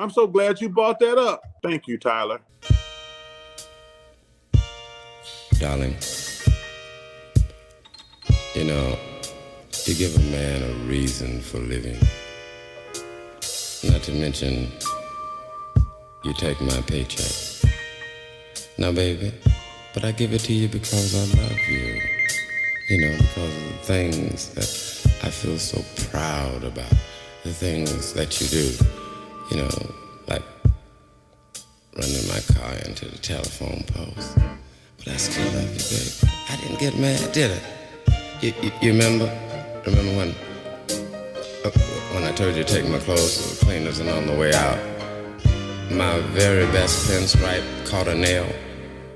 I'm so glad you brought that up. Thank you, Tyler. Darling, you know, you give a man a reason for living. Not to mention, you take my paycheck. Now, baby, but I give it to you because I love you. You know, because of the things that I feel so proud about. The things that you do. You know, like running my car into the telephone post. But I still love you, baby. I didn't get mad, did I? You remember? Remember when I told you to take my clothes to the cleaners and on the way out, my very best pinstripe caught a nail?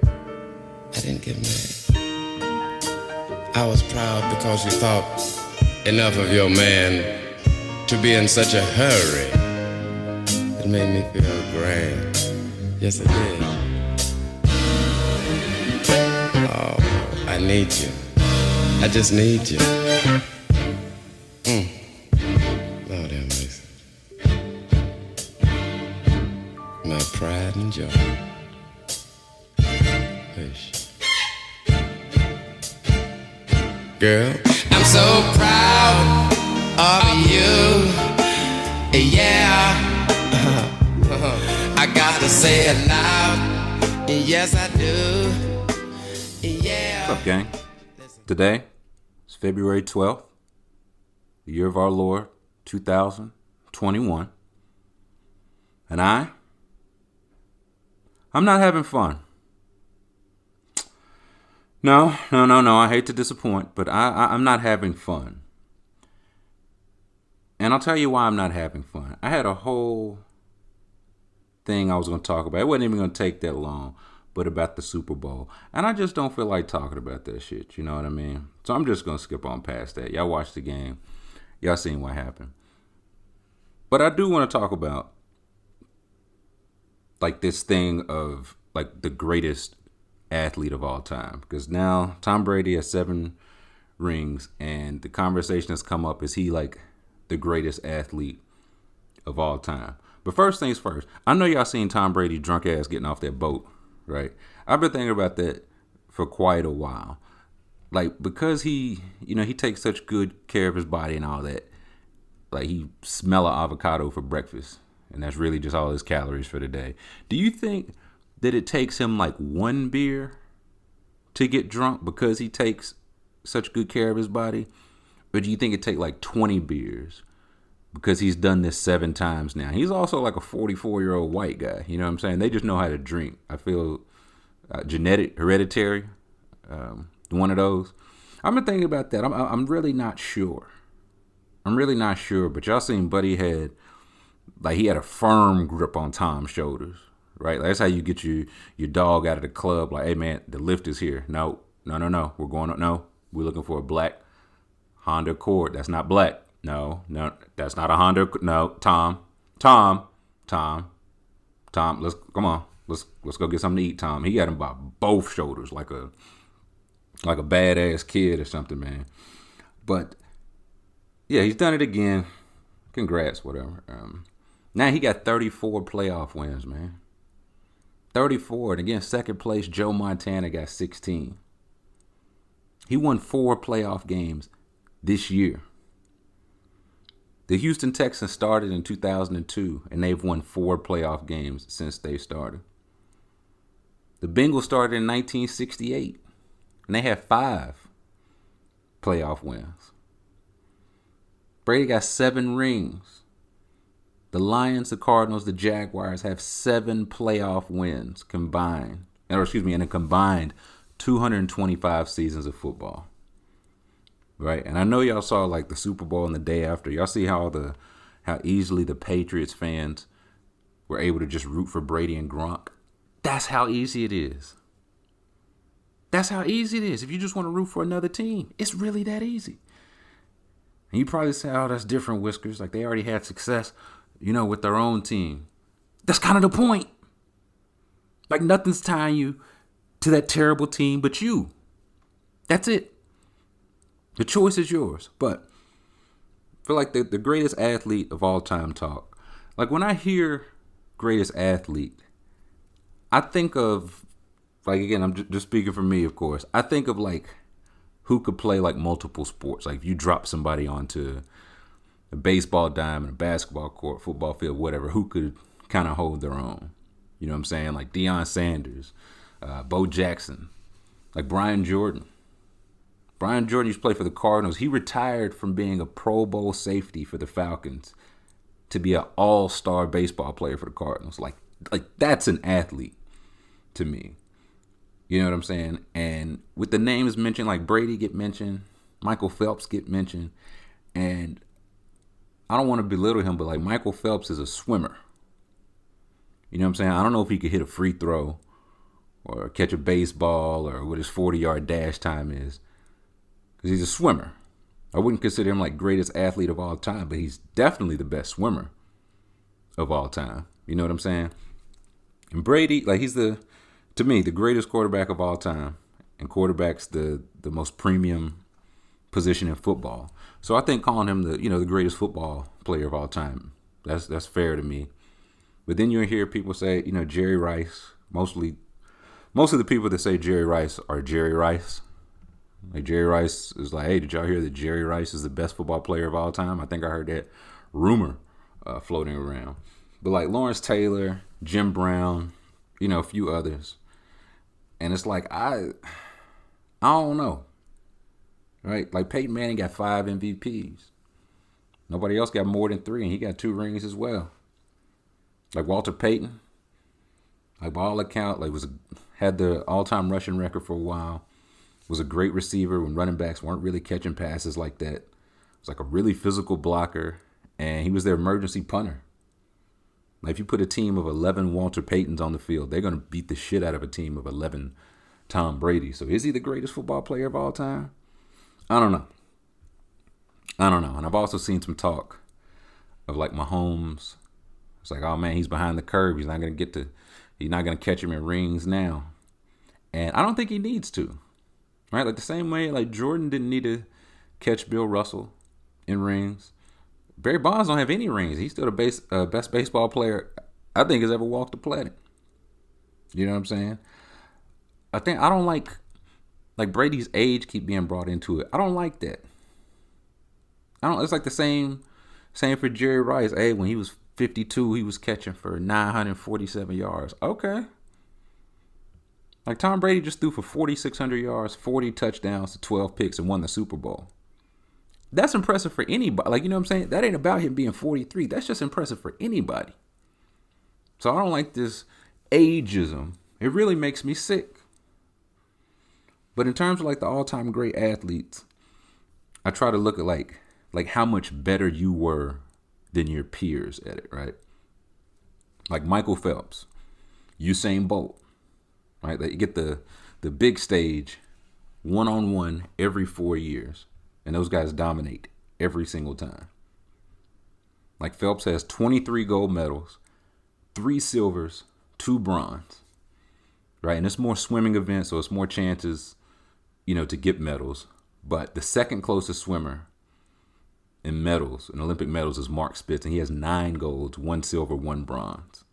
I didn't get mad. I was proud because you thought enough of your man to be in such a hurry. It made me feel grand. Yes, it did. Oh, I need you. I just need you. Lord have mercy. My pride and joy. Wish. Girl, I'm so proud of you. Yeah. I gotta say it loud. Yes, I do. Yeah. What's up, gang? Today is February 12th, the year of our Lord, 2021. And I'm not having fun. No. I hate to disappoint, but I'm not having fun. And I'll tell you why I'm not having fun. I had a whole thing I was going to talk about. It wasn't even going to take that long, but about the Super Bowl. And I just don't feel like talking about that shit. You know what I mean? So I'm just going to skip on past that. Y'all watched the game. Y'all seen what happened. But I do want to talk about like this thing of like the greatest athlete of all time. Because now Tom Brady has 7 rings, and the conversation has come up, is he like the greatest athlete of all time? But first things first, I know y'all seen Tom Brady drunk ass getting off that boat, right? I've been thinking about that for quite a while. Like, because he takes such good care of his body and all that. Like, he smell an avocado for breakfast, and that's really just all his calories for the day. Do you think that it takes him like 1 beer to get drunk because he takes such good care of his body? Or do you think it take like 20 beers because he's done this 7 times now? He's also like a 44-year-old white guy. You know what I'm saying? They just know how to drink. I feel genetic, hereditary, one of those. I've been thinking about that. I'm really not sure. But y'all seen Buddy had, like, he had a firm grip on Tom's shoulders, right? Like, that's how you get your dog out of the club. Like, hey, man, the lift is here. No. We're going up. No, we're looking for a black Honda Accord. That's not black. No, that's not a Honda. No, Tom. Let's come on. Let's go get something to eat, Tom. He got him by both shoulders, like a badass kid or something, man. But yeah, he's done it again. Congrats, whatever. Now he got 34 playoff wins, man. 34. And again, second place, Joe Montana got 16. He won 4 playoff games this year. The Houston Texans started in 2002, and they've won 4 playoff games since they started. The Bengals started in 1968, and they had 5 playoff wins. Brady got 7 rings. The Lions, the Cardinals, the Jaguars have 7 playoff wins combined. In a combined 225 seasons of football. Right? And I know y'all saw like the Super Bowl and the day after. Y'all see how easily the Patriots fans were able to just root for Brady and Gronk. That's how easy it is. If you just want to root for another team, it's really that easy. And you probably say, oh, that's different, Whiskers. Like, they already had success, with their own team. That's kind of the point. Like, nothing's tying you to that terrible team but you. That's it. The choice is yours. But I feel like the greatest athlete of all time talk. Like, when I hear greatest athlete, I think of, like, again, I'm just speaking for me, of course. I think of, like, who could play, like, multiple sports. Like, if you drop somebody onto a baseball diamond, a basketball court, football field, whatever, who could kind of hold their own. You know what I'm saying? Like Deion Sanders, Bo Jackson, like Brian Jordan. Brian Jordan used to play for the Cardinals. He retired from being a Pro Bowl safety for the Falcons to be an all-star baseball player for the Cardinals. Like that's an athlete to me. You know what I'm saying? And with the names mentioned, like Brady get mentioned, Michael Phelps get mentioned, and I don't want to belittle him, but like Michael Phelps is a swimmer. You know what I'm saying? I don't know if he could hit a free throw or catch a baseball or what his 40-yard dash time is, because he's a swimmer. I wouldn't consider him like greatest athlete of all time, but he's definitely the best swimmer of all time. You know what I'm saying? And Brady, like to me, the greatest quarterback of all time, and quarterback's the most premium position in football. So I think calling him the greatest football player of all time, that's fair to me. But then you'll hear people say, Jerry Rice. Most of the people that say Jerry Rice are Jerry Rice. Like Jerry Rice is like, hey, did y'all hear that Jerry Rice is the best football player of all time? I think I heard that rumor floating around. But like Lawrence Taylor, Jim Brown, a few others. And it's like, I don't know. Right? Like Peyton Manning got 5 MVPs. Nobody else got more than 3, and he got 2 rings as well. Like Walter Payton, like by all accounts, like had the all-time rushing record for a while. Was a great receiver when running backs weren't really catching passes like that. Was like a really physical blocker, and he was their emergency punter. Like if you put a team of 11 Walter Paytons on the field, they're going to beat the shit out of a team of 11 Tom Brady. So is he the greatest football player of all time? I don't know. And I've also seen some talk of like Mahomes. It's like, oh man, he's behind the curve. He's not going to catch him in rings now. And I don't think he needs to. Right? Like the same way like Jordan didn't need to catch Bill Russell in rings. Barry Bonds don't have any rings. He's still the best baseball player I think has ever walked the planet. You know what I'm saying? I don't like Brady's age keep being brought into it. I don't like that. It's like the same for Jerry Rice. Hey, when he was 52, he was catching for 947 yards. Okay. Like Tom Brady just threw for 4,600 yards, 40 touchdowns to 12 picks and won the Super Bowl. That's impressive for anybody. Like, you know what I'm saying? That ain't about him being 43. That's just impressive for anybody. So I don't like this ageism. It really makes me sick. But in terms of like the all-time great athletes, I try to look at like how much better you were than your peers at it, right? Like Michael Phelps, Usain Bolt, right? They get the big stage one-on-one every 4 years, and those guys dominate every single time. Like Phelps has 23 gold medals, 3 silvers, 2 bronze, right? And it's more swimming events, so it's more chances, to get medals. But the second closest swimmer in medals, in Olympic medals, is Mark Spitz, and he has 9 golds, 1 silver, 1 bronze.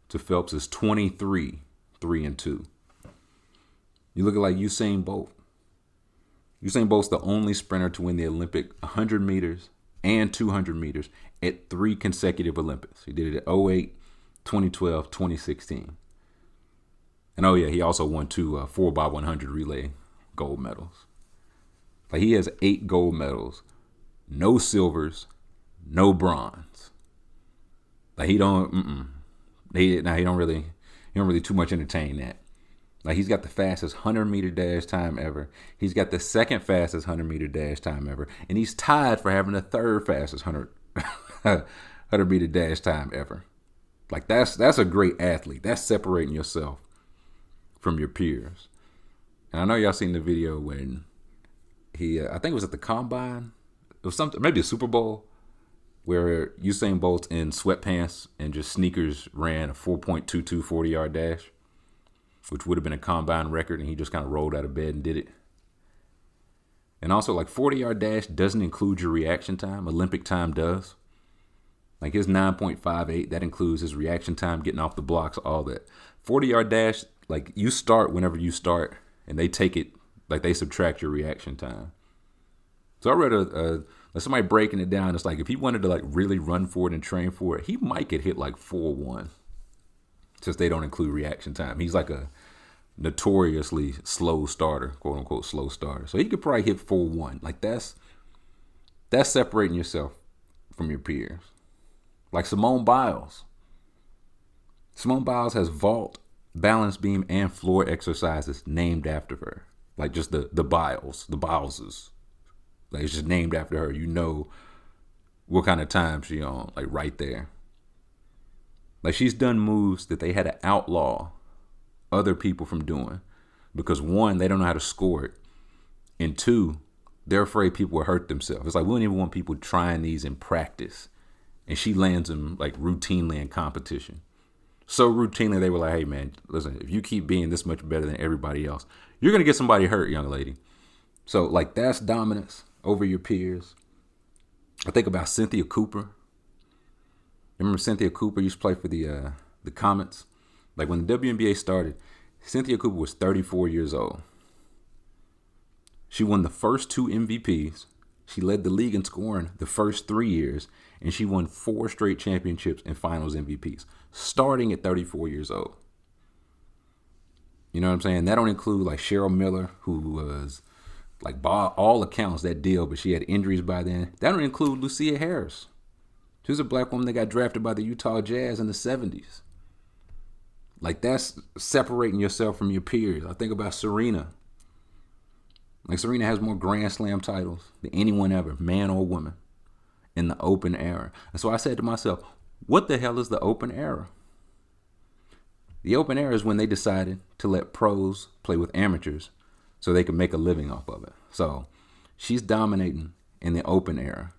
So Phelps is 23, 3 and 2. You look at like Usain Bolt. Usain Bolt's the only sprinter to win the Olympic 100 meters and 200 meters at 3 consecutive Olympics. He did it at 2008, 2012, 2016. And oh yeah, he also won 2 4x100 relay gold medals. Like he has 8 gold medals, no silvers, no bronze. Like he don't really too much entertain that. Like he's got the fastest 100-meter dash time ever. He's got the second fastest 100-meter dash time ever, and he's tied for having the third fastest 100-meter dash time ever. Like that's a great athlete. That's separating yourself from your peers. And I know y'all seen the video when he, I think it was at the Combine. It was something, maybe a Super Bowl, where Usain Bolt in sweatpants and just sneakers ran a 4.22 40-yard dash, which would have been a Combine record, and he just kind of rolled out of bed and did it. And also, like 40-yard dash doesn't include your reaction time. Olympic time does. Like his 9.58, that includes his reaction time, getting off the blocks, all that. 40-yard dash, like you start whenever you start, and they take it, like they subtract your reaction time. So I read somebody breaking it down. It's like if he wanted to like really run for it and train for it, he might get hit like 4-1, since they don't include reaction time. He's like a notoriously slow starter, quote unquote slow starter. So he could probably hit 4-1. Like that's separating yourself from your peers. Like Simone Biles. Simone Biles has vault, balance beam, and floor exercises named after her. Like just the Bileses. Like it's just named after her. You know what kind of time she on, like right there. Like she's done moves that they had to outlaw other people from doing. Because one, they don't know how to score it. And two, they're afraid people will hurt themselves. It's like we don't even want people trying these in practice. And she lands them like routinely in competition. So routinely, they were like, hey, man, listen, if you keep being this much better than everybody else, you're going to get somebody hurt, young lady. So, like, that's dominance over your peers. I think about Cynthia Cooper. Remember Cynthia Cooper used to play for the Comets? Like, when the WNBA started, Cynthia Cooper was 34 years old. She won the first 2 MVPs. She led the league in scoring the first 3 years. And she won 4 straight championships and finals MVPs, starting at 34 years old. You know what I'm saying? That don't include like Cheryl Miller, who was like by all accounts that deal, but she had injuries by then. That don't include Lucia Harris. She was a black woman that got drafted by the Utah Jazz in the 70s. Like that's separating yourself from your peers. I think about Serena. Like Serena has more Grand Slam titles than anyone ever, man or woman, in the open era. And so I said to myself, what the hell is the open era? The open era is when they decided to let pros play with amateurs so they could make a living off of it. So she's dominating in the open era.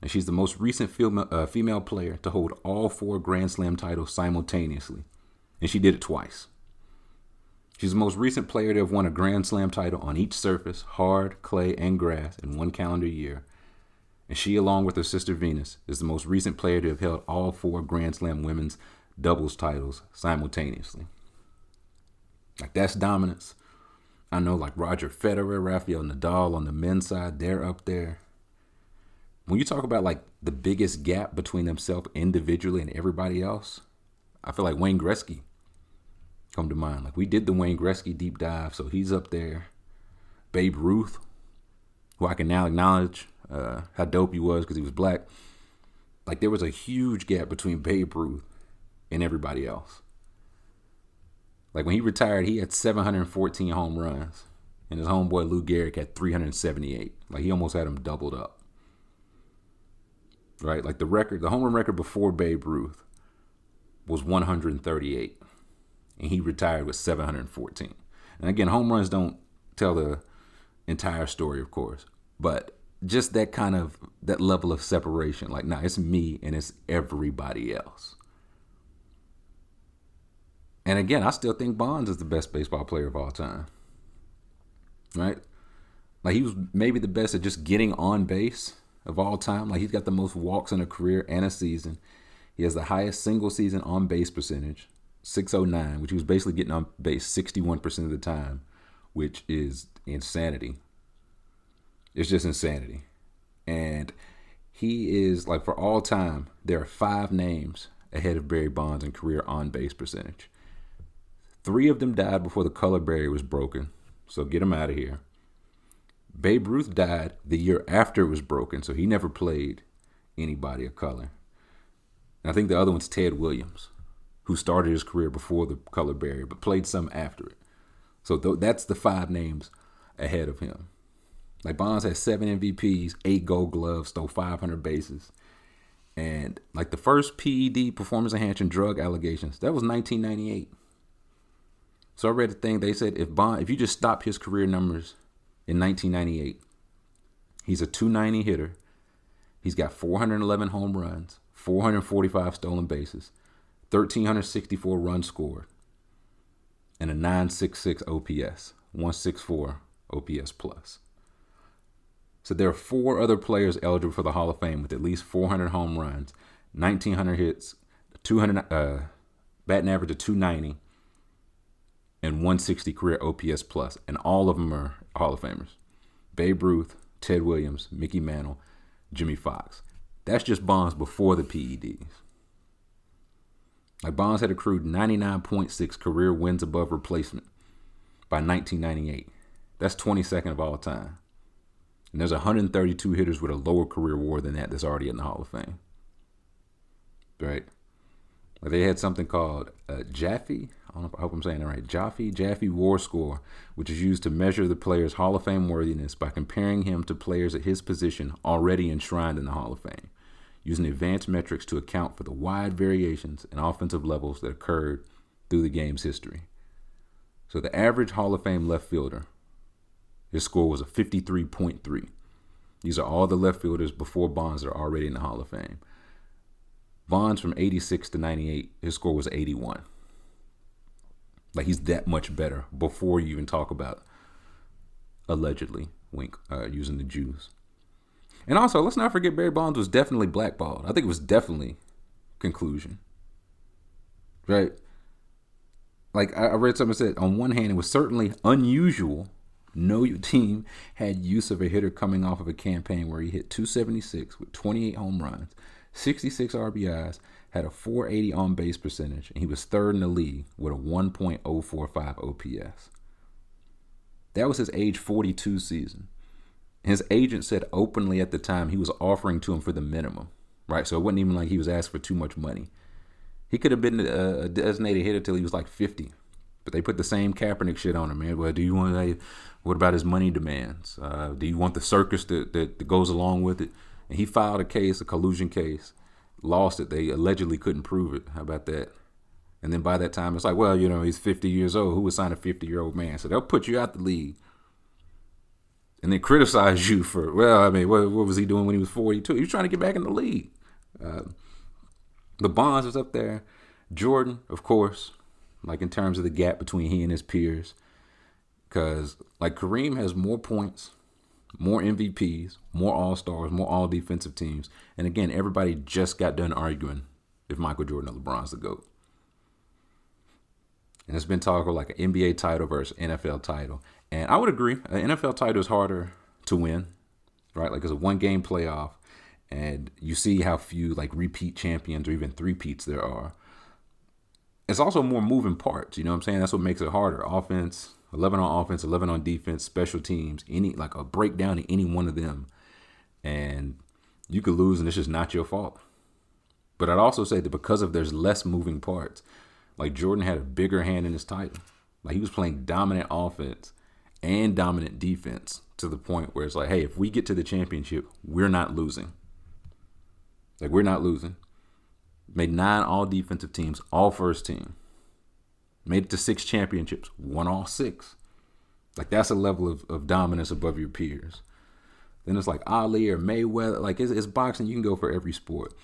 And she's the most recent female player to hold all 4 Grand Slam titles simultaneously. And she did it twice. She's the most recent player to have won a Grand Slam title on each surface, hard, clay, and grass in 1 calendar year. And she, along with her sister Venus, is the most recent player to have held all 4 Grand Slam women's doubles titles simultaneously. Like, that's dominance. I know, like, Roger Federer, Rafael Nadal on the men's side, they're up there. When you talk about, like, the biggest gap between themselves individually and everybody else, I feel like Wayne Gretzky come to mind. Like, we did the Wayne Gretzky deep dive, so he's up there. Babe Ruth, who I can now acknowledge how dope he was because he was black. Like, there was a huge gap between Babe Ruth and everybody else. Like, when he retired, he had 714 home runs, and his homeboy Lou Gehrig had 378. Like, he almost had him doubled up. Right? Like, the home run record before Babe Ruth was 138, and he retired with 714. And again, home runs don't tell the entire story, of course, but just that level of separation. Like, nah, it's me and it's everybody else. And again, I still think Bonds is the best baseball player of all time. Right? Like, he was maybe the best at just getting on base of all time. Like, he's got the most walks in a career and a season. He has the highest single season on base percentage, 609, which he was basically getting on base 61% of the time, which is insanity. It's just insanity. And he is, like, for all time, there are 5 names ahead of Barry Bonds in career on-base percentage. 3 of them died before the color barrier was broken, so get him out of here. Babe Ruth died the year after it was broken, so he never played anybody of color. And I think the other one's Ted Williams, who started his career before the color barrier, but played some after it. So that's the 5 names ahead of him. Like, Bonds had 7 MVPs, 8 Gold Gloves, stole 500 bases. And, like, the first PED, performance enhancing drug allegations, that was 1998. So I read a thing, they said if you just stop his career numbers in 1998, he's a 290 hitter. He's got 411 home runs, 445 stolen bases, 1,364 runs scored, and a 966 OPS, 164 OPS plus. So there are 4 other players eligible for the Hall of Fame with at least 400 home runs 1,900 hits, 200 batting average of 290, and 160 career OPS plus, and all of them are Hall of Famers. Babe Ruth, Ted Williams, Mickey Mantle, Jimmy Fox. That's just Bonds before the PEDs. Like Bonds had accrued 99.6 career wins above replacement by 1998. That's 22nd of all time. And there's 132 hitters with a lower career WAR than that that's already in the Hall of Fame. Right? Like they had something called Jaffe. I hope I'm saying that right. Jaffe WAR score, which is used to measure the player's Hall of Fame worthiness by comparing him to players at his position already enshrined in the Hall of Fame, using advanced metrics to account for the wide variations in offensive levels that occurred through the game's history. So the average Hall of Fame left fielder, his score was a 53.3. These are all the left fielders before Bonds that are already in the Hall of Fame. Bonds from 86 to 98, his score was 81. Like he's that much better before you even talk about allegedly using the Jews. And also, let's not forget Barry Bonds was definitely blackballed. I think it was definitely conclusion. Right? Like I read something that said, on one hand, it was certainly unusual. No team had use of a hitter coming off of a campaign where he hit 276 with 28 home runs, 66 RBIs, had a 480 on-base percentage, and he was third in the league with a 1.045 OPS. That was his age 42 season. His agent said openly at the time he was offering to him for the minimum, right? So it wasn't even like he was asking for too much money. He could have been a designated hitter till he was like 50, but they put the same Kaepernick shit on him, man. Well, do you want what about his money demands? Do you want the circus that goes along with it? And he filed a collusion case, lost it. They allegedly couldn't prove it. How about that? And then by that time, it's like, well, he's 50 years old. Who would sign a 50-year-old man? So they'll put you out the league and then criticize you for, well, I mean, what was he doing when he was 42? He was trying to get back in the league. The Bonds was up there. Jordan, of course, like in terms of the gap between he and his peers. Because, like, Kareem has more points, more MVPs, more All-Stars, more All-Defensive teams. And again, everybody just got done arguing if Michael Jordan or LeBron's the GOAT. And it's been talk of like an NBA title versus NFL title. And I would agree, an NFL title is harder to win, right? Like it's a one-game playoff. And you see how few like repeat champions or even three-peats there are. It's also more moving parts, you know what I'm saying? That's what makes it harder. Offense, 11 on offense, 11 on defense, special teams, like a breakdown in any one of them. And you could lose and it's just not your fault. But I'd also say that because of there's less moving parts, like Jordan had a bigger hand in his title. Like he was playing dominant offense and dominant defense to the point where it's like, hey, if we get to the championship, we're not losing. Like we're not losing. Made 9 all defensive teams, all first team. Made it to 6 championships, won all 6. Like that's a level of dominance above your peers. Then it's like Ali or Mayweather. Like it's boxing. You can go for every sport.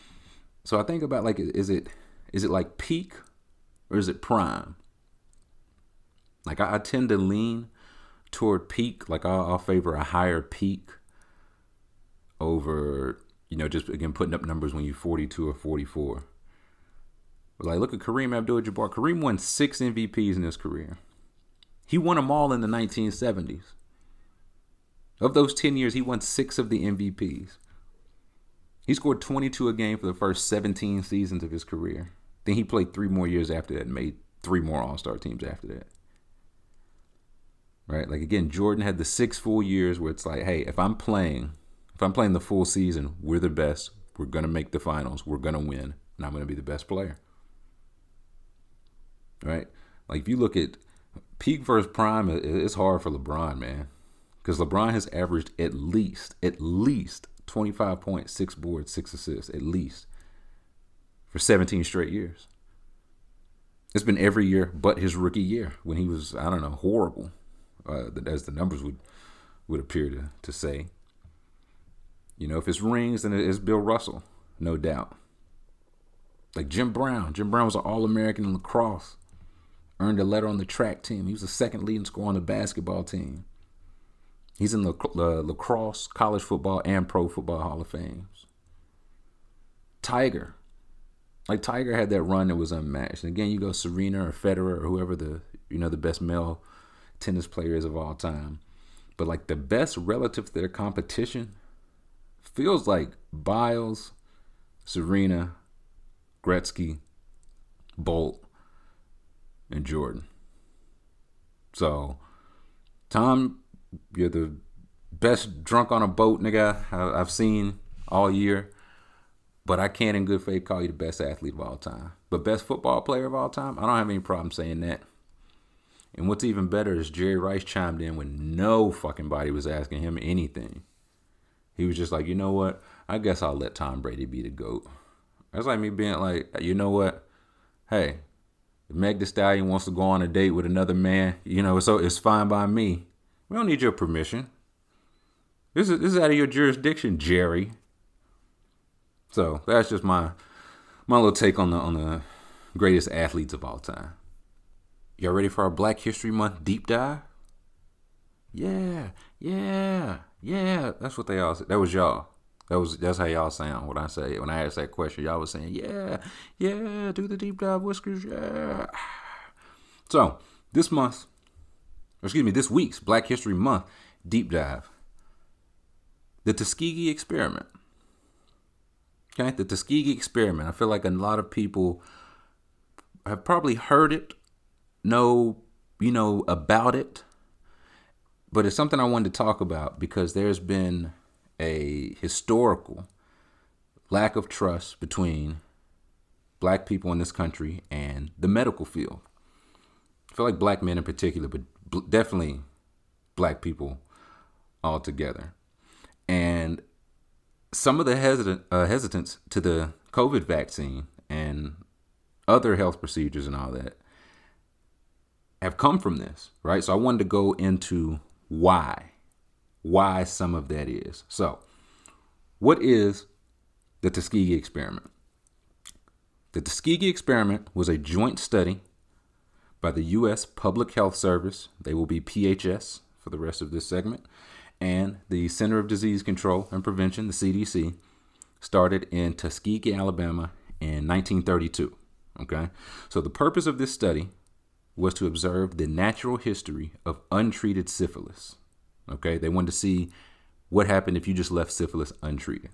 So I think about like, is it like peak or is it prime? Like I tend to lean toward peak. Like I'll favor a higher peak over, just again putting up numbers when you're 42 or 44. But like look at Kareem Abdul-Jabbar. Kareem won 6 MVPs in his career. He won them all in the 1970s. Of those 10 years, he won 6 of the MVPs. He scored 22 a game for the first 17 seasons of his career. Then he played 3 more years after that and made 3 more All-Star teams after that. Right? Like again, Jordan had the 6 full years where it's like, hey, if I'm playing the full season, we're the best. We're going to make the finals. We're going to win. And I'm going to be the best player. Right? Like if you look at peak versus prime, it's hard for LeBron, man. Because LeBron has averaged at least 25 points, 6 boards, 6 assists, at least, for 17 straight years. It's been every year but his rookie year when he was, horrible, as the numbers would appear to say. If it's rings, then it's Bill Russell, no doubt. Like Jim Brown. Jim Brown was an All-American in lacrosse. Earned a letter on the track team. He was the second leading scorer on the basketball team. He's in the lacrosse, college football, and pro football Hall of Fames. Tiger. like Tiger had that run that was unmatched. And again, you go Serena or Federer or whoever the best male tennis player is of all time. But like the best relative to their competition feels like Biles, Serena, Gretzky, Bolt, and Jordan. So, Tom, you're the best drunk on a boat nigga I've seen all year. But I can't in good faith call you the best athlete of all time. But best football player of all time, I don't have any problem saying that. And what's even better is Jerry Rice chimed in when no fucking body was asking him anything. He was just like, you know what? I guess I'll let Tom Brady be the GOAT. That's like me being like, you know what? Hey, if Meg Thee Stallion wants to go on a date with another man, so it's fine by me. We don't need your permission. This is out of your jurisdiction, Jerry. So that's just my little take on the greatest athletes of all time. Y'all ready for our Black History Month deep dive? Yeah. That's what they all said. That was y'all. That's how y'all sound when I ask that question. Y'all was saying, yeah, do the deep dive, Whiskers, yeah. So this week's Black History Month deep dive. The Tuskegee experiment. Okay, the Tuskegee experiment. I feel like a lot of people have probably heard it, know about it, but it's something I wanted to talk about because there's been a historical lack of trust between black people in this country and the medical field. I feel like black men in particular, but definitely black people altogether. And some of the hesitance to the COVID vaccine and other health procedures and all that have come from this, right? So I wanted to go into why some of that is. So what is the Tuskegee experiment? The Tuskegee experiment was a joint study by the U.S. Public Health Service, they will be PHS for the rest of this segment, and the Center of Disease Control and Prevention, the CDC, started in Tuskegee, Alabama in 1932. Okay, so the purpose of this study was to observe the natural history of untreated syphilis. Okay, they wanted to see what happened if you just left syphilis untreated.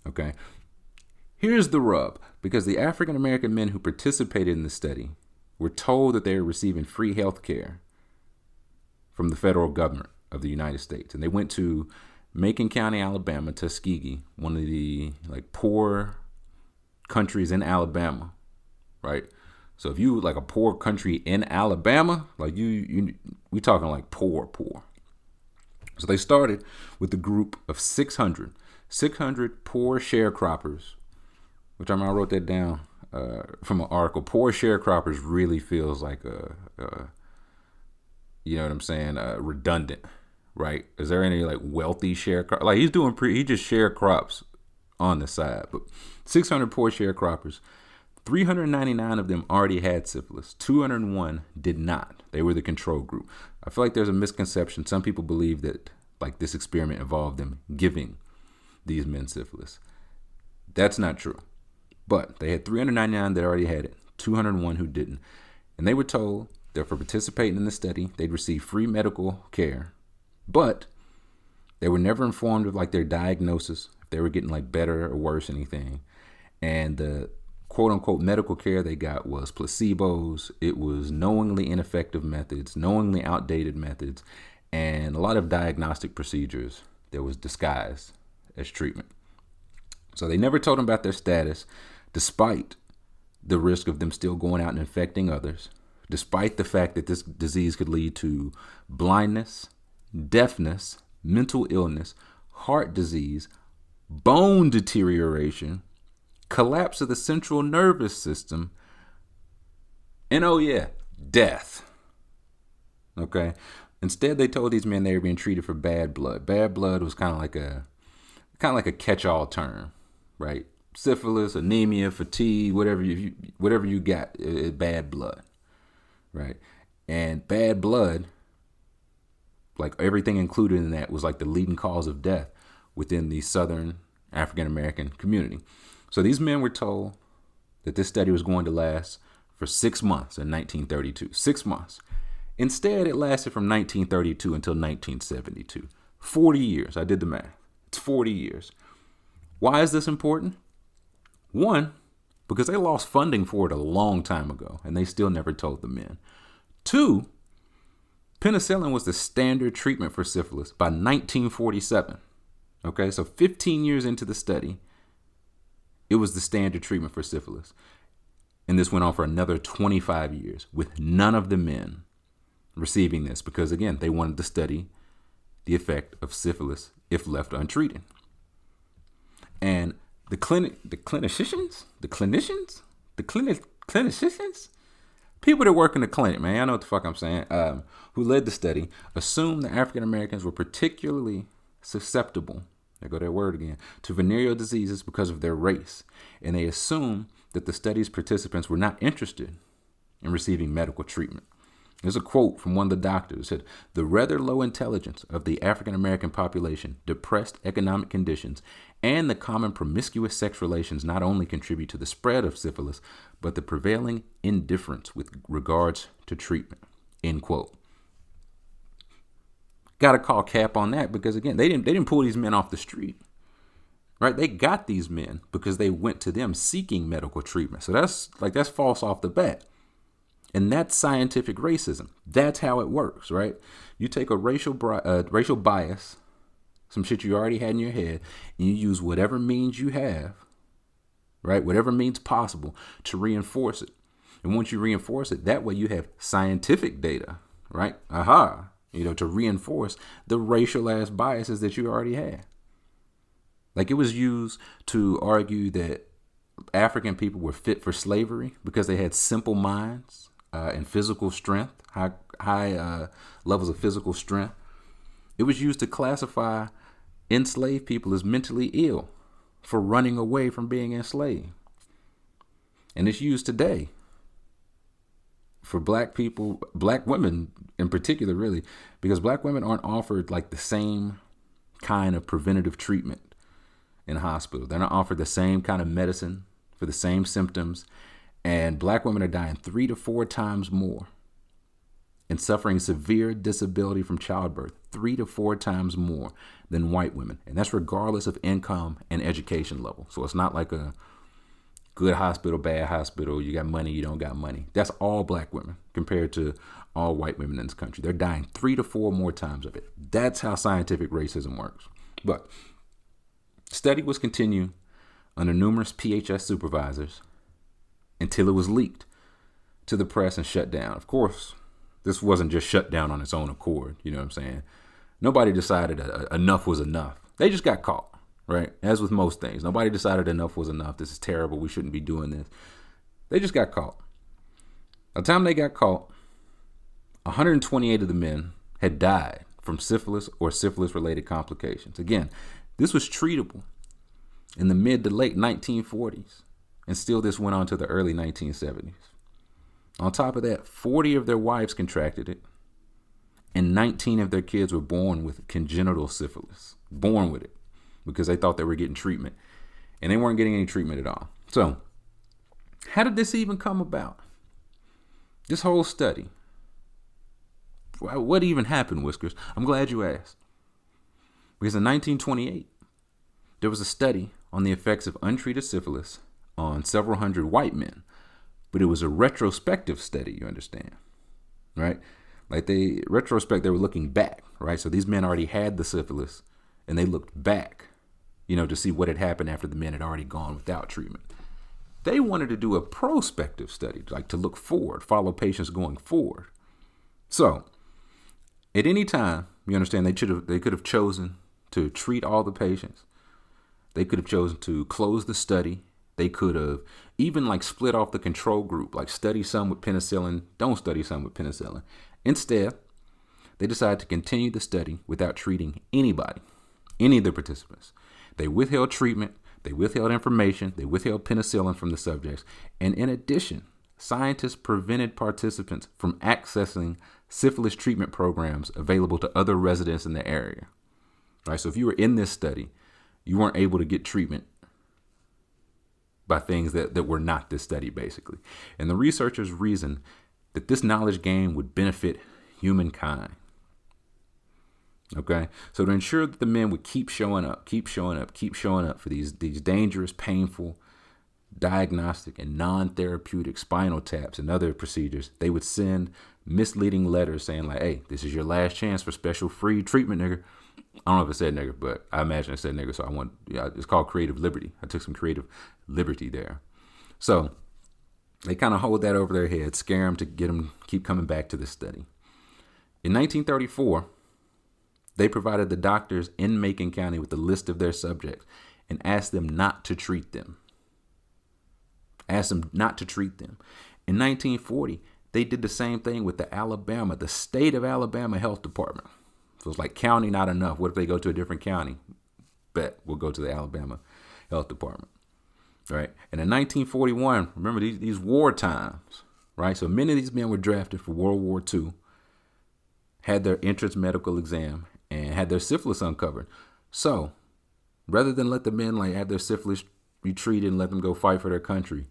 Okay, here's the rub, because the African American men who participated in the study were told that they were receiving free health care from the federal government of the United States. And they went to Macon County, Alabama, Tuskegee, one of the poor countries in Alabama, right? So if you like a poor country in Alabama, like we talking like poor. So they started with a group of 600 poor sharecroppers, which I wrote that down from an article. Poor sharecroppers really feels like redundant. Right? Is there any wealthy sharecropper? He just sharecrops on the side. But 600 poor sharecroppers, 399 of them already had syphilis. 201 did not. They were the control group. I feel like there's a misconception. Some people believe that this experiment involved them giving these men syphilis. That's not true. But they had 399 that already had it, 201 who didn't. And they were told that for participating in the study, they'd receive free medical care. But they were never informed of their diagnosis, if they were getting better or worse, anything. And the quote unquote medical care they got was placebos. It was knowingly ineffective methods, knowingly outdated methods, and a lot of diagnostic procedures that was disguised as treatment. So they never told them about their status, despite the risk of them still going out and infecting others, despite the fact that this disease could lead to blindness, deafness, mental illness, heart disease, bone deterioration, collapse of the central nervous system, and death. Okay. Instead, they told these men they were being treated for bad blood. Bad blood was kind of like a catch-all term, right? Syphilis, anemia, fatigue, whatever you got, bad blood, right? And bad blood, everything included in that, was the leading cause of death within the Southern African American community. So these men were told that this study was going to last for 6 months in 1932. 6 months. Instead, it lasted from 1932 until 1972. 40 years. I did the math. It's 40 years. Why is this important? One, because they lost funding for it a long time ago, and they still never told the men. Two, penicillin was the standard treatment for syphilis by 1947. Okay, so 15 years into the study, it was the standard treatment for syphilis. And this went on for another 25 years with none of the men receiving this because, again, they wanted to study the effect of syphilis if left untreated. And the clinicians, people that work in the clinic, man, I know what the fuck I'm saying, who led the study, assumed that African Americans were particularly susceptible, there go that word again, to venereal diseases because of their race. And they assumed that the study's participants were not interested in receiving medical treatment. There's a quote from one of the doctors who said, "The rather low intelligence of the African American population, depressed economic conditions, and the common promiscuous sex relations not only contribute to the spread of syphilis, but the prevailing indifference with regards to treatment." End quote. Got to call cap on that because, again, they didn't pull these men off the street, right? They got these men because they went to them seeking medical treatment. So that's false off the bat. And that's scientific racism. That's how it works, right? You take a racial bias, some shit you already had in your head, and you use whatever means you have, right? Whatever means possible to reinforce it. And once you reinforce it, that way you have scientific data, right? To reinforce the racial ass biases that you already had. Like, it was used to argue that African people were fit for slavery because they had simple minds and physical strength, high levels of physical strength. It was used to classify enslaved people as mentally ill for running away from being enslaved. And it's used today for black people, black women in particular, really, because black women aren't offered like the same kind of preventative treatment in hospital. They're not offered the same kind of medicine for the same symptoms. And black women are dying 3 to 4 times more and suffering severe disability from childbirth 3 to 4 times more than white women. And that's regardless of income and education level. So it's not like a good hospital, bad hospital, you got money, you don't got money. That's all black women compared to all white women in this country. They're dying 3 to 4 more times of it. That's how scientific racism works. But study was continued under numerous PHS supervisors until it was leaked to the press and shut down. Of course, this wasn't just shut down on its own accord. You know what I'm saying? Nobody decided enough was enough. They just got caught, right? As with most things, nobody decided enough was enough. This is terrible. We shouldn't be doing this. They just got caught. By the time they got caught, 128 of the men had died from syphilis or syphilis-related complications. Again, this was treatable in the mid to late 1940s. And still this went on to the early 1970s. On top of that, 40 of their wives contracted it, and 19 of their kids were born with congenital syphilis, born with it, because they thought they were getting treatment, and they weren't getting any treatment at all. So, how did this even come about? This whole study. What even happened, Whiskers? I'm glad you asked. Because in 1928, there was a study on the effects of untreated syphilis on several hundred white men, but it was a retrospective study, you understand, right? Like they were looking back, right? So these men already had the syphilis and they looked back, to see what had happened after the men had already gone without treatment. They wanted to do a prospective study, like to look forward, follow patients going forward. So at any time, you understand, they could have chosen to treat all the patients. They could have chosen to close the study. They could have even split off the control group, like study some with penicillin, don't study some with penicillin. Instead, they decided to continue the study without treating anybody, any of the participants. They withheld treatment, they withheld information, they withheld penicillin from the subjects. And in addition, scientists prevented participants from accessing syphilis treatment programs available to other residents in the area. All right, so if you were in this study, you weren't able to get treatment by things that were not this study, basically. And the researchers reasoned that this knowledge gain would benefit humankind. Okay, so to ensure that the men would keep showing up for these dangerous, painful, diagnostic, and non-therapeutic spinal taps and other procedures, they would send misleading letters saying like, hey, this is your last chance for special free treatment, nigga. I don't know if it said nigga, but I imagine it said nigga, so it's called creative liberty. I took some creative liberty there. So they kind of hold that over their head, scare them to get them keep coming back to this study. In 1934, they provided the doctors in Macon County with a list of their subjects and asked them not to treat them. In 1940, they did the same thing with the state of Alabama Health Department. So it's like county not enough. What if they go to a different county? Bet we'll go to the Alabama Health Department. Right. And in 1941, remember these war times, right? So many of these men were drafted for World War II, had their entrance medical exam, and had their syphilis uncovered. So rather than let the men like have their syphilis retreated and let them go fight for their country,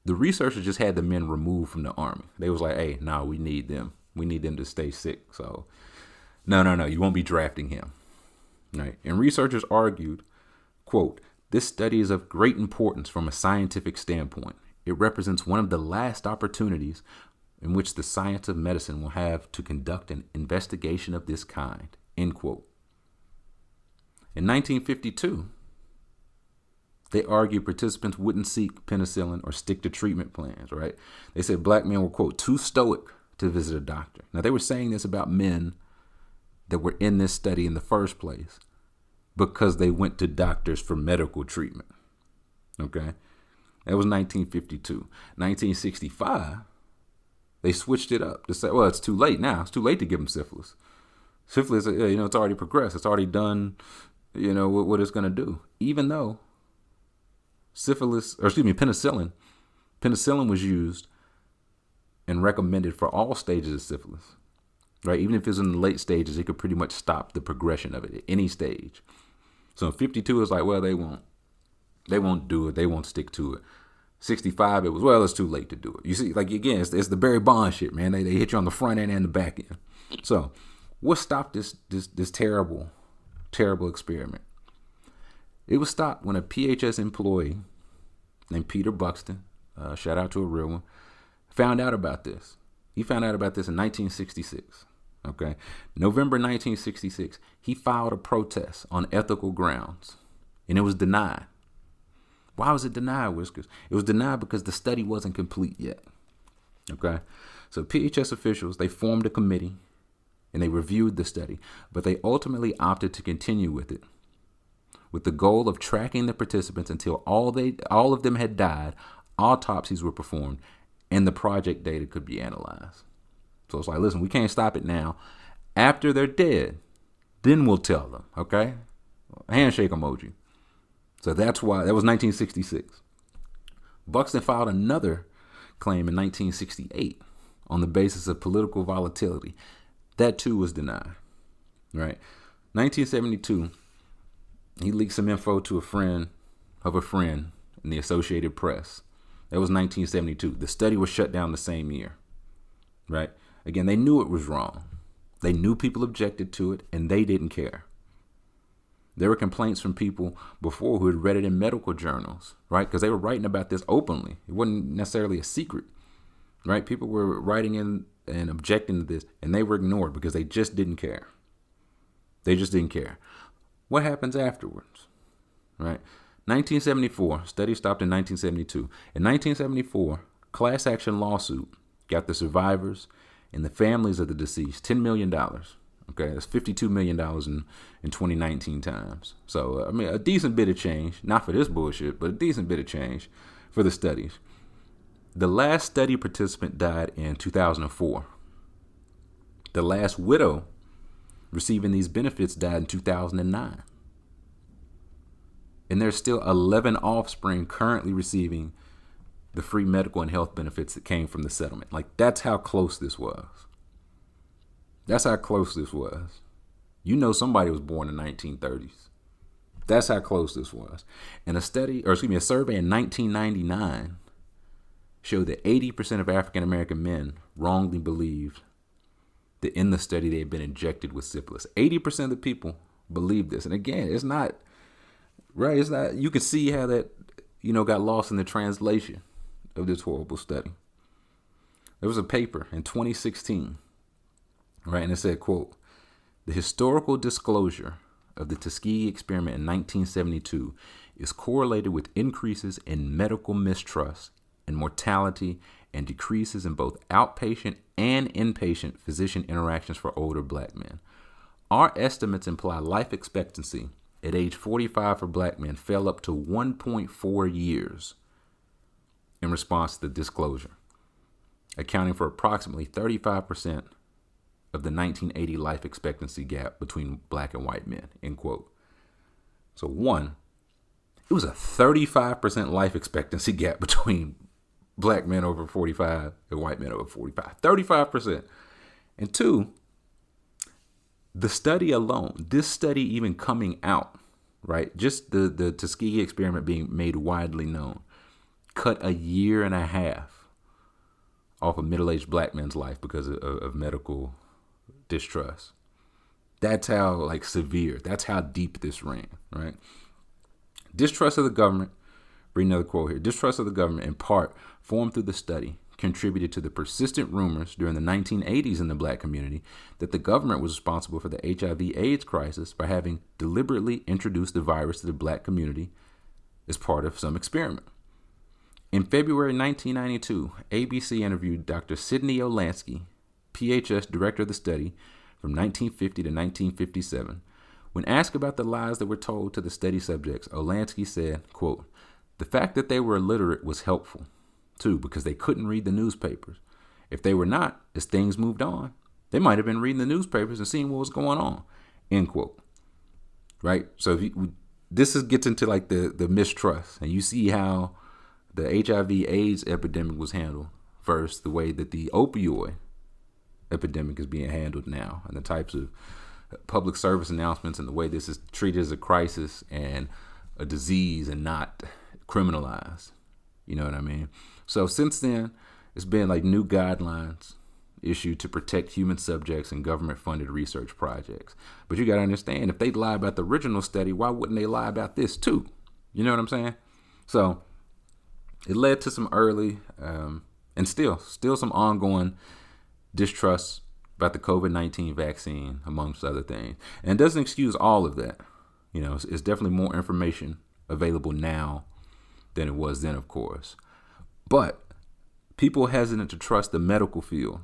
the researchers just had the men removed from the army. They was like, hey, no, we need them. We need them to stay sick. So no, you won't be drafting him. Right. And researchers argued, quote, this study is of great importance from a scientific standpoint. It represents one of the last opportunities in which the science of medicine will have to conduct an investigation of this kind, end quote. In 1952, they argued participants wouldn't seek penicillin or stick to treatment plans, right? They said black men were, quote, too stoic to visit a doctor. Now, they were saying this about men that were in this study in the first place because they went to doctors for medical treatment, okay? That was 1952. 1965, they switched it up to say, well, it's too late now. It's too late to give them syphilis. Syphilis, it's already progressed. It's already done, what it's going to do. Even though penicillin was used and recommended for all stages of syphilis, right? Even if it's in the late stages, it could pretty much stop the progression of it at any stage. So in 52, it's like, well, they won't do it. They won't stick to it. 65, it was, well, it's too late to do it. You see, like, again, it's the Barry Bonds shit, man. They hit you on the front end and the back end. So what stopped this terrible, terrible experiment? It was stopped when a PHS employee named Peter Buxton, shout out to a real one, found out about this. He found out about this in 1966. Okay. November 1966, he filed a protest on ethical grounds, and it was denied. Why was it denied, Whiskers? It was denied because the study wasn't complete yet. Okay. So PHS officials, they formed a committee and they reviewed the study, but they ultimately opted to continue with it, with the goal of tracking the participants until all of them had died, autopsies were performed, and the project data could be analyzed. So it's like, listen, we can't stop it now. After they're dead, then we'll tell them, okay? Handshake emoji. So that's why, that was 1966. Buxton filed another claim in 1968 on the basis of political volatility. That too was denied, right? 1972, he leaked some info to a friend of a friend in the Associated Press. That was 1972. The study was shut down the same year, right? Again, they knew it was wrong. They knew people objected to it, and they didn't care. There were complaints from people before who had read it in medical journals, right? Because they were writing about this openly. It wasn't necessarily a secret, right? People were writing in and objecting to this, and they were ignored because they just didn't care. They just didn't care. What happens afterwards, right? 1974, study stopped in 1972. In 1974, class action lawsuit got the survivors and the families of the deceased $10 million. Okay, that's $52 million in 2019 times. So, a decent bit of change, not for this bullshit, but a decent bit of change for the studies. The last study participant died in 2004. The last widow receiving these benefits died in 2009. And there's still 11 offspring currently receiving the free medical and health benefits that came from the settlement. Like, that's how close this was. That's how close this was. Somebody was born in the 1930s. That's how close this was. And a survey in 1999 showed that 80% of African American men wrongly believed that in the study they had been injected with syphilis. 80% of the people believe this. And again, it's not right. It's not. You can see how that got lost in the translation of this horrible study. There was a paper in 2016, right, and it said, quote, "The historical disclosure of the Tuskegee experiment in 1972 is correlated with increases in medical mistrust and mortality and decreases in both outpatient and inpatient physician interactions for older black men. Our estimates imply life expectancy at age 45 for black men fell up to 1.4 years in response to the disclosure, accounting for approximately 35% of the 1980 life expectancy gap between black and white men," end quote. So it was a 35% life expectancy gap between black men over 45 and white men over 45. 35%. And two, the study alone, this study even coming out, right? Just the Tuskegee experiment being made widely known, cut a year and a half off a middle-aged black man's life because of medical distrust. That's how severe, that's how deep this ran, right? Distrust of the government, bring another quote here, distrust of the government in part formed through the study contributed to the persistent rumors during the 1980s in the black community that the government was responsible for the HIV/AIDS crisis by having deliberately introduced the virus to the black community as part of some experiment. In February 1992, ABC interviewed Dr. Sidney Olansky, PHS director of the study from 1950 to 1957. When asked about the lies that were told to the study subjects, Olansky said, quote, "The fact that they were illiterate was helpful, too, because they couldn't read the newspapers. If they were not, as things moved on, they might have been reading the newspapers and seeing what was going on," end quote. Right? So this gets into the mistrust, and you see how the HIV/AIDS epidemic was handled first, the way that the opioid epidemic is being handled now, and the types of public service announcements and the way this is treated as a crisis and a disease and not criminalized. You know what I mean? So since then, it's been new guidelines issued to protect human subjects in government-funded research projects. But you got to understand, if they lie about the original study, why wouldn't they lie about this too? You know what I'm saying? So it led to some early and still some ongoing distrust about the COVID-19 vaccine, amongst other things. And it doesn't excuse all of that. It's definitely more information available now than it was then, of course. But people hesitant to trust the medical field,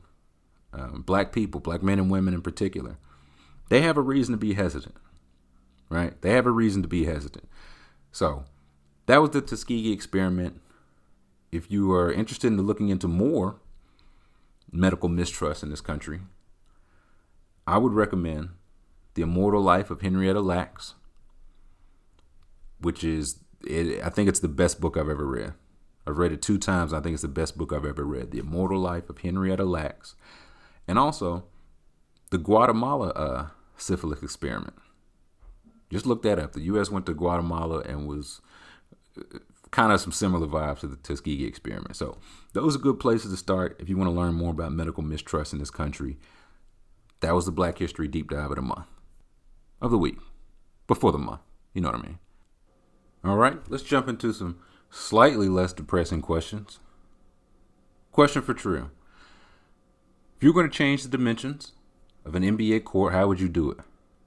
black people, black men and women in particular, they have a reason to be hesitant, right? They have a reason to be hesitant. So that was the Tuskegee experiment. If you are interested in looking into more medical mistrust in this country, I would recommend The Immortal Life of Henrietta Lacks, which is, I think it's the best book I've ever read. I've read it 2 times. I think it's the best book I've ever read. The Immortal Life of Henrietta Lacks. And also the Guatemala syphilis experiment. Just look that up. The U.S. went to Guatemala and was kind of some similar vibes to the Tuskegee experiment. So those are good places to start if you want to learn more about medical mistrust in this country. That was the Black History Deep Dive of the month. Of the week. Before the month. You know what I mean? All right, let's jump into some slightly less depressing questions. Question for Trill. If you're going to change the dimensions of an NBA court, how would you do it?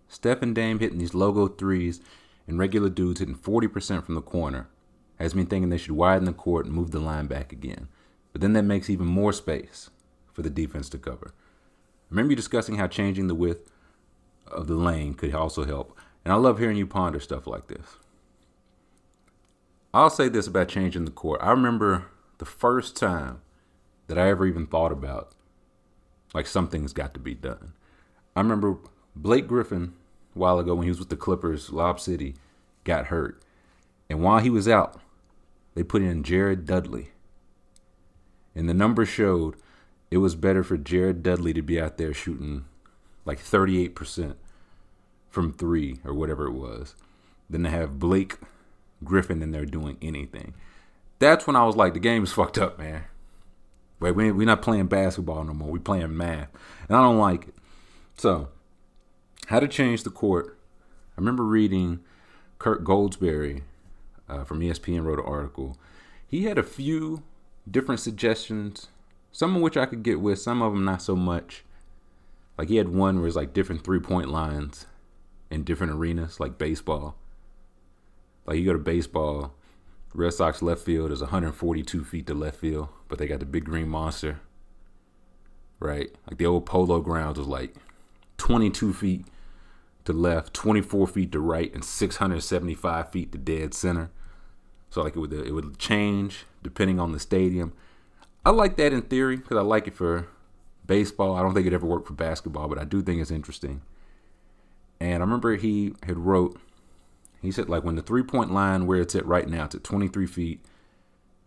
Steph and Dame hitting these logo threes and regular dudes hitting 40% from the corner has me thinking they should widen the court and move the line back again. But then that makes even more space for the defense to cover. I remember you discussing how changing the width of the lane could also help. And I love hearing you ponder stuff like this. I'll say this about changing the court. I remember the first time that I ever even thought about, something's got to be done. I remember Blake Griffin, a while ago when he was with the Clippers, Lob City, got hurt. And while he was out, they put in Jared Dudley. And the numbers showed it was better for Jared Dudley to be out there shooting 38% from 3 or whatever it was than to have Blake Griffin in there doing anything. That's when I was like, the game is fucked up, man. Wait, we're not playing basketball no more. We're playing math. And I don't like it. So, how to change the court. I remember reading Kurt Goldsberry from ESPN wrote an article. He had a few different suggestions, some of which I could get with, some of them not so much. Like he had one where it's like different 3-point lines in different arenas, like baseball. Like you go to baseball, Red Sox left field is 142 feet to left field, but they got the big green monster, right? Like the old Polo Grounds was like 22 feet to left, 24 feet to right, and 675 feet to dead center. So like it would change depending on the stadium. I like that in theory because I like it for baseball. I don't think it ever worked for basketball, but I do think it's interesting. And I remember he said like when the 3-point line where it's at right now, it's at 23 feet,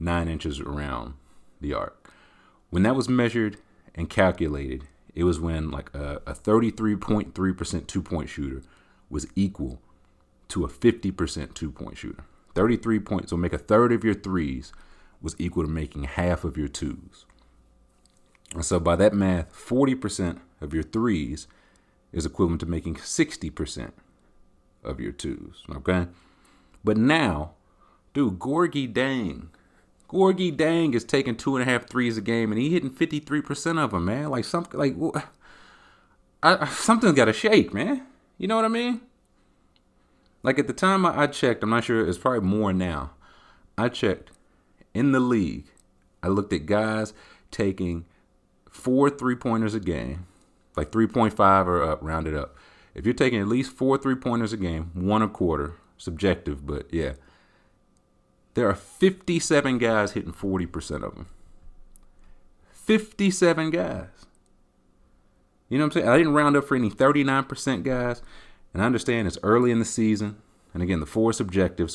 9 inches around the arc. When that was measured and calculated, it was when like a 33.3% 2-point shooter was equal to a 50% 2-point shooter. 33 points, so make a third of your threes was equal to making half of your twos. And so by that math, 40% of your threes is equivalent to making 60% of your twos, okay? But now, dude, Gorgie Dang is taking 2.5 threes a game, and he hitting 53% of them, man. Like something's got to shake, man. You know what I mean? Like at the time I checked, I'm not sure, it's probably more now. I checked in the league. I looked at guys taking 4 3-pointers a game, like 3.5 or up, rounded up. If you're taking at least 4 3-pointers a game, 1 a quarter, subjective, but yeah. There are 57 guys hitting 40% of them. 57 guys. You know what I'm saying? I didn't round up for any 39% guys. And I understand it's early in the season. And again, the 4 is subjective,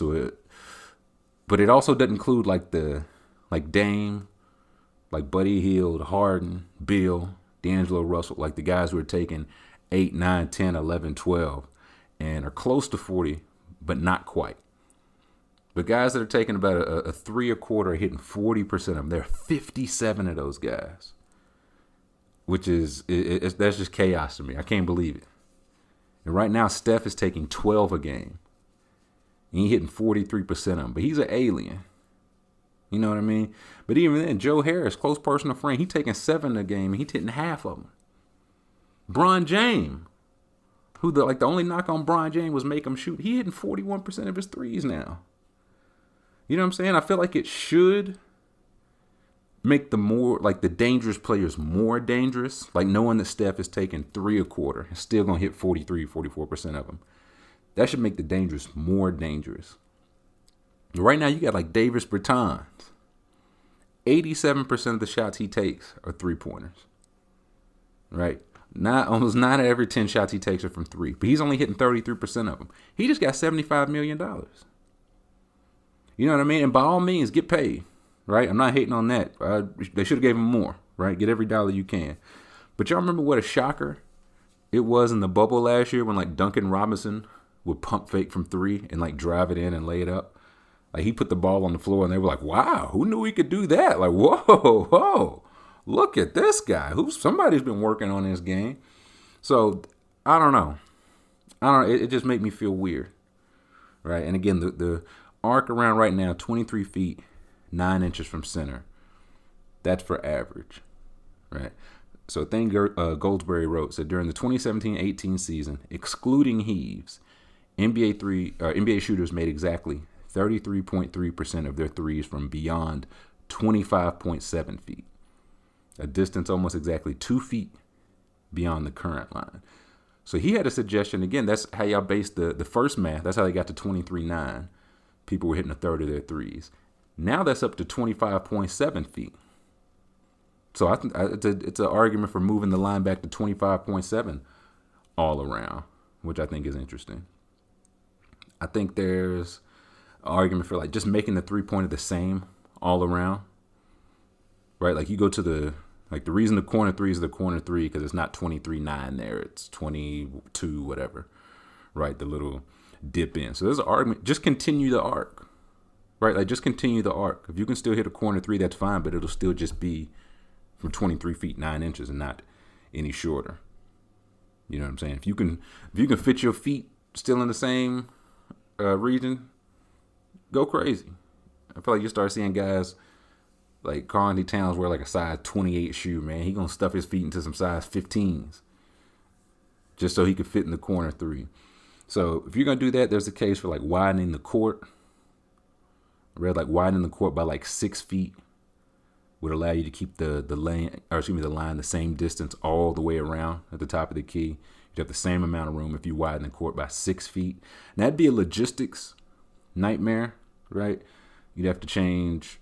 but it also doesn't include like Dame, like Buddy Hield, Harden, Bill, D'Angelo Russell, like the guys who are taking 8, 9, 10, 11, 12, and are close to 40, but not quite. But guys that are taking about a 3 a quarter, hitting 40% of them, there are 57 of those guys, which is that's just chaos to me. I can't believe it. And right now, Steph is taking 12 a game. And he's hitting 43% of them. But he's an alien. You know what I mean? But even then, Joe Harris, close personal friend, he's taking 7 a game, and he's hitting half of them. Bron James, who the only knock on Bron James was make him shoot. He hitting 41% of his threes now. You know what I'm saying? I feel like it should make the dangerous players more dangerous. Like knowing that Steph is taking 3 a quarter and still going to hit 43, 44% of them. That should make the dangerous more dangerous. Right now, you got like Davis Bertans. 87% of the shots he takes are 3-pointers. Right? Almost 9 out of every 10 shots he takes are from 3. But he's only hitting 33% of them. He just got $75 million. You know what I mean? And by all means, get paid. Right? I'm not hating on that. They should have gave him more, right? Get every dollar you can. But y'all remember what a shocker it was in the bubble last year when like Duncan Robinson would pump fake from 3 and like drive it in and lay it up? Like he put the ball on the floor and they were like, wow, who knew he could do that? Like, whoa, look at this guy. Somebody's been working on his game. So I don't know. It just made me feel weird. Right? And again, the arc around right now, 23 feet. 9 inches from center. That's for average, right? So a thing Goldsberry wrote said during the 2017-18 season, excluding heaves, NBA shooters made exactly 33.3% of their threes from beyond 25.7 feet, a distance almost exactly 2 feet beyond the current line. So he had a suggestion. Again, that's how y'all based the first math. That's how they got to 23.9. People were hitting a third of their threes. Now that's up to 25.7 feet. So it's an argument for moving the line back to 25.7 all around, which I think is interesting. I think there's an argument for like just making the 3-pointer the same all around, right? Like you go to the reason the corner 3 is the corner 3 because it's not 23.9 there. It's 22 whatever, right? The little dip in. So there's an argument. Just continue the arc, right? Like just continue the arc. If you can still hit a corner three, that's fine, but it'll still just be from 23 feet 9 inches and not any shorter. You know what I'm saying? If you can fit your feet still in the same region, go crazy. I feel like you start seeing guys like Carl Towns wear like a size 28 shoe, man. He gonna stuff his feet into some size 15s just so he could fit in the corner three. So if you're gonna do that, there's a case for like widening the court. I read like widening the court by like 6 feet would allow you to keep the line the same distance all the way around at the top of the key. You'd have the same amount of room if you widen the court by 6 feet. And that'd be a logistics nightmare, right? You'd have to change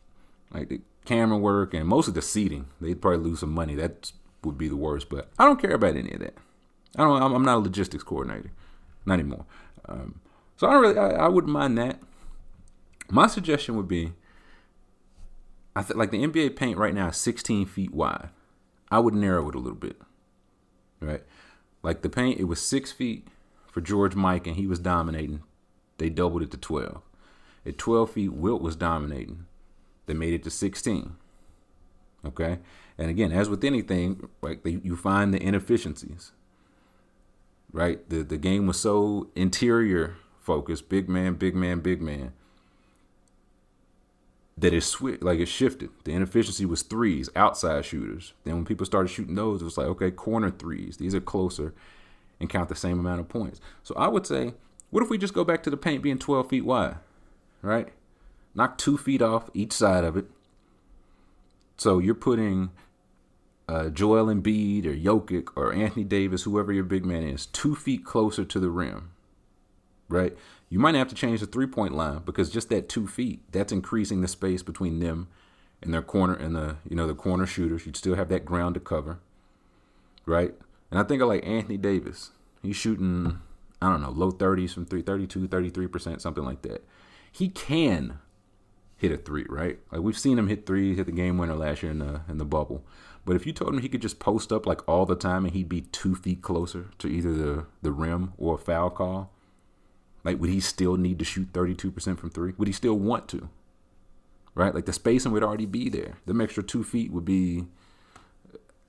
like the camera work and most of the seating. They'd probably lose some money. That would be the worst, but I don't care about any of that. I'm not a logistics coordinator, not anymore. So I wouldn't mind that. My suggestion would be, like the NBA paint right now is 16 feet wide. I would narrow it a little bit, right? Like the paint, it was 6 feet for George Mike, and he was dominating. They doubled it to 12. At 12 feet, Wilt was dominating. They made it to 16. Okay? And again, as with anything, like you find the inefficiencies, right? The game was so interior focused, big man, that it shifted. The inefficiency was threes, outside shooters. Then when people started shooting those, it was like, okay, corner threes. These are closer and count the same amount of points. So I would say, what if we just go back to the paint being 12 feet wide, right? Knock 2 feet off each side of it. So you're putting Joel Embiid or Jokic or Anthony Davis, whoever your big man is, 2 feet closer to the rim, right? You might have to change the 3-point line because just that 2 feet, that's increasing the space between them and their corner and the corner shooters. You'd still have that ground to cover, right? And I think of like Anthony Davis. He's shooting, I don't know, low 30s from 32, 33%, something like that. He can hit a three, right? Like we've seen him hit threes, hit the game winner last year in the bubble. But if you told him he could just post up like all the time and he'd be 2 feet closer to either the rim or a foul call, like, would he still need to shoot 32% from three? Would he still want to? Right? Like, the spacing would already be there. The extra 2 feet would be,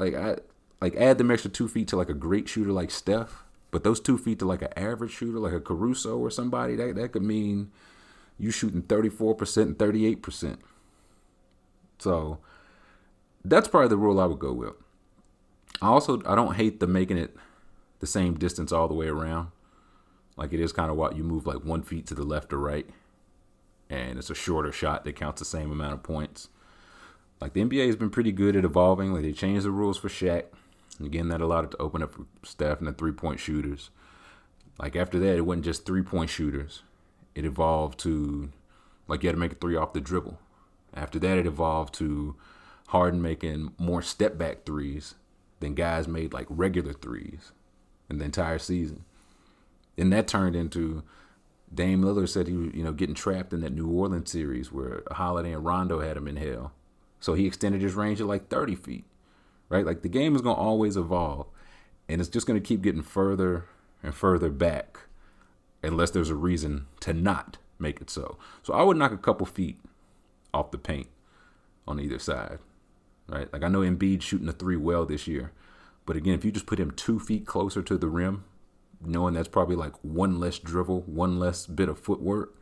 add them extra 2 feet to, like, a great shooter like Steph. But those 2 feet to, like, an average shooter, like a Caruso or somebody, that could mean you shooting 34% and 38%. So, that's probably the rule I would go with. I don't hate the making it the same distance all the way around. Like it is kind of what you move like 1 foot to the left or right. And it's a shorter shot that counts the same amount of points. Like the NBA has been pretty good at evolving. Like they changed the rules for Shaq. And again, that allowed it to open up for Steph and the 3-point shooters. Like after that, it wasn't just 3-point shooters. It evolved to like you had to make a three off the dribble. After that, it evolved to Harden making more step back threes than guys made like regular threes in the entire season. And that turned into Dame Lillard said he was, getting trapped in that New Orleans series where Holiday and Rondo had him in hell. So he extended his range to like 30 feet, right? Like the game is going to always evolve and it's just going to keep getting further and further back unless there's a reason to not make it so. So I would knock a couple feet off the paint on either side, right? Like I know Embiid shooting a three well this year, but again, if you just put him 2 feet closer to the rim, knowing that's probably like one less dribble, one less bit of footwork,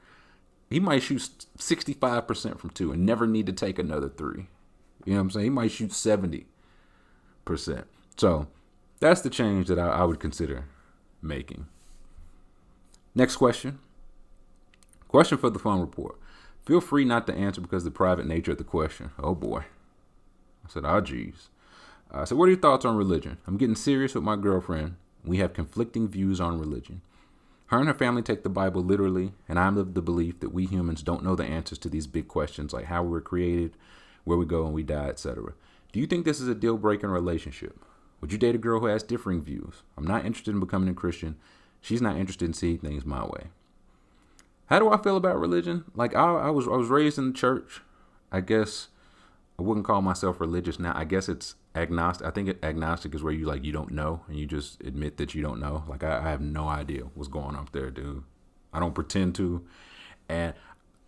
he might shoot 65% from two and never need to take another three. You know what I'm saying? He might shoot 70%. So that's the change that I would consider making. Next question. Question for the Fun Report. Feel free not to answer because of the private nature of the question. Oh boy. I said, oh geez. So what are your thoughts on religion? I'm getting serious with my girlfriend. We have conflicting views on religion. Her and her family take the Bible literally, and I'm of the belief that we humans don't know the answers to these big questions like how we were created, where we go when we die, etc. Do you think this is a deal breaker in a relationship? Would you date a girl who has differing views? I'm not interested in becoming a Christian. She's not interested in seeing things my way. How do I feel about religion? Like I was raised in the church. I guess I wouldn't call myself religious now. I guess it's agnostic. I think agnostic is where you don't know and you just admit that you don't know. Like I have no idea what's going on up there, dude. I don't pretend to. And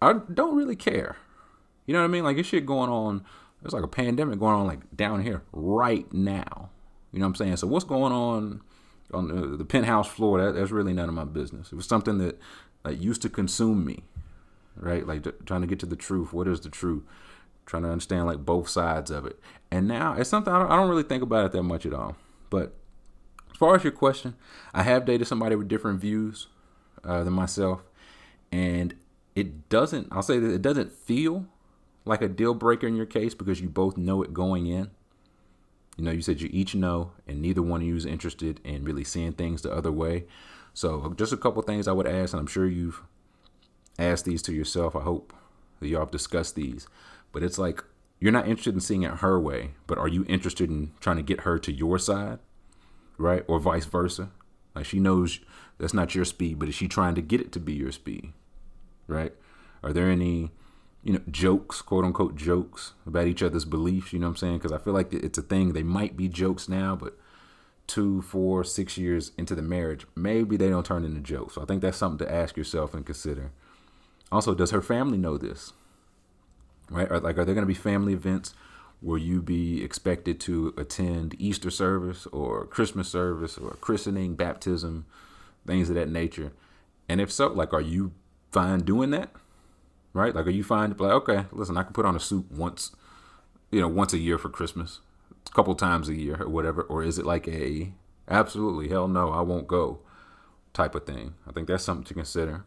I don't really care. You know what I mean? Like, this shit going on. There's like a pandemic going on like down here right now. You know what I'm saying? So what's going on the penthouse floor, that's really none of my business. It was something that like used to consume me, right? Like trying to get to the truth. What is the truth? Trying to understand like both sides of it. And now it's something I don't really think about it that much at all. But as far as your question, I have dated somebody with different views than myself. And I'll say that it doesn't feel like a deal breaker in your case because you both know it going in. You know, you said you each know, and neither one of you is interested in really seeing things the other way. So just a couple things I would ask, and I'm sure you've asked these to yourself. I hope that y'all have discussed these. But it's like, you're not interested in seeing it her way, but are you interested in trying to get her to your side, right? Or vice versa? Like, she knows that's not your speed, but is she trying to get it to be your speed, right? Are there any jokes, quote unquote jokes about each other's beliefs, you know what I'm saying? Because I feel like it's a thing. They might be jokes now, but 2, 4, 6 years into the marriage, maybe they don't turn into jokes. So I think that's something to ask yourself and consider. Also, does her family know this? Right? Are there going to be family events where you be expected to attend Easter service or Christmas service or christening, baptism, things of that nature? And if so, like, are you fine doing that? Right? Like, are you fine to be like, okay, listen, I can put on a suit once a year for Christmas, a couple times a year or whatever? Or is it like absolutely, hell no, I won't go type of thing? I think that's something to consider.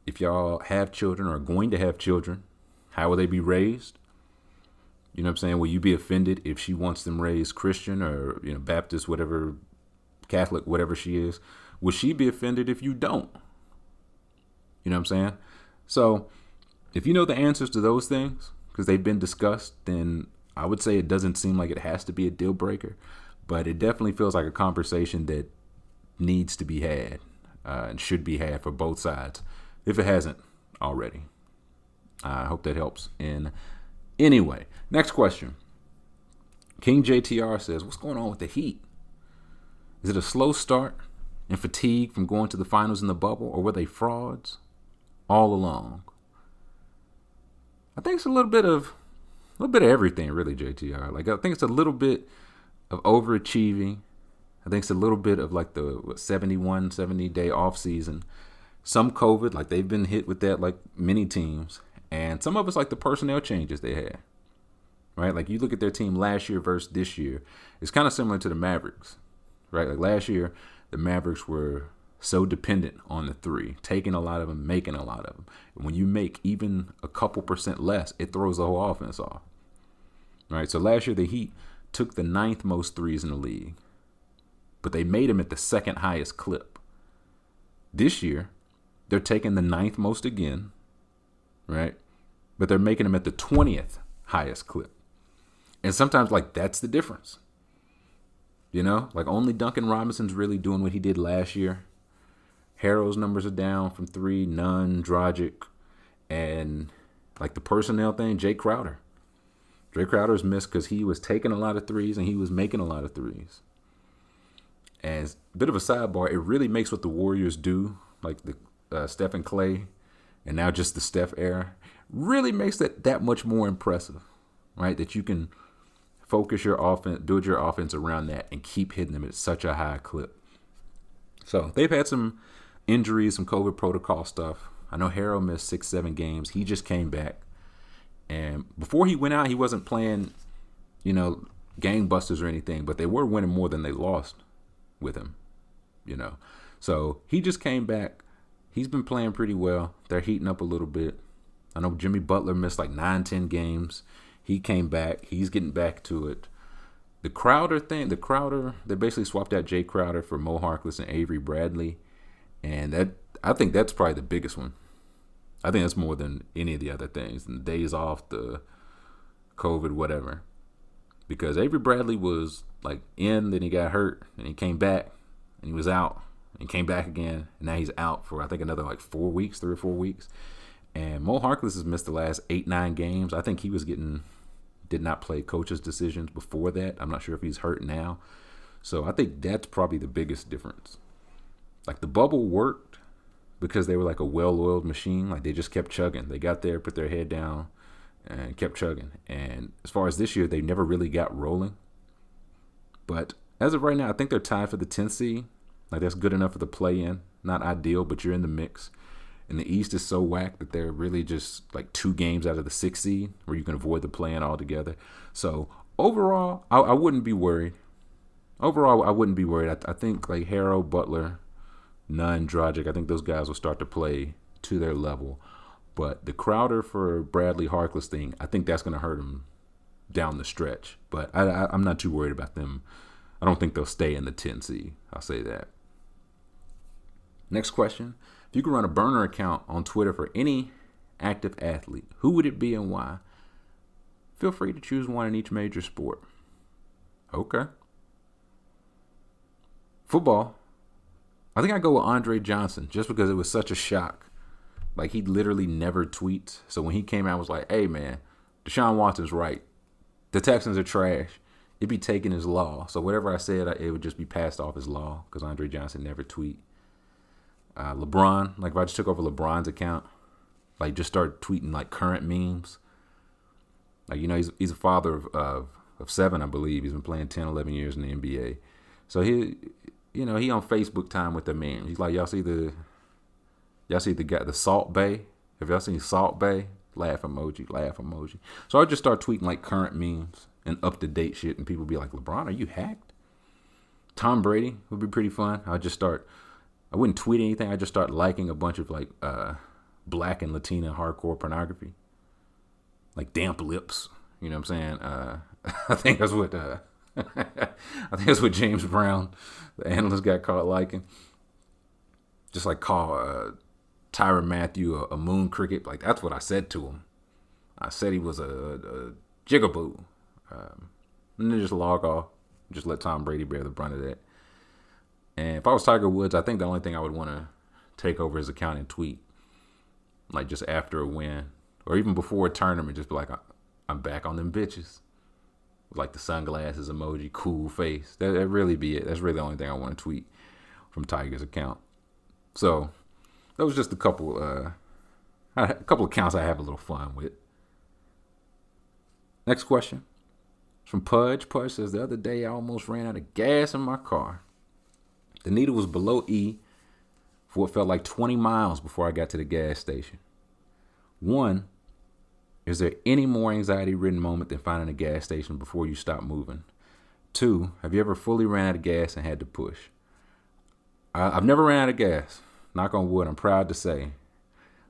If y'all have children or are going to have children, how will they be raised? You know what I'm saying? Will you be offended if she wants them raised Christian or, Baptist, whatever, Catholic, whatever she is? Will she be offended if you don't? You know what I'm saying? So if you know the answers to those things, because they've been discussed, then I would say it doesn't seem like it has to be a deal breaker, but it definitely feels like a conversation that needs to be had and should be had for both sides, if it hasn't already. I hope that helps in any way. Next question. King JTR says, what's going on with the Heat? Is it a slow start and fatigue from going to the finals in the bubble, or were they frauds all along? I think it's a little bit of everything, really, JTR. Like, I think it's a little bit of overachieving. I think it's a little bit of like the 70-day off season. Some COVID, like they've been hit with that, like many teams. And some of it's like the personnel changes they had, right? Like, you look at their team last year versus this year, it's kind of similar to the Mavericks, right? Like, last year, the Mavericks were so dependent on the three, taking a lot of them, making a lot of them. And when you make even a couple % less, it throws the whole offense off, right? So last year, the Heat took the 9th most threes in the league, but they made them at the 2nd highest clip. This year, they're taking the 9th most again, right? But they're making them at the 20th highest clip. And sometimes, like, that's the difference. Like, only Duncan Robinson's really doing what he did last year. Harrell's numbers are down from 3, Nunn, Dragic, and, like, the personnel thing, Jay Crowder. Jay Crowder's missed because he was taking a lot of threes and he was making a lot of threes. And a bit of a sidebar, it really makes what the Warriors do, like the Steph and Clay, and now just the Steph era, really makes that much more impressive, right? That you can focus your offense, build your offense around that, and keep hitting them at such a high clip. So they've had some injuries, some COVID protocol stuff. I know Harrell missed 6-7 games. He just came back. And before he went out, he wasn't playing, gangbusters or anything, but they were winning more than they lost with him, So he just came back. He's been playing pretty well. They're heating up a little bit. I know Jimmy Butler missed like 9-10 games. He came back. He's getting back to it. The Crowder thing, they basically swapped out Jay Crowder for Mo Harkless and Avery Bradley. And I think that's probably the biggest one. I think that's more than any of the other things. And the days off, the COVID, whatever. Because Avery Bradley was like in, then he got hurt, and he came back, and he was out. And came back again, and now he's out for, I think, another like 3 or 4 weeks. And Mo Harkless has missed the last 8-9 games. I think he did not play coach's decisions before that. I'm not sure if he's hurt now. So I think that's probably the biggest difference. Like, the bubble worked because they were like a well-oiled machine. Like they just kept chugging. They got there, put their head down, and kept chugging. And as far as this year, they never really got rolling. But as of right now, I think they're tied for the 10th seed. Like that's good enough for the play-in. Not ideal, but you're in the mix. And the East is so whack that they're really just like 2 games out of the 6th seed where you can avoid the play-in altogether. So overall, I wouldn't be worried. I think like Harrow, Butler, Nunn, Dragic, I think those guys will start to play to their level. But the Crowder for Bradley Harkless thing, I think that's going to hurt them down the stretch. But I'm not too worried about them. I don't think they'll stay in the 10 seed. I'll say that. Next question. If you could run a burner account on Twitter for any active athlete, who would it be and why? Feel free to choose one in each major sport. Okay. Football. I think I'd go with Andre Johnson just because it was such a shock. Like, he literally never tweets. So when he came out, I was like, hey, man, Deshaun Watson's right. The Texans are trash. It'd be taking his law. So whatever I said, it would just be passed off as law because Andre Johnson never tweet. LeBron, like if I just took over LeBron's account, like just start tweeting like current memes. Like, you know, he's a father of 7, I believe. He's been playing 10, 11 years in the NBA. So he on Facebook time with the memes. He's like, y'all see the guy, the Salt Bay? Have y'all seen Salt Bay? Laugh emoji. So I just start tweeting like current memes and up to date shit, and people be like, LeBron, are you hacked? Tom Brady would be pretty fun. I wouldn't tweet anything. I just start liking a bunch of like Black and Latina hardcore pornography, like Damp Lips. You know what I'm saying? I think that's what James Brown, the analyst, got caught liking. Just like call Tyrann Mathieu a moon cricket. Like that's what I said to him. I said he was a jigaboo. And then just log off. Just let Tom Brady bear the brunt of that. And if I was Tiger Woods, I think the only thing I would want to take over his account and tweet, like just after a win or even before a tournament, just be like, I'm back on them bitches. With like the sunglasses emoji, cool face. That'd really be it. That's really the only thing I want to tweet from Tiger's account. So that was just a couple accounts I have a little fun with. Next question. It's from Pudge. Pudge says, the other day I almost ran out of gas in my car. The needle was below E for what felt like 20 miles before I got to the gas station. 1, is there any more anxiety-ridden moment than finding a gas station before you stop moving? 2, have you ever fully ran out of gas and had to push? I've never ran out of gas. Knock on wood, I'm proud to say.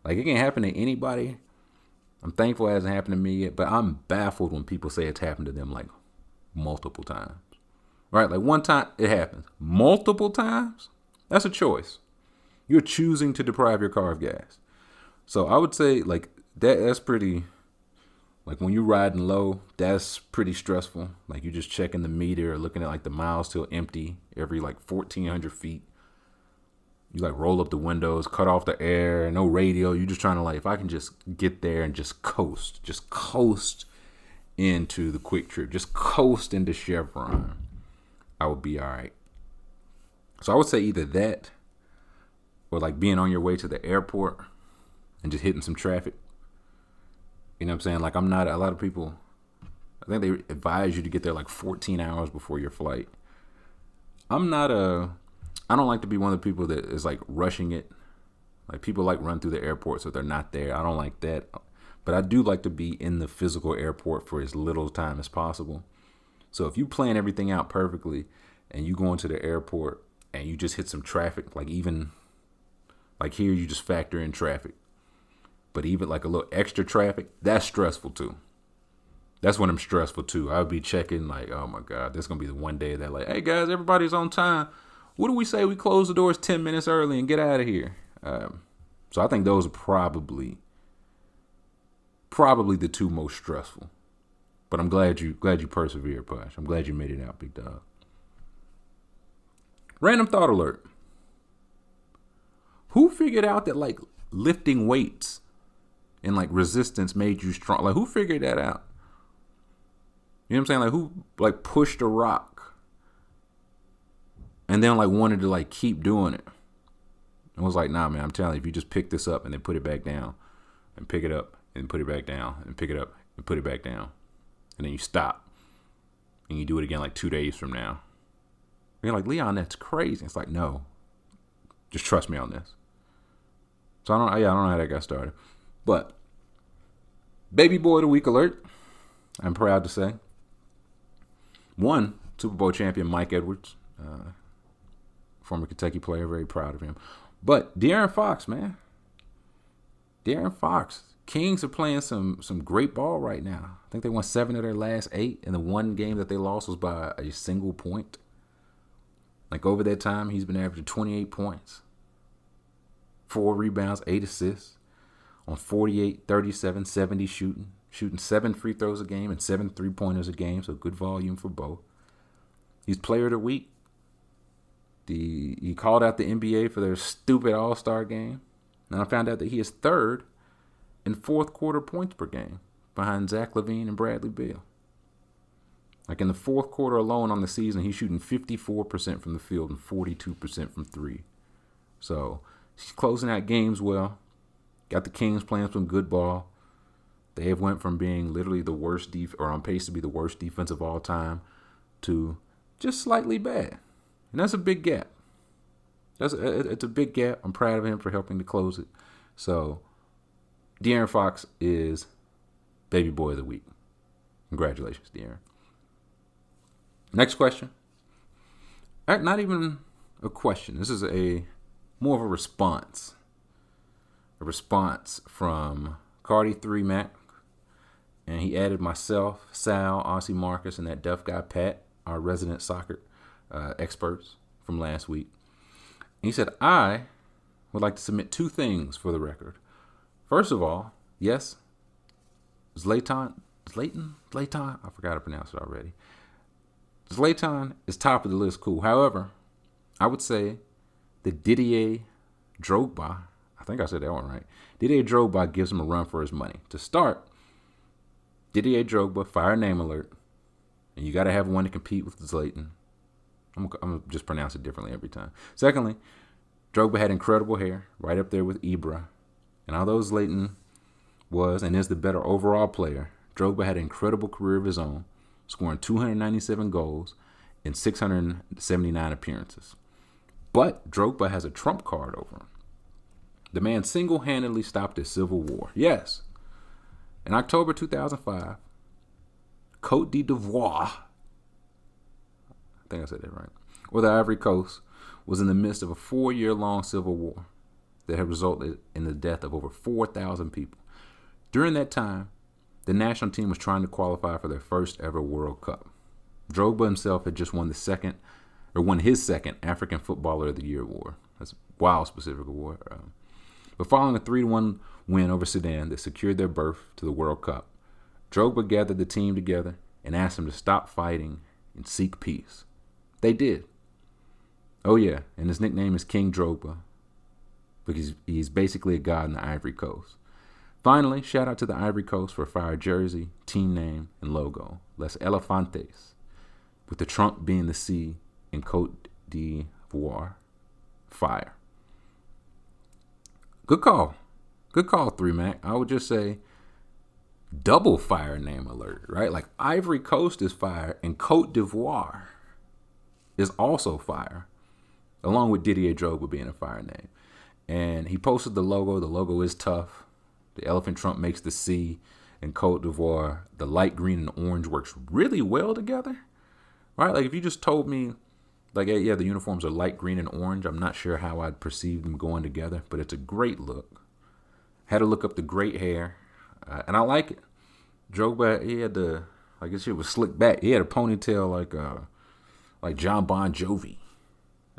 Like, it can happen to anybody. I'm thankful it hasn't happened to me yet, but I'm baffled when people say it's happened to them like multiple times. Right? Like one time it happens. Multiple times? That's a choice. You're choosing to deprive your car of gas. So I would say like that's pretty, like when you're riding low, that's pretty stressful. Like you're just checking the meter or looking at like the miles till empty every like 1,400 feet. You like roll up the windows, cut off the air, no radio. You're just trying to like, if I can just get there and just coast into the quick trip, just coast into Chevron, I would be all right. So I would say either that or like being on your way to the airport and just hitting some traffic. You know what I'm saying? Like a lot of people, I think they advise you to get there like 14 hours before your flight. I don't like to be one of the people that is like rushing it. Like people like run through the airport so they're not there. I don't like that. But I do like to be in the physical airport for as little time as possible. So if you plan everything out perfectly and you go into the airport and you just hit some traffic, like even like here, you just factor in traffic. But even like a little extra traffic, that's stressful too. That's when I'm stressful too. I'll be checking like, oh my God, this is going to be the one day that like, hey guys, everybody's on time. What do we say we close the doors 10 minutes early and get out of here? So I think those are probably the 2 most stressful. But I'm glad you persevered, Push. I'm glad you made it out, big dog. Random thought alert. Who figured out that like lifting weights and like resistance made you strong? Like who figured that out? You know what I'm saying? Like who like pushed a rock and then like wanted to like keep doing it? and was like, nah, man, I'm telling you, if you just pick this up and then put it back down and pick it up and put it back down and pick it up and put it back down, and then you stop and you do it again like 2 days from now. And you're like, Leon, that's crazy. It's like, no, just trust me on this. So I don't know how that got started. But Baby Boy of the Week alert. I'm proud to say. One, Super Bowl champion Mike Edwards, former Kentucky player, very proud of him. But De'Aaron Fox, man. De'Aaron Fox. Kings are playing some great ball right now. I think they won 7 of their last 8, and the one game that they lost was by a single point. Like over that time, he's been averaging 28 points, 4 rebounds, 8 assists on 48, 37, 70 shooting 7 free throws a game and 7 3-pointers a game, so good volume for both. He's player of the week. He called out the NBA for their stupid All-Star game, and I found out that he is third in fourth quarter points per game behind Zach LaVine and Bradley Beal. Like in the fourth quarter alone on the season, he's shooting 54% from the field and 42% from 3. So he's closing out games well. Got the Kings playing some good ball. They have went from being literally the worst or on pace to be the worst defense of all time to just slightly bad. And that's a big gap. It's a big gap. I'm proud of him for helping to close it. So De'Aaron Fox is Baby Boy of the Week. Congratulations, De'Aaron. Next question. Not even a question. This is more of a response. A response from Cardi 3 Mac. And he added myself, Sal, Aussie Marcus, and that deaf guy Pat, our resident soccer experts from last week. And he said, I would like to submit 2 things for the record. First of all, yes, Zlatan, I forgot to pronounce it already. Zlatan is top of the list, cool. However, I would say that Didier Drogba, I think I said that one right. Didier Drogba gives him a run for his money. To start, Didier Drogba, fire name alert. And you got to have one to compete with Zlatan. I'm going to just pronounce it differently every time. Secondly, Drogba had incredible hair, right up there with Ibra. And although Zlatan was and is the better overall player, Drogba had an incredible career of his own, scoring 297 goals in 679 appearances. But Drogba has a trump card over him. The man single-handedly stopped a civil war. Yes. In October 2005, Côte d'Ivoire, I think I said that right, or the Ivory Coast, was in the midst of a 4-year-long civil war that had resulted in the death of over 4,000 people. During that time, the national team was trying to qualify for their first ever World Cup. Drogba himself had just won his second African Footballer of the Year award. That's a wild specific award. But following a 3-1 win over Sudan that secured their berth to the World Cup, Drogba gathered the team together and asked them to stop fighting and seek peace. They did. Oh yeah, and his nickname is King Drogba because he's basically a god in the Ivory Coast. Finally, shout out to the Ivory Coast for a fire jersey, team name, and logo. Les Elefantes, with the trump being the C in Côte d'Ivoire. Fire. Good call. Good call, 3Mac. I would just say double fire name alert, right? Like Ivory Coast is fire and Côte d'Ivoire is also fire, along with Didier Drogba being a fire name. And he posted the logo. The logo is tough. The elephant trump makes the C in Côte d'Ivoire. The light green and orange works really well together, right? Like if you just told me, like, yeah, the uniforms are light green and orange, I'm not sure how I'd perceive them going together, but it's a great look. Had to look up the great hair, and I like it. Drogba, he had his shit was slicked back. He had a ponytail like John Bon Jovi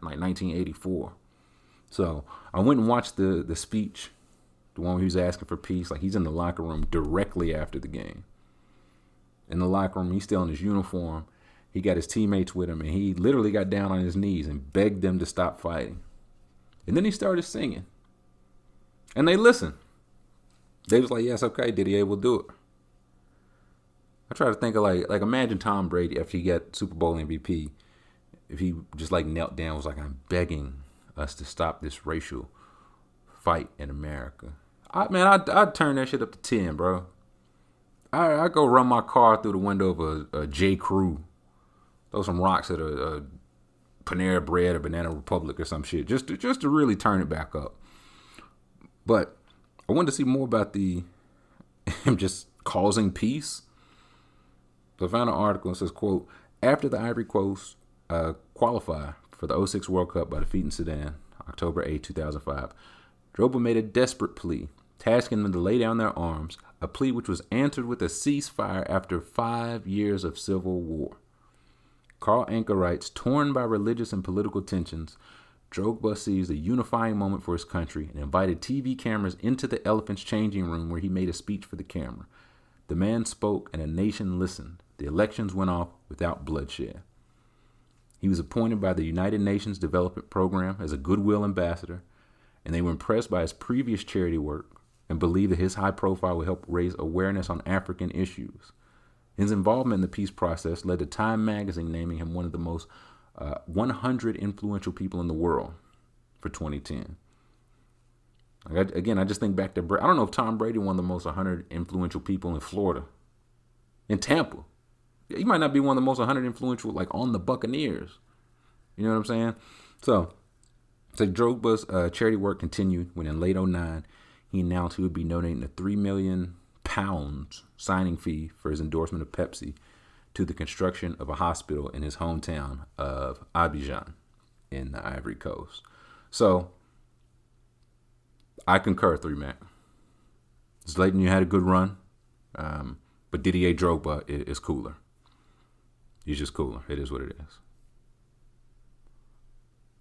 in like 1984. So I went and watched the speech, the one where he was asking for peace. Like he's in the locker room directly after the game. In the locker room, he's still in his uniform. He got his teammates with him, and he literally got down on his knees and begged them to stop fighting. And then he started singing. And they listened. They was like, yes, okay, Didier will do it. I try to think of like imagine Tom Brady after he got Super Bowl MVP, if he just like knelt down, was like, I'm begging us to stop this racial fight in America. I'd turn that shit up to 10, bro. I go run my car through the window of a J. Crew. Throw some rocks at a Panera Bread or Banana Republic or some shit. Just to really turn it back up. But I wanted to see more about him just causing peace. So I found an article that says, quote, after the Ivory Coast qualify for the '06 World Cup by defeating Sudan, October 8, 2005, Drogba made a desperate plea, tasking them to lay down their arms, a plea which was answered with a ceasefire after 5 years of civil war. Carl Anka writes, torn by religious and political tensions, Drogba seized a unifying moment for his country and invited TV cameras into the Elephants' changing room where he made a speech for the camera. The man spoke and a nation listened. The elections went off without bloodshed. He was appointed by the United Nations Development Program as a goodwill ambassador, and they were impressed by his previous charity work and believed that his high profile would help raise awareness on African issues. His involvement in the peace process led to Time magazine naming him one of the most 100 influential people in the world for 2010. Again, I just think back to I don't know if Tom Brady one of the most 100 influential people in Florida, in Tampa. He might not be one of the most 100 influential like on the Buccaneers. You know what I'm saying? So Drogba's charity work continued when in late 2009 he announced he would be donating a £3 million signing fee for his endorsement of Pepsi to the construction of a hospital in his hometown of Abidjan in the Ivory Coast. So I concur, 3Mac. Zlatan, you had a good run, but Didier Drogba is cooler. He's just cooler. It is what it is.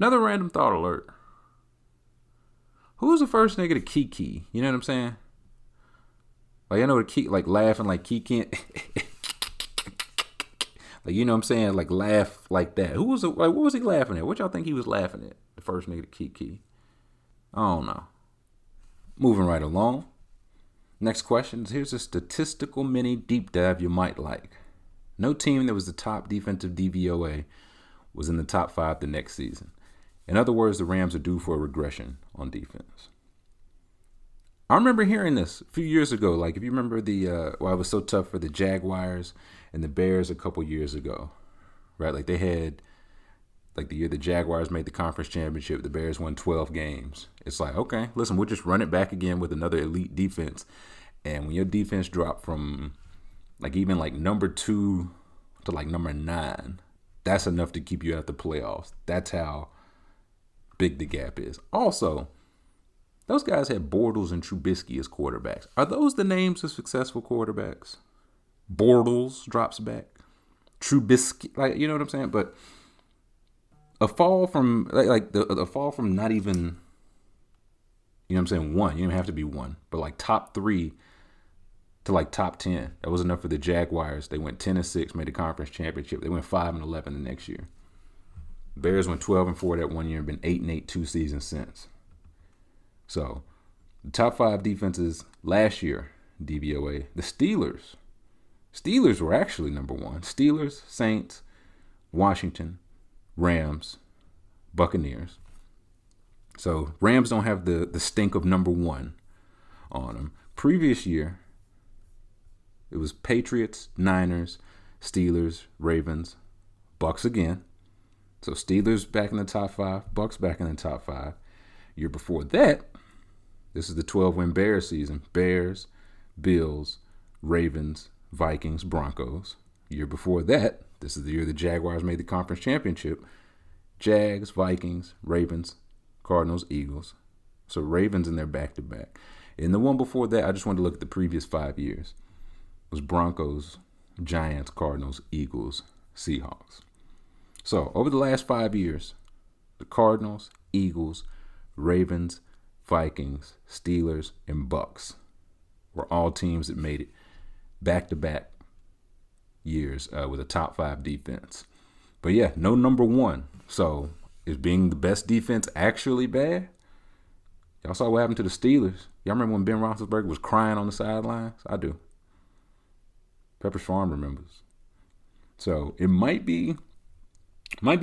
Another random thought alert. Who was the first nigga to kiki? You know what I'm saying? Like, I know the key, like laughing like kiki. Like, you know what I'm saying? Like, laugh like that. Who was it? Like, what was he laughing at? What y'all think he was laughing at? The first nigga to kiki. I don't know. Moving right along. Next question. Here's a statistical mini deep dive you might like. No team that was the top defensive DVOA was in the top 5 the next season. In other words, the Rams are due for a regression on defense. I remember hearing this a few years ago. Like, if you remember it was so tough for the Jaguars and the Bears a couple years ago, right? Like, they had, like, the year the Jaguars made the conference championship, the Bears won 12 games. It's like, okay, listen, we'll just run it back again with another elite defense. And when your defense dropped from, like, even, like, number 2 to, like, number 9, that's enough to keep you out the playoffs. That's how big the gap is. Also, those guys had Bortles and Trubisky as quarterbacks. Are those the names of successful quarterbacks? Bortles drops back. Trubisky, like, you know what I'm saying? But a fall from, the fall from not even, you know what I'm saying, 1. You don't have to be 1. But, like, top 3 to, like, top 10. That was enough for the Jaguars. They went 10-6, made the conference championship. They went 5-11 the next year. Bears went 12-4 that one year and been 8-8 2 seasons since. So, the top 5 defenses last year, DVOA, the Steelers. Steelers were actually number 1. Steelers, Saints, Washington, Rams, Buccaneers. So, Rams don't have the stink of number 1 on them. Previous year, it was Patriots, Niners, Steelers, Ravens, Bucks again. So, Steelers back in the top 5, Bucks back in the top 5. Year before that, this is the 12-win Bears season. Bears, Bills, Ravens, Vikings, Broncos. Year before that, this is the year the Jaguars made the conference championship. Jags, Vikings, Ravens, Cardinals, Eagles. So Ravens in their back-to-back. And the one before that, I just wanted to look at the previous 5 years. It was Broncos, Giants, Cardinals, Eagles, Seahawks. So over the last 5 years, the Cardinals, Eagles, Ravens, Vikings, Steelers, and Bucks were all teams that made it back-to-back years with a top 5 defense. But yeah, no number 1. So is being the best defense actually bad? Y'all saw what happened to the Steelers. Y'all remember when Ben Roethlisberger was crying on the sidelines? I do. Pepperidge Farm remembers. So it might be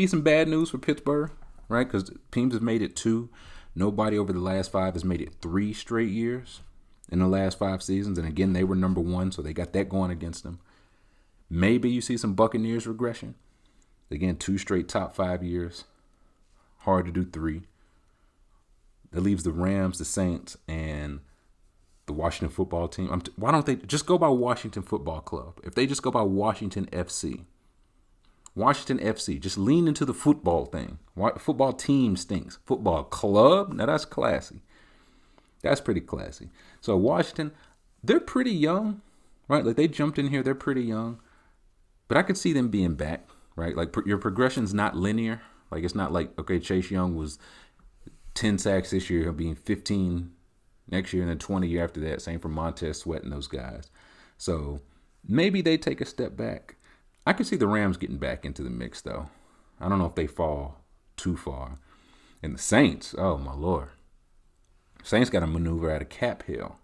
some bad news for Pittsburgh, right? Because teams have made it to Nobody over the last 5 has made it 3 straight years in the last 5 seasons. And again, they were number 1, so they got that going against them. Maybe you see some Buccaneers regression. Again, 2 straight top 5 years. Hard to do 3. That leaves the Rams, the Saints, and the Washington football team. Why don't they just go by Washington Football Club? If they just go by Washington FC. Washington FC, just lean into the football thing. Football team stinks. Football club, now that's classy. That's pretty classy. So Washington, they're pretty young, right? Like they jumped in here, they're pretty young. But I could see them being back, right? Like your progression's not linear. Like it's not like, okay, Chase Young was 10 sacks this year, he'll be 15 next year, and then 20 year after that. Same for Montez Sweat and those guys. So maybe they take a step back. I could see the Rams getting back into the mix, though. I don't know if they fall too far. And the Saints, oh, my Lord. Saints got to maneuver out of cap hell.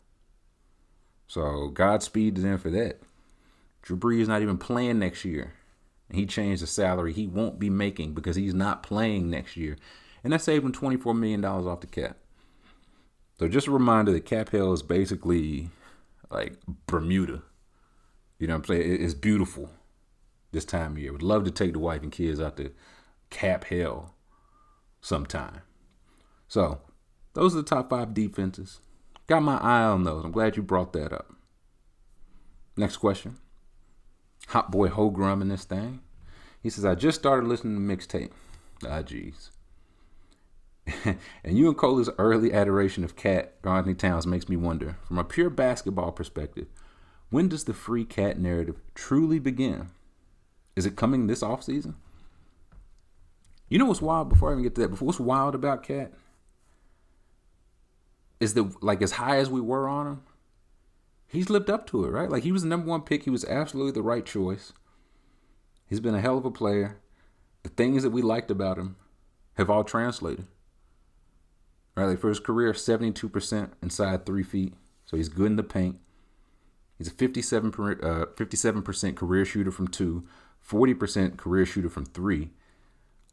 So Godspeed to them for that. Drew Brees not even playing next year. And he changed the salary he won't be making because he's not playing next year. And that saved him $24 million off the cap. So just a reminder that cap hell is basically like Bermuda. You know what I'm saying? It's beautiful this time of year. Would love to take the wife and kids out to cap hell sometime. So those are the top 5 defenses. Got my eye on those. I'm glad you brought that up. Next question. Hot boy Hogrum in this thing. He says, I just started listening to mixtape. Ah, geez. And you and Cola's early adoration of Cat Anthony Towns makes me wonder, from a pure basketball perspective, when does the free Cat narrative truly begin? Is it coming this offseason? You know what's wild, before I even get to that, what's wild about Cat is that, like, as high as we were on him, he's lived up to it, right? Like, he was the number 1 pick. He was absolutely the right choice. He's been a hell of a player. The things that we liked about him have all translated. Right, like for his career, 72% inside 3 feet. So he's good in the paint. He's a 57% career shooter from 2, 40% career shooter from 3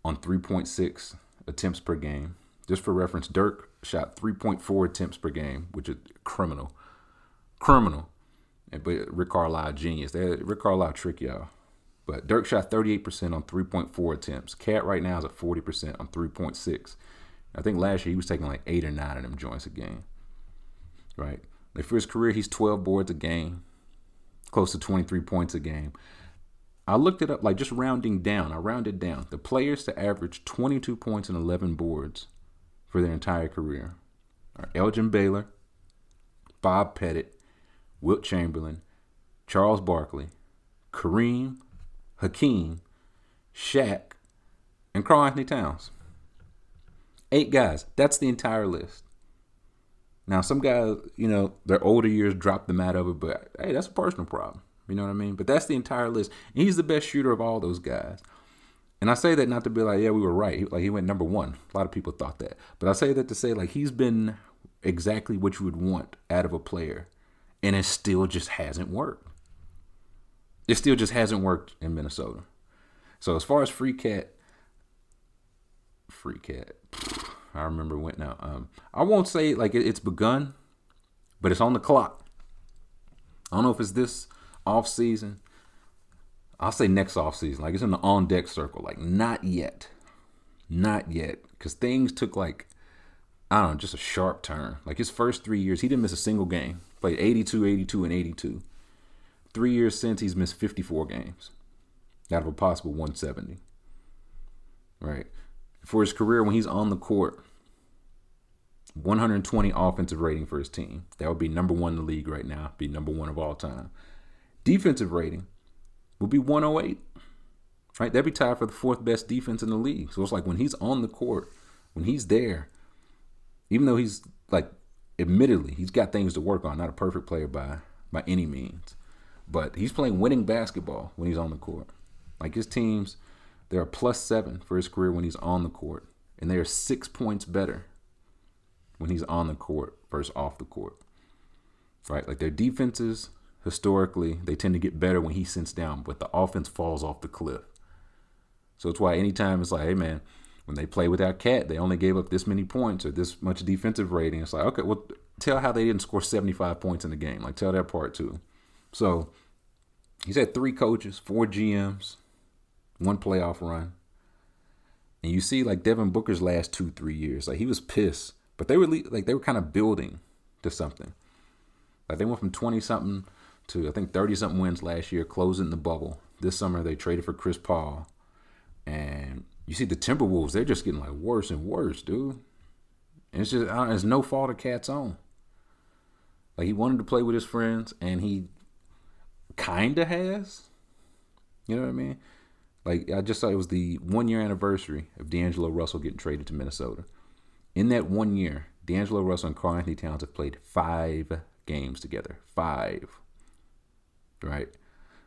on 3.6 attempts per game. Just for reference, Dirk shot 3.4 attempts per game, which is criminal. But Rick Carlisle, genius. Rick Carlisle trick y'all. But Dirk shot 38% on 3.4 attempts. Cat right now is at 40% on 3.6. I think last year he was taking like 8 or 9 of them joints a game, right? Like for his career, he's 12 boards a game, close to 23 points a game. I looked it up, like just rounding down. I rounded down. The players to average 22 points and 11 boards for their entire career are Elgin Baylor, Bob Pettit, Wilt Chamberlain, Charles Barkley, Kareem, Hakeem, Shaq, and Karl Anthony Towns. 8 guys. That's the entire list. Now, some guys, you know, their older years dropped them out of it, but hey, that's a personal problem. You know what I mean? But that's the entire list. And he's the best shooter of all those guys. And I say that not to be like, yeah, we were right. He went number 1. A lot of people thought that. But I say that to say, like, he's been exactly what you would want out of a player. And it still just hasn't worked. It still just hasn't worked in Minnesota. So as far as free cat, I remember when now. I won't say like it's begun, but it's on the clock. I don't know if it's this off season. I'll say next off season. Like it's in the on deck circle. Like not yet, because things took like I don't know, just a sharp turn. Like his first 3 years, he didn't miss a single game. Played 82, 82, and 82. 3 years since, he's missed 54 games out of a possible 170. Right. For his career, when he's on the court, 120 offensive rating for his team. That would be number 1 in the league right now. Be number 1 of all time. Defensive rating would be 108. Right? That'd be tied for the 4th best defense in the league. So it's like when he's on the court, when he's there, even though he's like, admittedly, he's got things to work on. Not a perfect player by any means. But he's playing winning basketball when he's on the court. Like his teams, they're a +7 for his career when he's on the court. And they are 6 points better when he's on the court versus off the court. Right? Like their defenses, historically, they tend to get better when he sits down, but the offense falls off the cliff. So it's why anytime it's like, hey man, when they play without Cat, they only gave up this many points or this much defensive rating. It's like, okay, well, tell how they didn't score 75 points in the game. Like, tell that part too. So he's had 3 coaches, 4 GMs, 1 playoff run. And you see, like, Devin Booker's last 2-3 years, like, he was pissed, but they were kind of building to something. Like, they went from 20-something to, I think, 30-something wins last year, closing the bubble. This summer, they traded for Chris Paul. And you see the Timberwolves, they're just getting, like, worse and worse, dude. And it's just, it's no fault of Cat's own. Like, he wanted to play with his friends, and he kind of has. You know what I mean? Like, I just saw it was the 1-year anniversary of D'Angelo Russell getting traded to Minnesota. In that 1 year, D'Angelo Russell and Karl Anthony Towns have played 5 games together. 5. Right?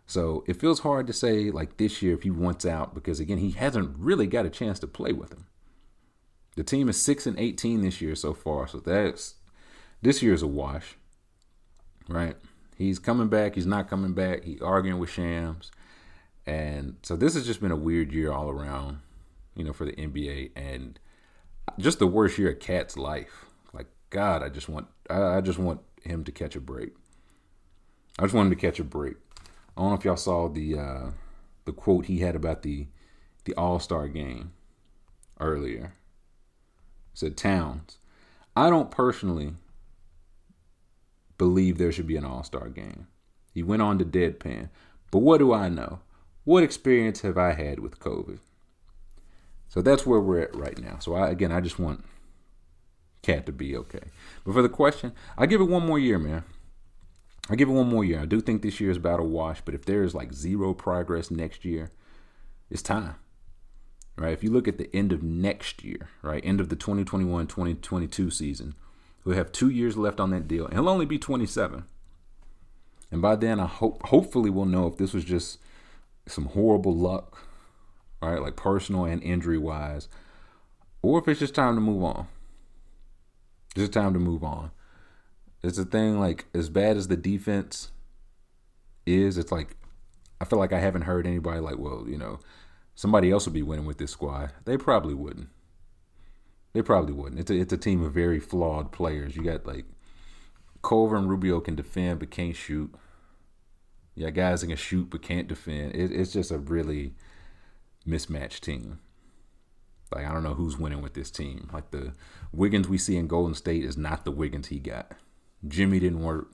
So it feels hard to say, like, this year if he wants out because, again, he hasn't really got a chance to play with him. The team is 6-18 this year so far, so this year's a wash. Right? He's coming back. He's not coming back. He's arguing with Shams. And so this has just been a weird year all around, for the NBA, and just the worst year of Cat's life. Like, God, I just want him to catch a break. I just want him to catch a break. I don't know if y'all saw the quote he had about the All-Star game earlier. It said, Towns, I don't personally believe there should be an All-Star game. He went on to deadpan. But what do I know? What experience have I had with COVID? So that's where we're at right now. So I just want Cat to be okay. But for the question, I give it 1 more year, man. I give it 1 more year. I do think this year is about a wash, but if there is like 0 progress next year, it's time. Right? If you look at the end of next year, right, end of the 2021-2022 season, we'll have 2 years left on that deal, and he'll only be 27. And by then, hopefully we'll know if this was just some horrible luck, right, like personal and injury-wise, or if it's just time to move on. It's just time to move on. It's a thing, like, as bad as the defense is, it's like, I feel like I haven't heard anybody like, well, somebody else would be winning with this squad. They probably wouldn't. It's a team of very flawed players. You got, like, Culver and Rubio can defend but can't shoot. You got guys that can shoot but can't defend. It's just a really mismatched team. Like, I don't know who's winning with this team. Like, the Wiggins we see in Golden State is not the Wiggins he got. Jimmy didn't work.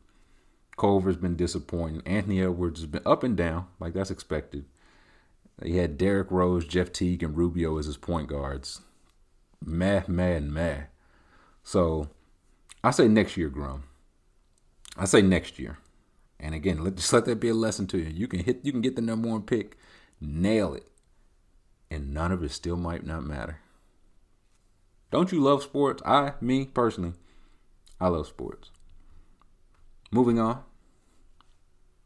Culver's been disappointing. Anthony Edwards has been up and down. Like, that's expected. He had Derrick Rose, Jeff Teague, and Rubio as his point guards. Meh. So, I say next year, Grum. I say next year. And again, just let that be a lesson to you. You can get the number 1 pick, nail it, and none of it still might not matter. Don't you love sports? Me personally, I love sports. Moving on,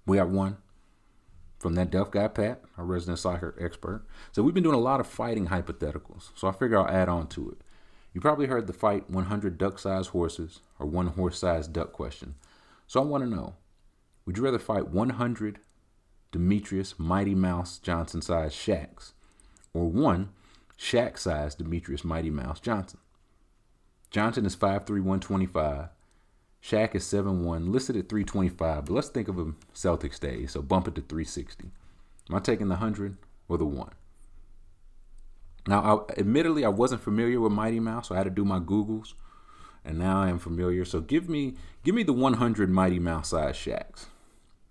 we got one from that deaf guy, Pat, our resident soccer expert. So we've been doing a lot of fighting hypotheticals, so I figure I'll add on to it. You probably heard the fight 100 duck-sized horses or 1 horse-sized duck question. So I want to know, would you rather fight 100 Demetrius Mighty Mouse Johnson-sized Shaqs or 1 Shaq-sized Demetrius Mighty Mouse Johnson? Johnson is 5'3", 125. Shaq is 7'1", listed at 325, but let's think of him Celtics days, so bump it to 360. Am I taking the 100 or the 1? Now, admittedly, I wasn't familiar with Mighty Mouse, so I had to do my Googles, and now I am familiar. So give me the 100 Mighty Mouse size Shaqs.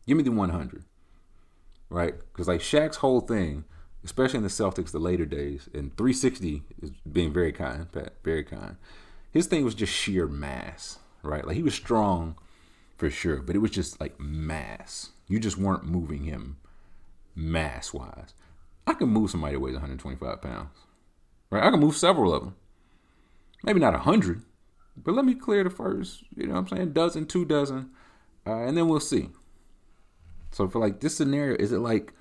Give me the 100, right? Because like Shaq's whole thing, especially in the Celtics, the later days, and 360 is being very kind, Pat, very kind. His thing was just sheer mass, right? Like he was strong for sure, but it was just like mass. You just weren't moving him mass-wise. I can move somebody that weighs 125 pounds, right? I can move several of them. Maybe not 100, but let me clear the first, you know what I'm saying, dozen, 2 dozen, and then we'll see. So for like this scenario, is it like,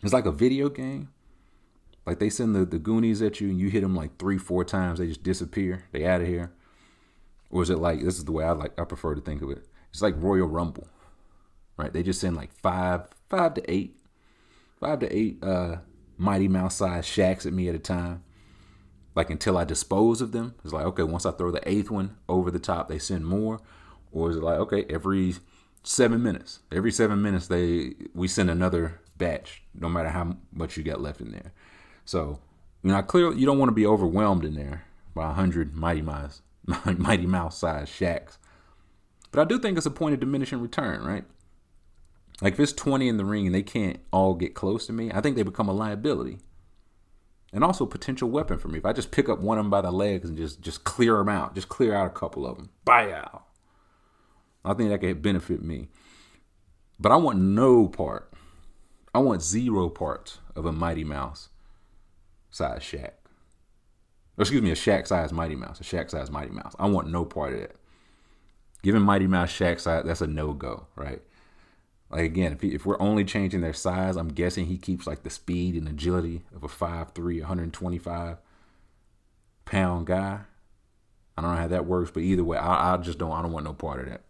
it's like a video game? Like they send the Goonies at you and you hit them like 3-4 times, they just disappear, they out of here? Or is it like, this is the way I prefer to think of it. It's like Royal Rumble, right? They just send like 5 to 8 Mighty Mouse size Shaqs at me at a time. like until I dispose of them? It's like, okay, once I throw the 8th one over the top, they send more? Or is it like, okay, every 7 minutes we send another batch, no matter how much you got left in there? So, clearly you don't want to be overwhelmed in there by 100 Mighty Mouse sized shacks. But I do think it's a point of diminishing return, right? Like if it's 20 in the ring and they can't all get close to me, I think they become a liability. And also a potential weapon for me. If I just pick up one of them by the legs and just clear them out, just clear out a couple of them, bye out. I think that could benefit me. But I want no part. I want 0 parts of a Mighty Mouse size shack. Or excuse me, a shack size Mighty Mouse. A shack size Mighty Mouse. I want no part of that. Giving Mighty Mouse shack size, that's a no-go, right? Like again, if we're only changing their size, I'm guessing he keeps like the speed and agility of a 5'3", 125-pound guy. I don't know how that works, but either way, I don't want no part of that.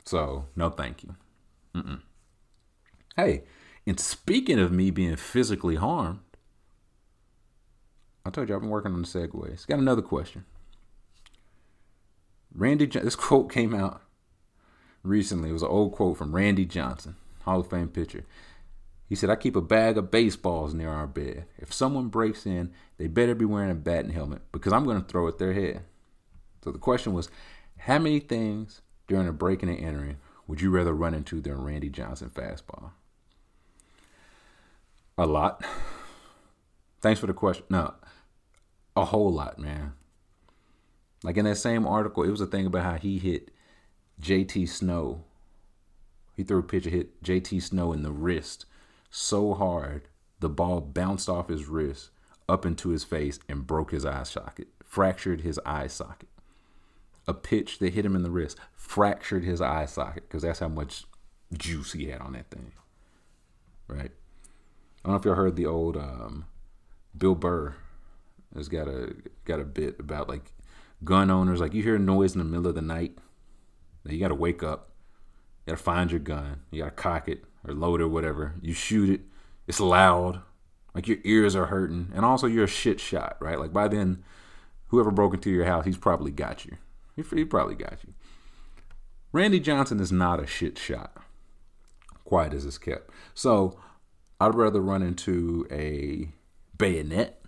So no, thank you. Hey, and speaking of me being physically harmed, I told you I've been working on the segues. Got another question. This quote came out recently. It was an old quote from Randy Johnson, Hall of Fame pitcher. He said, "I keep a bag of baseballs near our bed. If someone breaks in, they better be wearing a bat and helmet because I'm going to throw at their head." So the question was, how many things during a breaking and entering would you rather run into than a Randy Johnson fastball? A lot. Thanks for the question. No, a whole lot, man. Like in that same article, it was a thing about how he hit JT Snow. He threw a pitch and hit JT Snow in the wrist so hard, the ball bounced off his wrist up into his face and broke his eye socket, fractured his eye socket. A pitch that hit him in the wrist fractured his eye socket because that's how much juice he had on that thing, right? I don't know if y'all heard the old Bill Burr has got a bit about like gun owners. Like you hear a noise in the middle of the night, you got to wake up, you got to find your gun, you got to cock it or load it or whatever. You shoot it, it's loud, like your ears are hurting, and also you're a shit shot, right? Like by then, whoever broke into your house, he's probably got you. He probably got you. Randy Johnson is not a shit shot, quiet as it's kept. So I'd rather run into a bayonet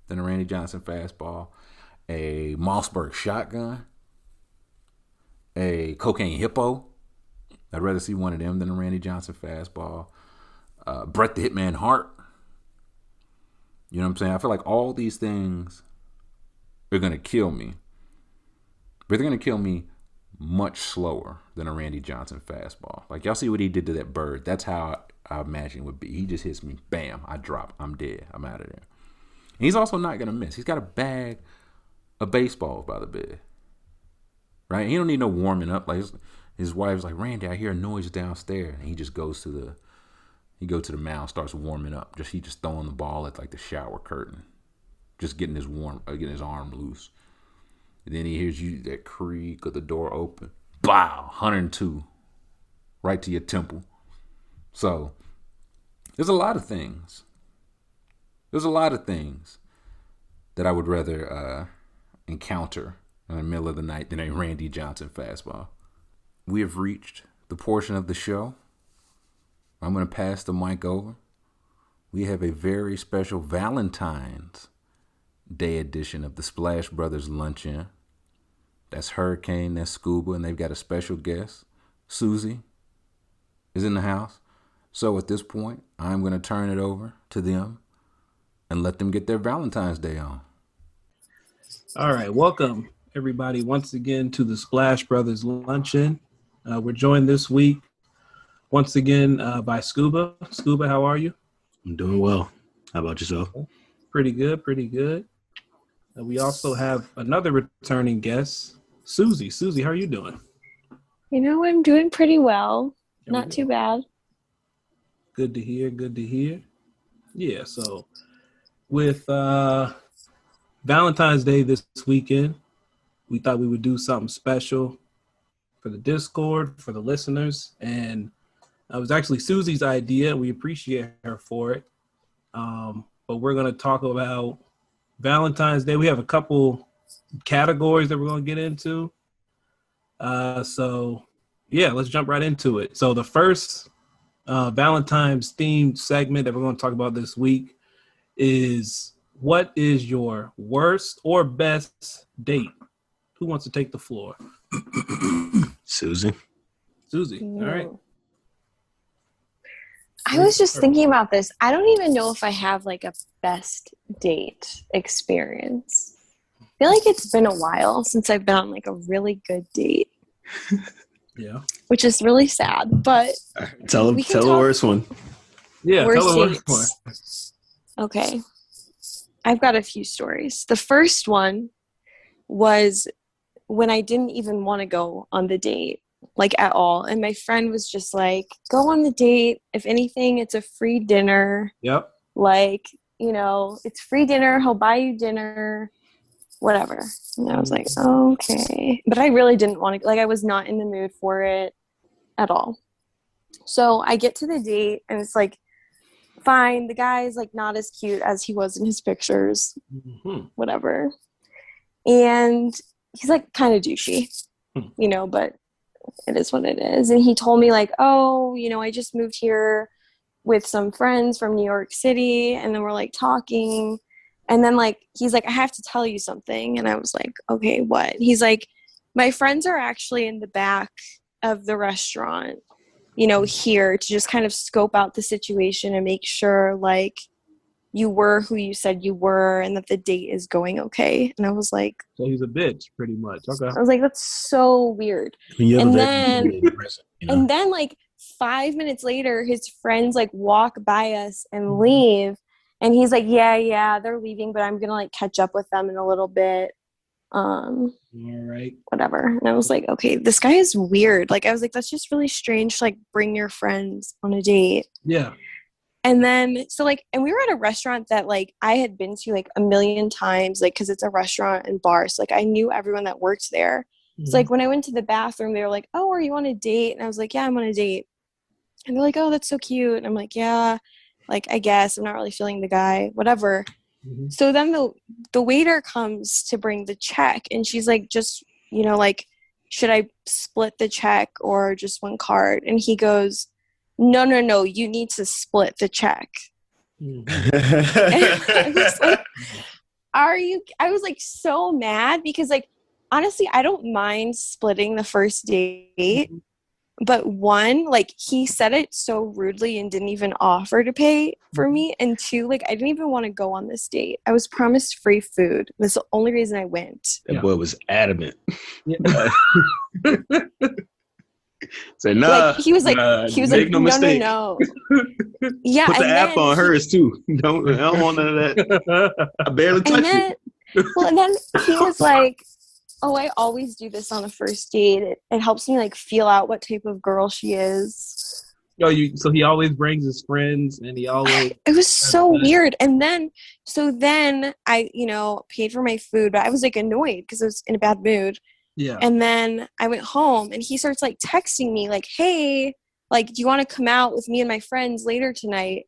than a Randy Johnson fastball, a Mossberg shotgun, a cocaine hippo. I'd rather see one of them than a Randy Johnson fastball. Bret the Hitman Hart. You know what I'm saying? I feel like all these things are going to kill me. But they're going to kill me much slower than a Randy Johnson fastball. Like, y'all see what he did to that bird. That's how I imagine it would be. He just hits me. Bam. I drop. I'm dead. I'm out of there. And he's also not going to miss. He's got a bag of baseballs by the bed. Right? He don't need no warming up. Like, his wife's like, "Randy, I hear a noise downstairs." And he just goes to the mound, starts warming up. He just throwing the ball at like the shower curtain. Just getting his arm loose. And then he hears that creak of the door open. Bow, 102. Right to your temple. So, there's a lot of things. There's a lot of things that I would rather encounter in the middle of the night than a Randy Johnson fastball. We have reached the portion of the show. I'm going to pass the mic over. We have a very special Valentine's Day edition of the Splash Bros Luncheon. That's Hurricane, that's Scuba, and they've got a special guest. Soozy is in the house. So at this point, I'm going to turn it over to them and let them get their Valentine's Day on. All right. Welcome, everybody, once again to the Splash Bros Luncheon. We're joined this week once again by Scuba. Scuba, how are you? I'm doing well. How about yourself? Pretty good, pretty good. We also have another returning guest, Soozy. Soozy, how are you doing? You know, I'm doing pretty well. Not too bad. Good to hear, good to hear. Yeah, so with Valentine's Day this weekend, we thought we would do something special for the Discord, for the listeners, and it was actually Soozy's idea. We appreciate her for it. But we're going to talk about Valentine's Day. We have a couple categories that we're going to get into. So, yeah, let's jump right into it. So the first Valentine's themed segment that we're going to talk about this week is, what is your worst or best date? Who wants to take the floor? Soozy. Soozy. All right. I was just thinking about this. I don't even know if I have like a best date experience. I feel like it's been a while since I've been on like a really good date. Yeah. Which is really sad, but Tell the worst one. Yeah, worst tell the worst dates. one. Okay. I've got a few stories. The first one was when I didn't even want to go on the date, like at all. And my friend was just like, go on the date. If anything, it's a free dinner. Yep. Like, it's free dinner. He'll buy you dinner, whatever. And I was like, okay. But I really didn't want to, I was not in the mood for it at all. So I get to the date and it's like, fine. The guy's like not as cute as he was in his pictures, whatever. And he's like kind of douchey, but it is what it is. And he told me like, oh, I just moved here with some friends from New York City. And then we're like talking. And then like, he's like, I have to tell you something. And I was like, okay, what? He's like, my friends are actually in the back of the restaurant, here to just kind of scope out the situation and make sure like you were who you said you were and that the date is going okay. And I was like, so he's a bitch pretty much. Okay. I was like, that's so weird. And then like 5 minutes later, his friends like walk by us and leave. And he's like, yeah, they're leaving, but I'm going to like catch up with them in a little bit. All right. Whatever. And I was like, okay, this guy is weird. Like, I was like, that's just really strange to like bring your friends on a date. Yeah. And then, so like, and we were at a restaurant that like I had been to like a million times, like, cause it's a restaurant and bar. So like, I knew everyone that worked there. So like when I went to the bathroom, they were like, oh, are you on a date? And I was like, yeah, I'm on a date. And they're like, oh, that's so cute. And I'm like, yeah, like, I guess I'm not really feeling the guy, whatever. So then the waiter comes to bring the check and she's like, just, like, should I split the check or just one card? And he goes, no, you need to split the check. And I was like, I was like so mad because like, honestly, I don't mind splitting the first date. But one, like, he said it so rudely and didn't even offer to pay for me. And two, like, I didn't even want to go on this date. I was promised free food. That's the only reason I went. That boy was adamant. Yeah. Say, nah. Like, he was like, no. Yeah. Put the app on hers too. I don't want none of that. I barely touched it. Well, and then he was like, oh, I always do this on a first date. It helps me like feel out what type of girl she is. So he always brings his friends and he always. It was so weird. And then I, paid for my food, but I was like annoyed because I was in a bad mood. Yeah. And then I went home and he starts like texting me like, hey, like, do you want to come out with me and my friends later tonight?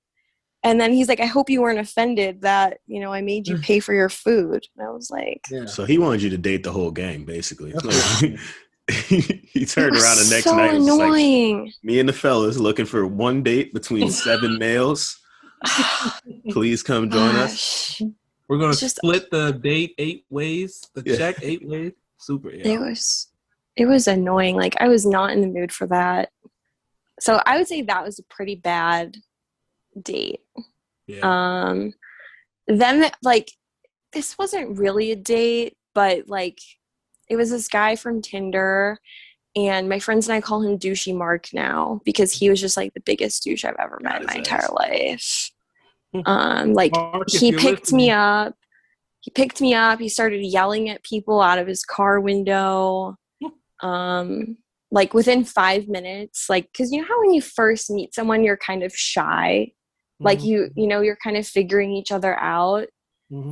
And then he's like, I hope you weren't offended that, I made you pay for your food. And I was like. Yeah. So he wanted you to date the whole gang, basically. He turned around the next so night and was annoying. like, me and the fellas looking for one date between 7 males. Please come join us. We're going to split the date 8 ways, check 8 ways. Super. Yeah. It was annoying. Like, I was not in the mood for that. So I would say that was a pretty bad date. Yeah. Then like, this wasn't really a date, but like, it was this guy from Tinder, and my friends and I call him Douchey Mark now because he was just like the biggest douche I've ever met in my entire life. Like, Mark, he picked me up. He started yelling at people out of his car window. Like within 5 minutes, like, cause you know how when you first meet someone, you're kind of shy, like you're kind of figuring each other out.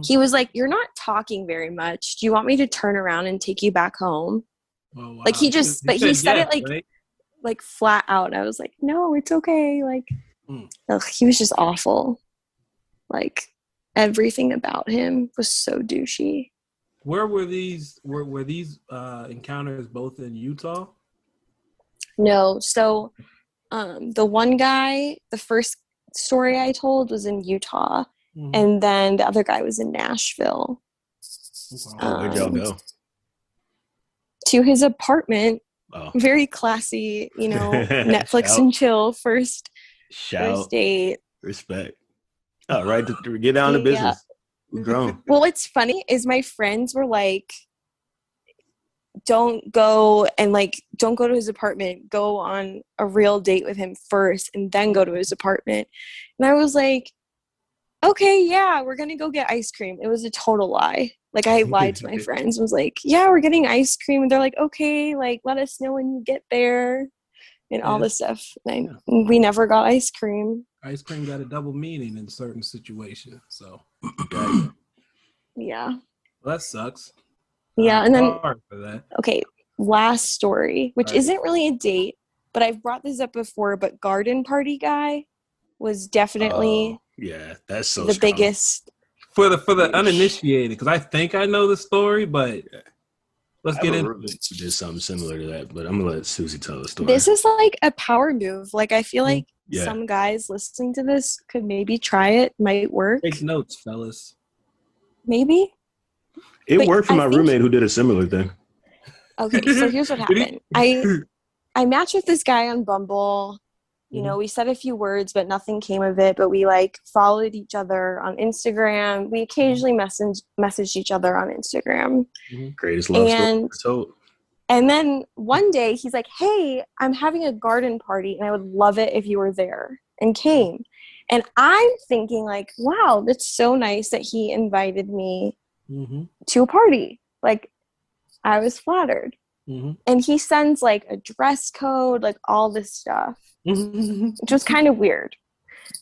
He was like, you're not talking very much. Do you want me to turn around and take you back home? Oh, wow. Like he said it like, right? Like flat out. I was like, no, it's okay. Like, ugh, he was just awful. Like, everything about him was so douchey. Where were these? Were these encounters both in Utah? No, so the one guy, the first story I told was in Utah, and then the other guy was in Nashville. Where'd y'all go? To his apartment. Oh. Very classy, Netflix and chill first date. Respect. All right, to get down to business. We're grown. Well, what's funny is my friends were like, don't go to his apartment. Go on a real date with him first and then go to his apartment. And I was like, okay, yeah, we're going to go get ice cream. It was a total lie. Like, I lied to my friends. I was like, yeah, we're getting ice cream. And they're like, okay, like, let us know when you get there and all this stuff. And we never got ice cream. Ice cream got a double meaning in certain situations. So, yeah. Well, that sucks. Yeah, and then, for that. Okay, last story, which isn't really a date, but I've brought this up before, but garden party guy was definitely that's so the strong. biggest. For the uninitiated, because I think I know the story, but let's get into it. Did something similar to that, but I'm gonna let Soozy tell the story. This is like a power move. Like, I feel like some guys listening to this could maybe try it. Might work. Take notes, fellas. Maybe. It worked for my roommate who did a similar thing. Okay, so here's what happened. I matched with this guy on Bumble. We said a few words, but nothing came of it. But we followed each other on Instagram. We occasionally messaged each other on Instagram. Greatest love story told. And then one day he's like, hey, I'm having a garden party and I would love it if you were there, and came. And I'm thinking like, wow, that's so nice that he invited me to a party. Like, I was flattered. And he sends like a dress code, like all this stuff, which was kind of weird.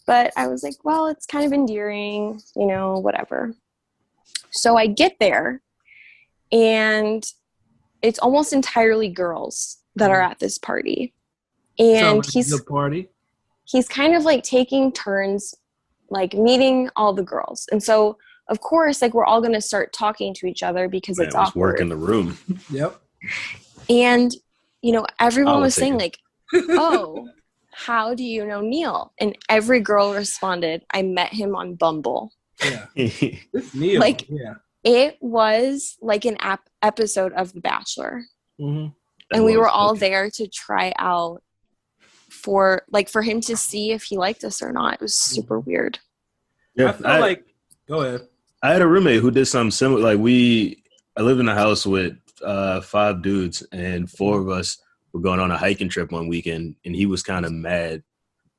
But I was like, well, it's kind of endearing, whatever. So I get there and it's almost entirely girls that are at this party. And he's kind of like taking turns, like meeting all the girls. And so, of course, like we're all going to start talking to each other because it's awkward. Work in the room. Yep. And, everyone was saying like, oh, how do you know Neil? And every girl responded, I met him on Bumble. Yeah. It's Neil. Like, it was like an episode of The Bachelor. And we were all there to try out for him to see if he liked us or not. It was super weird. Yeah, I feel like, go ahead. I had a roommate who did something similar. Like I lived in a house with 5 dudes, and 4 of us were going on a hiking trip one weekend, and he was kind of mad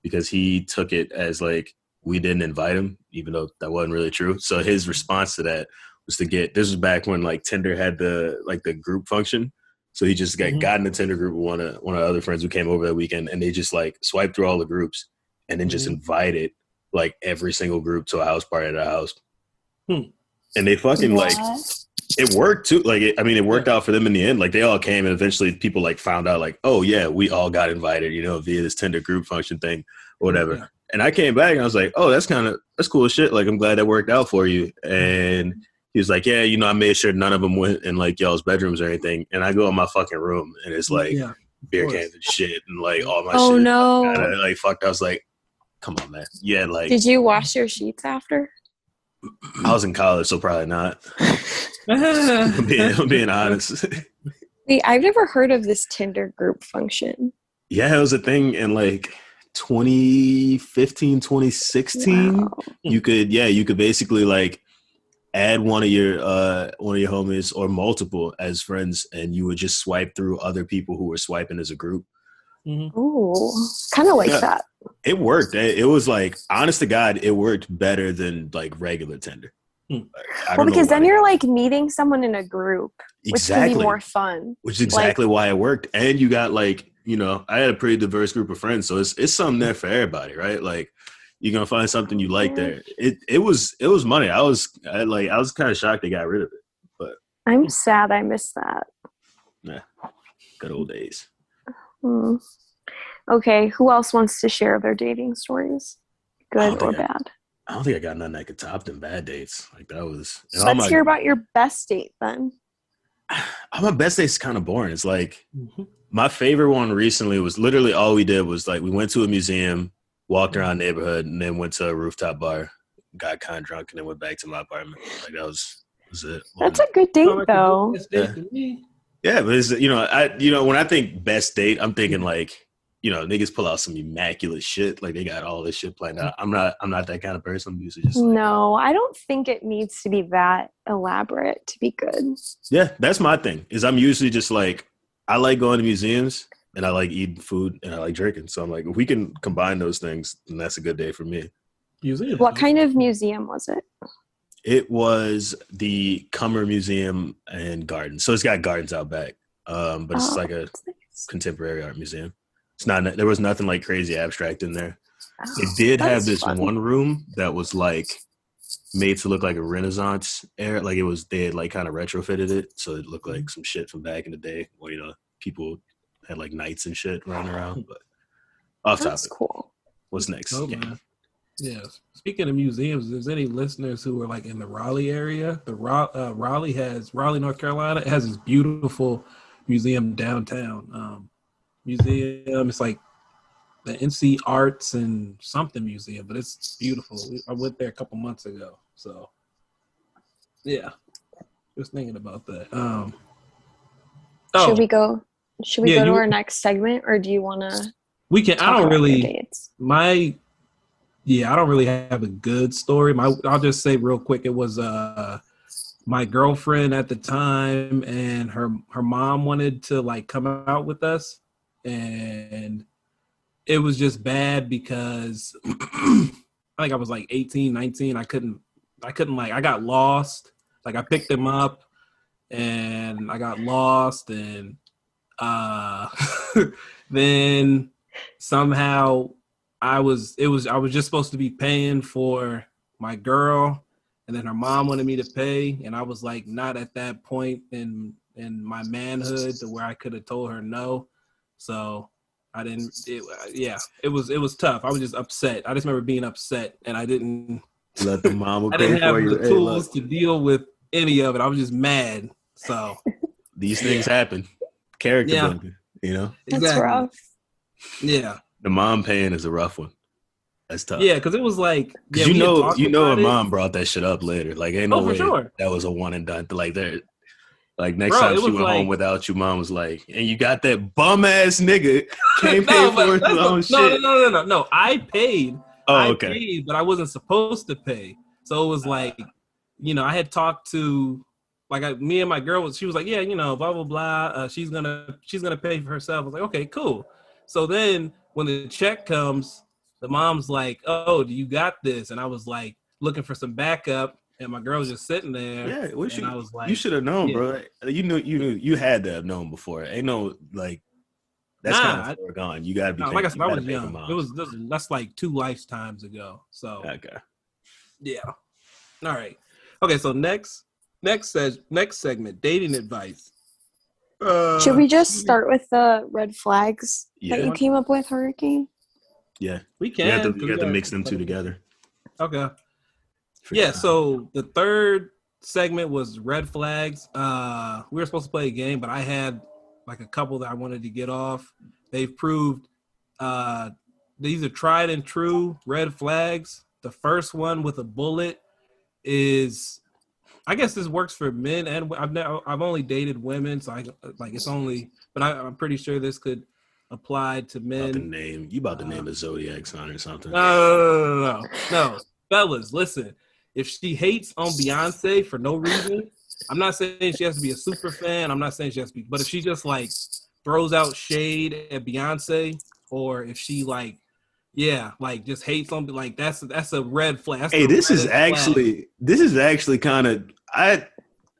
because he took it as like we didn't invite him, even though that wasn't really true. So his response to that was this was back when like Tinder had the group function. So he just got in the Tinder group with one of our other friends who came over that weekend, and they just like swiped through all the groups and then just invited like every single group to a house party at our house. And they fucking it worked too. Like, it worked out for them in the end. Like, they all came, and eventually people like found out like, oh yeah, we all got invited, via this Tinder group function thing or whatever. Yeah. And I came back and I was like, oh, that's cool as shit. Like, I'm glad that worked out for you. And he was like, yeah, I made sure none of them went in like y'all's bedrooms or anything. And I go in my fucking room and it's like beer cans and shit and like all my shit. Oh no. And I was like, come on, man. Yeah, like. Did you wash your sheets after? I was in college, so probably not. I'm being honest. Wait, I've never heard of this Tinder group function. Yeah, it was a thing in like 2015, 2016. Wow. You could basically like add one of your homies or multiple as friends, and you would just swipe through other people who were swiping as a group. Ooh, kind of like that. It worked. It was like, honest to God, it worked better than like regular Tinder. Well, because then you're like meeting someone in a group, which can be more fun. Which is exactly why it worked. And you got like, I had a pretty diverse group of friends, so it's something there for everybody, right? Like, you're gonna find something you like there. It was money. I was kind of shocked they got rid of it, but I'm sad I missed that. Yeah, good old days. Okay, who else wants to share their dating stories, good or bad? I don't think I got nothing that could top them bad dates. Like that was. And all Let's hear about your best date then. my best date's kind of boring. It's like Mm-hmm. my favorite one recently was literally all we did was like we went to a museum, walked around the neighborhood, and then went to a rooftop bar, got kind of drunk, and then went back to my apartment. Like that was it. That's a good date though. Yeah, but it's, when I think best date, I'm thinking like, niggas pull out some immaculate shit. Like they got all this shit planned out. I'm not that kind of person. I'm usually just like, no, I don't think it needs to be that elaborate to be good. yeah, that's my thing. Is I'm usually just like, I like going to museums and I like eating food and I like drinking. So I'm like, if we can combine those things, then that's a good day for me. Museum. What kind of museum was it? It was the Cummer Museum and Gardens. So it's got gardens out back, but it's like a nice. contemporary art museum. It's not. There was nothing like crazy abstract in there. It did have this one room that was like made to look like a Renaissance era. Like it was, they had like kind of retrofitted it, so it looked like some shit from back in the day, where people had like knights and shit running around. But off That's topic. cool. What's next? Oh, man. Yeah. Speaking of museums, if there's any listeners who are like in the Raleigh area, Raleigh, North Carolina, it has this beautiful museum downtown. Museum, it's like the NC Arts and something museum, but it's beautiful. I went there a couple months ago, so yeah, just thinking about that. Should we go Yeah, to our next segment, or do you want to? We can. I don't really. Dates? I don't really have a good story. I'll just say real quick. It was my girlfriend at the time, and her mom wanted to like come out with us, and it was just bad because I think I was like 18, 19. I couldn't I got lost. Like I picked him up and I got lost, and then somehow I was just supposed to be paying for my girl, and then her mom wanted me to pay, and I was like not at that point in my manhood to where I could have told her no. So I didn't. It was tough. I was just upset. I just remember being upset, and I didn't Let the mama I pay didn't have for you. the tools to deal with any of it. I was just mad. So These things happen. Character building, That's rough. Yeah. The mom paying is a rough one. That's tough. Yeah, because it was like, Because her mom brought that shit up later. Like, ain't no way that was a one and done. Like, next time she went home without you, mom was like, and you got that bum ass nigga can't pay for his own shit. No. I paid. Okay. I paid, but I wasn't supposed to pay. So it was like, I had talked to, me and my girl she was like, yeah, blah blah blah. She's gonna pay for herself. I was like, okay, cool. So then when the check comes, the mom's like, oh, do you got this? And I was like looking for some backup, and my girl was just sitting there. Yeah, I was like, you should have known, bro. You knew you had to have known before. Ain't no like that's kind of foregone. You gotta be. Like I said, I was young. That's like 2 lifetimes ago. So okay. Yeah. All right. Okay. So next segment, dating advice. Should we just start with the red flags that you came up with, Hurricane? Yeah, we can. You got to mix them two together. Okay. So the third segment was red flags. We were supposed to play a game, but I had like a couple that I wanted to get off. They've proved these are tried and true red flags. The first one with a bullet is, I guess this works for men, and I've only dated women, so I'm pretty sure this could apply to men. You about to name a zodiac sign or something? No, fellas, listen. If she hates on Beyonce for no reason, I'm not saying she has to be a super fan. I'm not saying she has to be, but if she just like throws out shade at Beyonce, or if she just hates something, like that's a red flag. This is actually kind of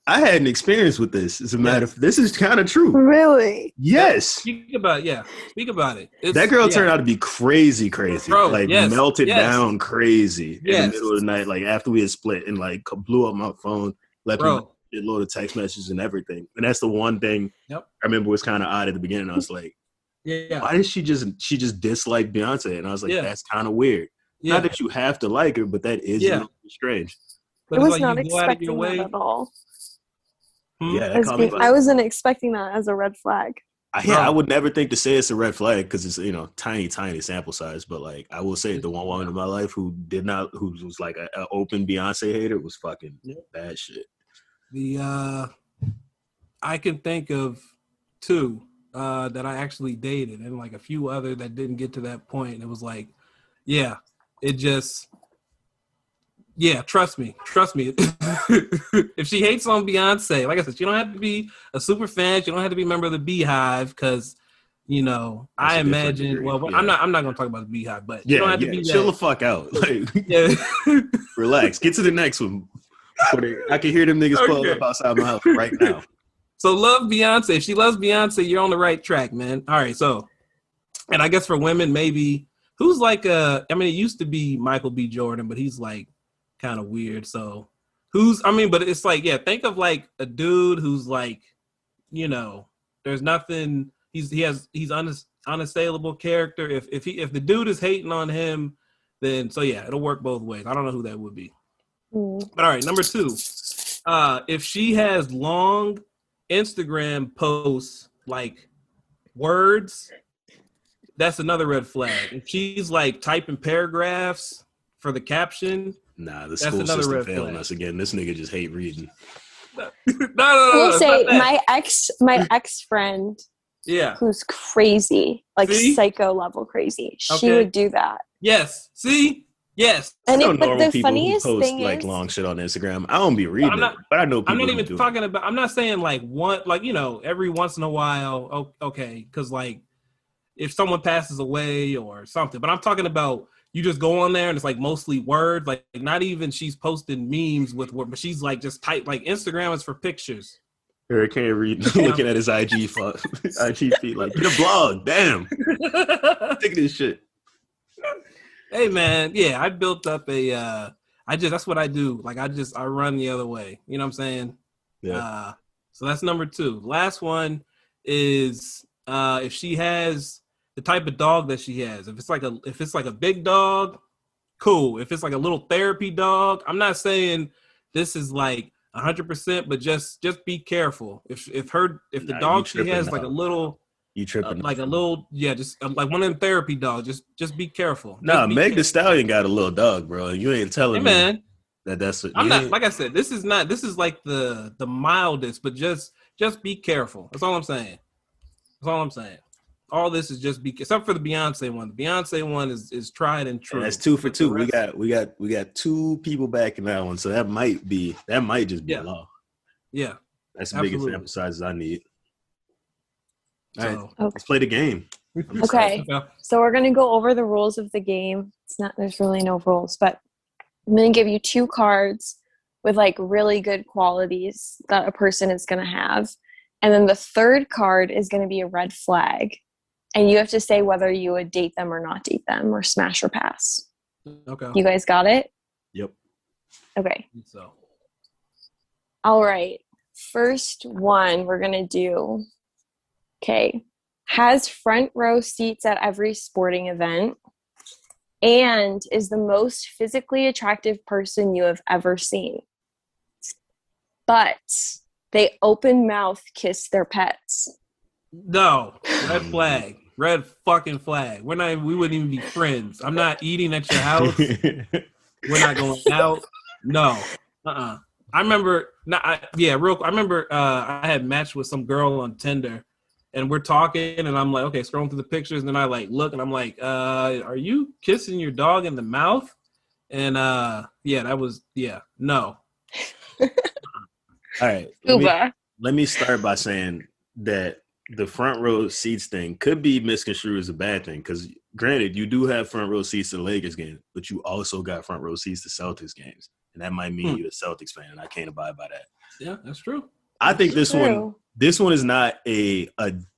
I had an experience with this. As a matter of, this is kind of true. Really? Yes. Speak about it. That girl turned out to be crazy, bro, melted down crazy in the middle of the night, like after we had split, and like blew up my phone, left me a load of text messages and everything. And that's the one thing I remember was kind of odd at the beginning. I was like, why did she just dislike Beyonce? And I was like, that's kind of weird. Yeah. Not that you have to like her, but that is strange. I But it's was like not you go out of your expecting way. that at all. Yeah, that caught me by I wasn't expecting that as a red flag. I would never think to say it's a red flag because it's tiny sample size. But like I will say, the one woman in my life who was like an open Beyonce hater was fucking bad shit. I can think of two that I actually dated, and like a few other that didn't get to that point. It was like, trust me. If she hates on Beyonce, like I said, you don't have to be a super fan. You don't have to be a member of the Beehive because, I imagine. Well, I'm not going to talk about the Beehive, but you don't have to be chill that. the fuck out. Like, relax. Get to the next one. I can hear them niggas pulling up outside my house right now. So love Beyonce. If she loves Beyonce, you're on the right track, man. All right, so, and I guess for women, maybe who's like it used to be Michael B. Jordan, but he's like kind of weird. So but it's like, think of like a dude who's like, there's nothing. He's unassailable character. If the dude is hating on him, then it'll work both ways. I don't know who that would be. But all right, number 2, if she has long Instagram posts like words, that's another red flag. If she's like typing paragraphs for the caption, the school system failing us again. This nigga just hate reading. No. I will say my ex friend, who's crazy, like psycho level crazy. She would do that. Yes. See. Yes. And but the funniest post, thing like is long shit on Instagram. I don't be reading it, but I know people. I'm not even talking about. I'm not saying like one, like every once in a while. Okay, because like if someone passes away or something. But I'm talking about you just go on there and it's like mostly words. Like not even she's posting memes with words, but she's like just type like Instagram is for pictures. Eric can't read. Looking at his IG feed, like get a blog. Damn, take this shit. Hey man, I built up that's what I do. Like I run the other way. You know what I'm saying? Yeah. So that's number 2. Last one is if she has the type of dog that she has. If it's like a big dog, cool. If it's like a little therapy dog, I'm not saying this is like 100%, but just be careful. If the dog she has like a little. You tripping? Like a little, just like one of them therapy dogs. Just be careful. Meg the Stallion got a little dog, bro. You ain't telling me, man, that's. I'm not. Like I said, this is not. This is like the mildest, but just be careful. That's all I'm saying. All this is just be, except for the Beyonce one. The Beyonce one is tried and true. And that's 2 for 2. We got 2 people back in that one, so that might just be a law. Yeah, that's the biggest sample sizes I need. All right, let's play the game. Okay, so we're going to go over the rules of the game. There's really no rules, but I'm going to give you 2 cards with like really good qualities that a person is going to have. And then the third card is going to be a red flag. And you have to say whether you would date them or not date them or smash or pass. Okay. You guys got it? Yep. Okay. So. All right. First one we're going to do. Okay. Has front row seats at every sporting event and is the most physically attractive person you have ever seen. But they open mouth kiss their pets. No. Red flag. Red fucking flag. We wouldn't even be friends. I'm not eating at your house. We're not going out. No. I remember I remember I had matched with some girl on Tinder. And we're talking, and I'm like, okay, scrolling through the pictures, and then I like look, and I'm like, are you kissing your dog in the mouth? And no. All right. Let me start by saying that the front row seats thing could be misconstrued as a bad thing, because granted, you do have front row seats to the Lakers game, but you also got front row seats to Celtics games, and that might mean you're a Celtics fan, and I can't abide by that. Yeah, that's true. I think this one is not a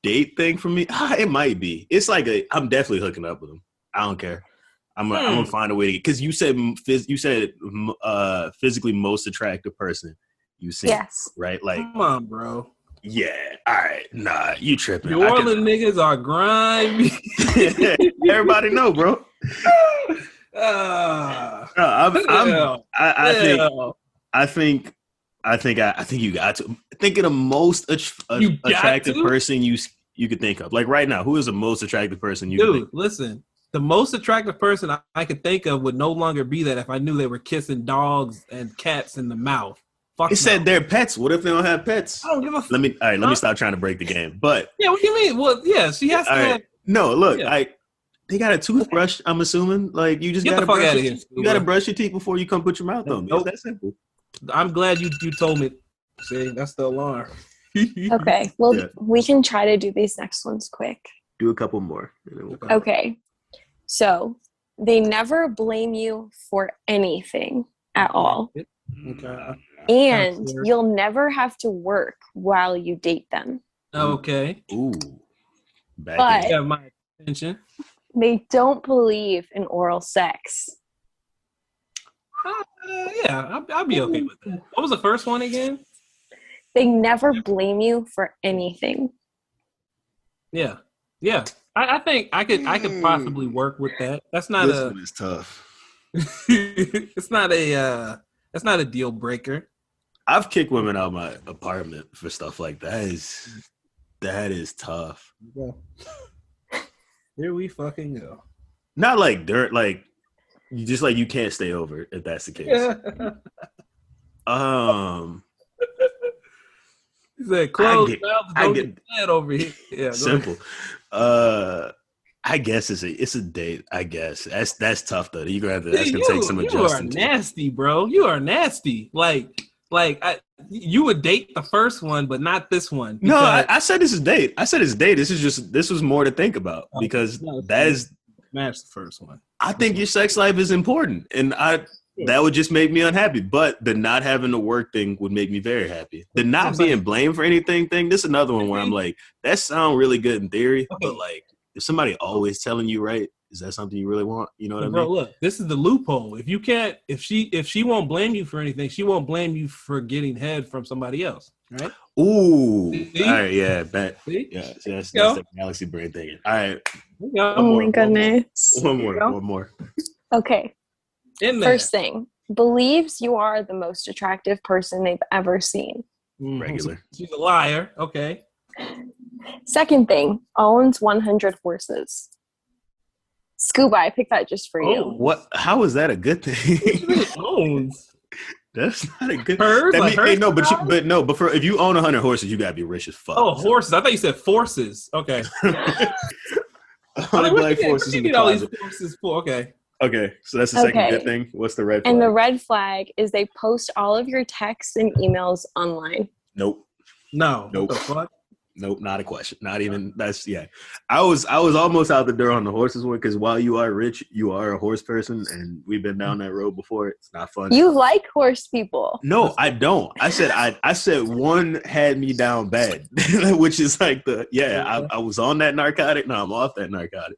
date thing for me. It might be. It's like I'm definitely hooking up with him. I don't care. I'm gonna find a way to get, because you said physically most attractive person you've seen. Yes. Right? Like, come on, bro. Yeah. All right. Nah, you tripping. New Orleans niggas are grimy. Everybody know, bro. I think you got to think of the most attractive person you could think of. Like right now, who is the most attractive person you could think of? Listen, the most attractive person I could think of would no longer be that if I knew they were kissing dogs and cats in the mouth. Fuck it said they're pets. What if they don't have pets? I don't give a fuck. Let me stop trying to break the game. But yeah, what do you mean? Well, yeah, she has to have. No, look, they got a toothbrush. I'm assuming, like you just gotta brush. You gotta brush your teeth before you come put your mouth on me. It's that simple. I'm glad you told me. See, that's the alarm. Okay, well, we can try to do these next ones quick. Do a couple more. Okay, so they never blame you for anything at all. Okay. And you'll never have to work while you date them. Okay. Ooh. But you have my attention. They don't believe in oral sex. Yeah, I'll be okay with that. What was the first one again? They never blame you for anything. Yeah. I think I could possibly work with that. That's not this one is tough. It's not a deal breaker. I've kicked women out of my apartment for stuff like that. That is tough. Yeah. Here we fucking go. Not like dirt, like you can't stay over if that's the case. He said, "Close mouth, don't get mad over here." Yeah, simple. I guess it's a date. I guess that's tough though. You're gonna have to. That's gonna take some adjusting. You are nasty, bro. You are nasty. You would date the first one, but not this one. No, I said this is date. I said it's date. This was more to think about because that is match the first one. I think your sex life is important, and that would just make me unhappy. But the not having to work thing would make me very happy. The not being blamed for anything thing. This is another one where I'm like, that sounds really good in theory, but like if somebody always telling you right, is that something you really want? You know what I mean? Bro, look, this is the loophole. If she won't blame you for anything, she won't blame you for getting head from somebody else, right? Ooh, see? All right, yeah, bet. See? Yeah, that's the galaxy brain thing. All right, oh my goodness. One more. Okay. First thing, believes you are the most attractive person they've ever seen. Regular. She's a liar. Okay. Second thing, owns 100 horses. Scuba, I picked that just for you. What? How is that a good thing? Owns. That's not a good. Herds? But if you own 100 horses, you gotta be rich as fuck. Oh, horses! I thought you said forces. Okay. 100 black forces in the closet. Okay. Okay, so that's the second good thing. What's the red flag? And the red flag is they post all of your texts and emails online. Nope. No. Nope. What the fuck? Nope, not a question. Not even. That's I was almost out the door on the horses one because while you are rich, you are a horse person, and we've been down that road before. It's not fun. You like horse people? No, I don't. I said one had me down bad, which is like I was on that narcotic. No, I'm off that narcotic.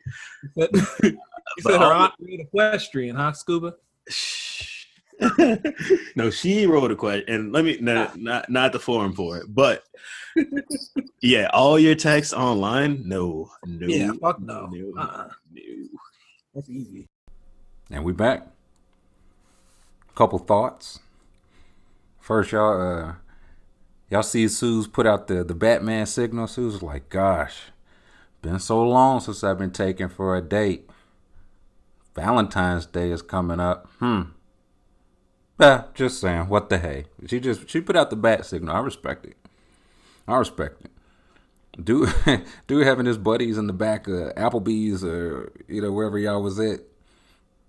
You said her aunt rode equestrian, huh, Scuba? No, she wrote a question, and let me not the forum for it, but all your texts online. No, yeah, fuck no. That's easy. And we back. Couple thoughts. First, y'all see Sooz put out the Batman signal. Sooz was like, "Gosh, been so long since I've been taken for a date. Valentine's Day is coming up. Just saying, what the hey? She put out the bat signal. I respect it. Dude having his buddies in the back of Applebee's or wherever y'all was at.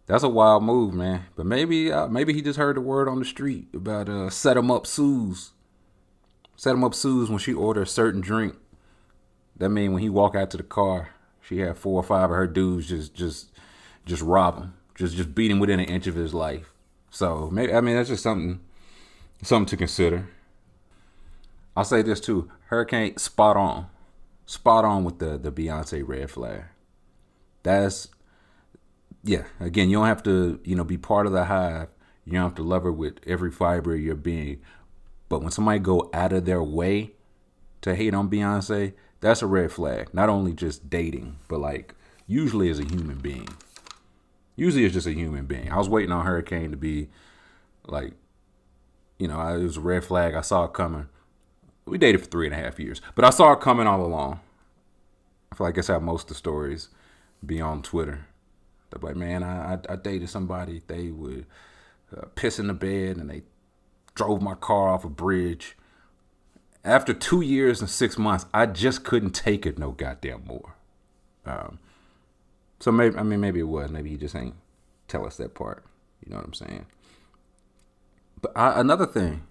That's a wild move, man. But maybe he just heard the word on the street about set him up Sooz. Set him up Sooz when she order a certain drink. That mean when he walk out to the car, she had 4 or 5 of her dudes just rob him, just beat him within an inch of his life. So maybe that's just something to consider. I'll say this too: Hurricane spot on with the Beyonce red flag. That's Again, you don't have to be part of the hive. You don't have to love her with every fiber of your being. But when somebody go out of their way to hate on Beyonce, that's a red flag. Not only just dating, but like usually as a human being. Usually it's just a human being. I was waiting on Hurricane to be like, it was a red flag. I saw it coming. We dated for 3.5 years, but I saw it coming all along. I feel like that's how most of the stories be on Twitter. They're like, man, I dated somebody. They would piss in the bed and they drove my car off a bridge. After 2 years and 6 months, I just couldn't take it no goddamn more. So maybe it was. Maybe he just ain't tell us that part. You know what I'm saying? But another thing,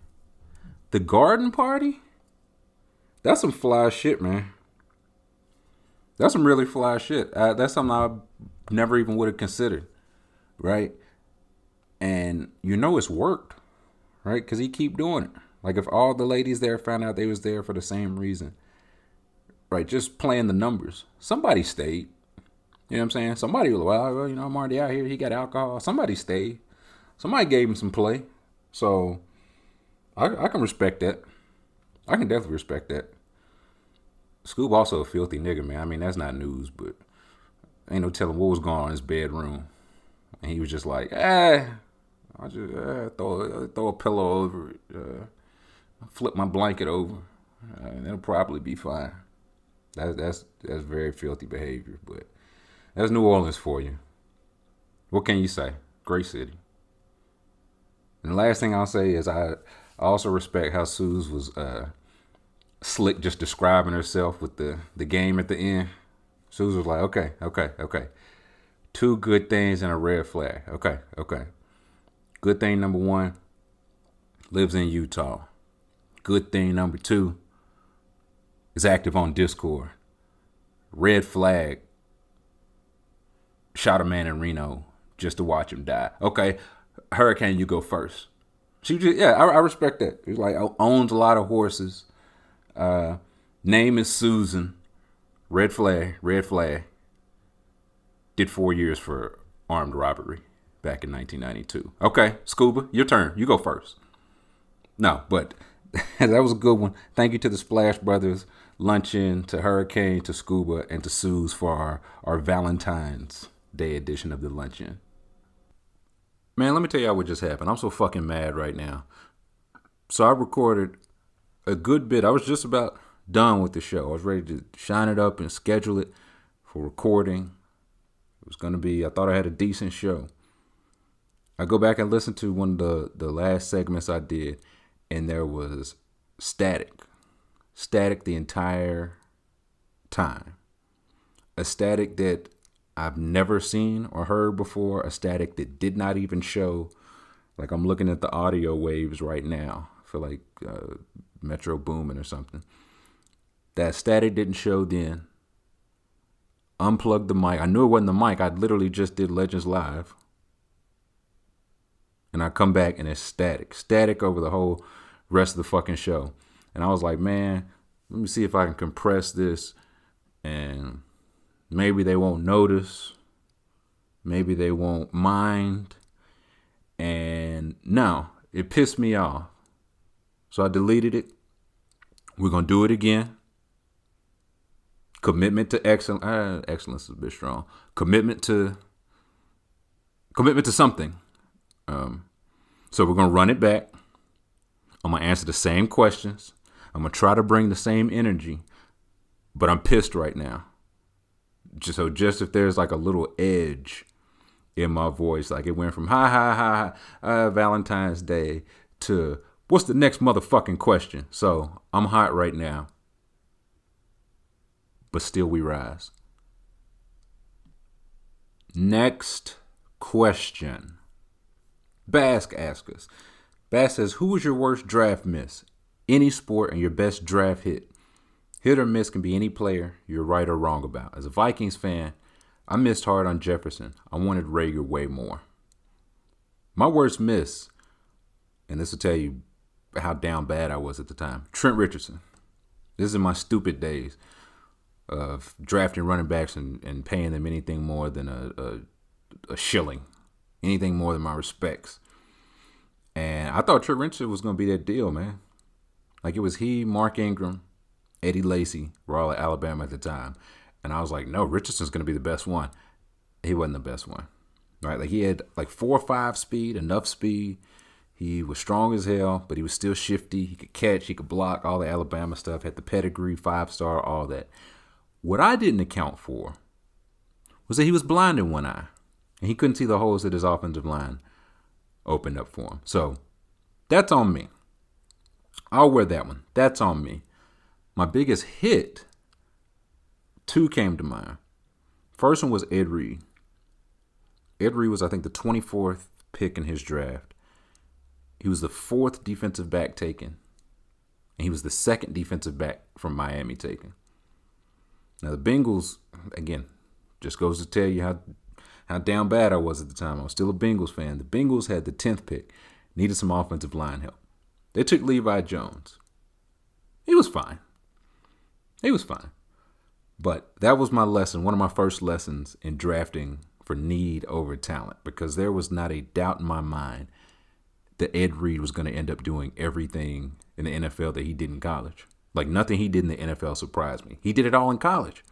the garden party, that's some fly shit, man. That's some really fly shit. That's something I never even would have considered, right? And it's worked, right? Because he keep doing it. Like if all the ladies there found out they was there for the same reason, right? Just playing the numbers. Somebody stayed. You know what I'm saying? Somebody was like, well, I'm already out here. He got alcohol. Somebody stayed. Somebody gave him some play. So I can respect that. I can definitely respect that. Scoob also a filthy nigga, man. I mean, that's not news, but ain't no telling what was going on in his bedroom. And he was just like, I'll just throw a pillow over it, flip my blanket over, and it'll probably be fine. That's very filthy behavior, but that's New Orleans for you. What can you say? Great city. And the last thing I'll say is I also respect how Suze was slick just describing herself with the game at the end. Suze was like, okay. 2 good things and a red flag. Okay. Good thing number 1, lives in Utah. Good thing number 2, is active on Discord. Red flag, shot a man in Reno just to watch him die. Okay, Hurricane, you go first. I respect that. He's like, owns a lot of horses. Name is Susan. Red flag. Did 4 years for armed robbery back in 1992. Okay, Scuba, your turn. You go first. No, but that was a good one. Thank you to the Splash Brothers Luncheon, to Hurricane, to Scuba, and to Suze for our Valentine's Day edition of the Luncheon. Man, let me tell y'all what just happened. I'm so fucking mad right now. So I recorded a good bit. I was just about done with the show. I was ready to shine it up and schedule it for recording. It was going to be, I thought I had a decent show. I go back and listen to one of the last segments I did, and there was static the entire time. A static that I've never seen or heard before, a static that did not even show. Like I'm looking at the audio waves right now. I feel like Metro booming or something. That static didn't show then. Unplugged the mic. I knew it wasn't the mic. I literally just did Legends Live. And I come back and it's static over the whole rest of the fucking show. And I was like, man, let me see if I can compress this and maybe they won't notice. Maybe they won't mind. And no, it pissed me off. So I deleted it. We're going to do it again. Commitment to excellence. Excellence is a bit strong. Commitment to something. So we're going to run it back. I'm going to answer the same questions. I'm going to try to bring the same energy. But I'm pissed right now. Just if there's like a little edge in my voice, like it went from hi, Valentine's Day to what's the next motherfucking question? So I'm hot right now. But still we rise. Next question. Bask asks us. Bask says, who was your worst draft miss? Any sport and your best draft hit. Hit or miss can be any player you're right or wrong about. As a Vikings fan, I missed hard on Jefferson. I wanted Rager way more. My worst miss, and this will tell you how down bad I was at the time, Trent Richardson. This is in my stupid days of drafting running backs and paying them anything more than a shilling. Anything more than my respects. And I thought Trent Richardson was going to be that deal, man. Like it was he, Mark Ingram, Eddie Lacy were all at Alabama at the time. And I was like, no, Richardson's going to be the best one. He wasn't the best one. right? Like he had like 4.5 speed, enough speed. He was strong as hell, but he was still shifty. He could catch, he could block, all the Alabama stuff, had the pedigree, 5-star, all that. What I didn't account for was that he was blind in one eye, and he couldn't see the holes that his offensive line opened up for him. So that's on me. I'll wear that one. That's on me. My biggest hit, 2 came to mind. First one was Ed Reed. Ed Reed was, I think, the 24th pick in his draft. He was the 4th defensive back taken, and he was the 2nd defensive back from Miami taken. Now, the Bengals, again, just goes to tell you how down bad I was at the time. I was still a Bengals fan. The Bengals had the 10th pick, needed some offensive line help. They took Levi Jones. He was fine. But that was my lesson, one of my first lessons in drafting for need over talent, because there was not a doubt in my mind that Ed Reed was going to end up doing everything in the NFL that he did in college. Like, nothing he did in the NFL surprised me. He did it all in college.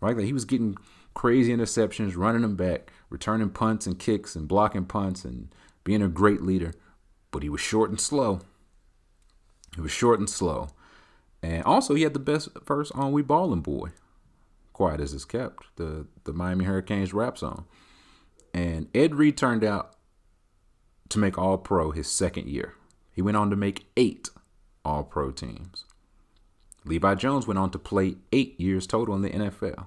Right? Like, he was getting crazy interceptions, running them back, returning punts and kicks and blocking punts and being a great leader. But he was short and slow. And also, he had the best verse on We Ballin' Boy, quiet as it's kept, the Miami Hurricanes rap song. And Ed Reed turned out to make All-Pro his second year. He went on to make 8 All-Pro teams. Levi Jones went on to play 8 years total in the NFL.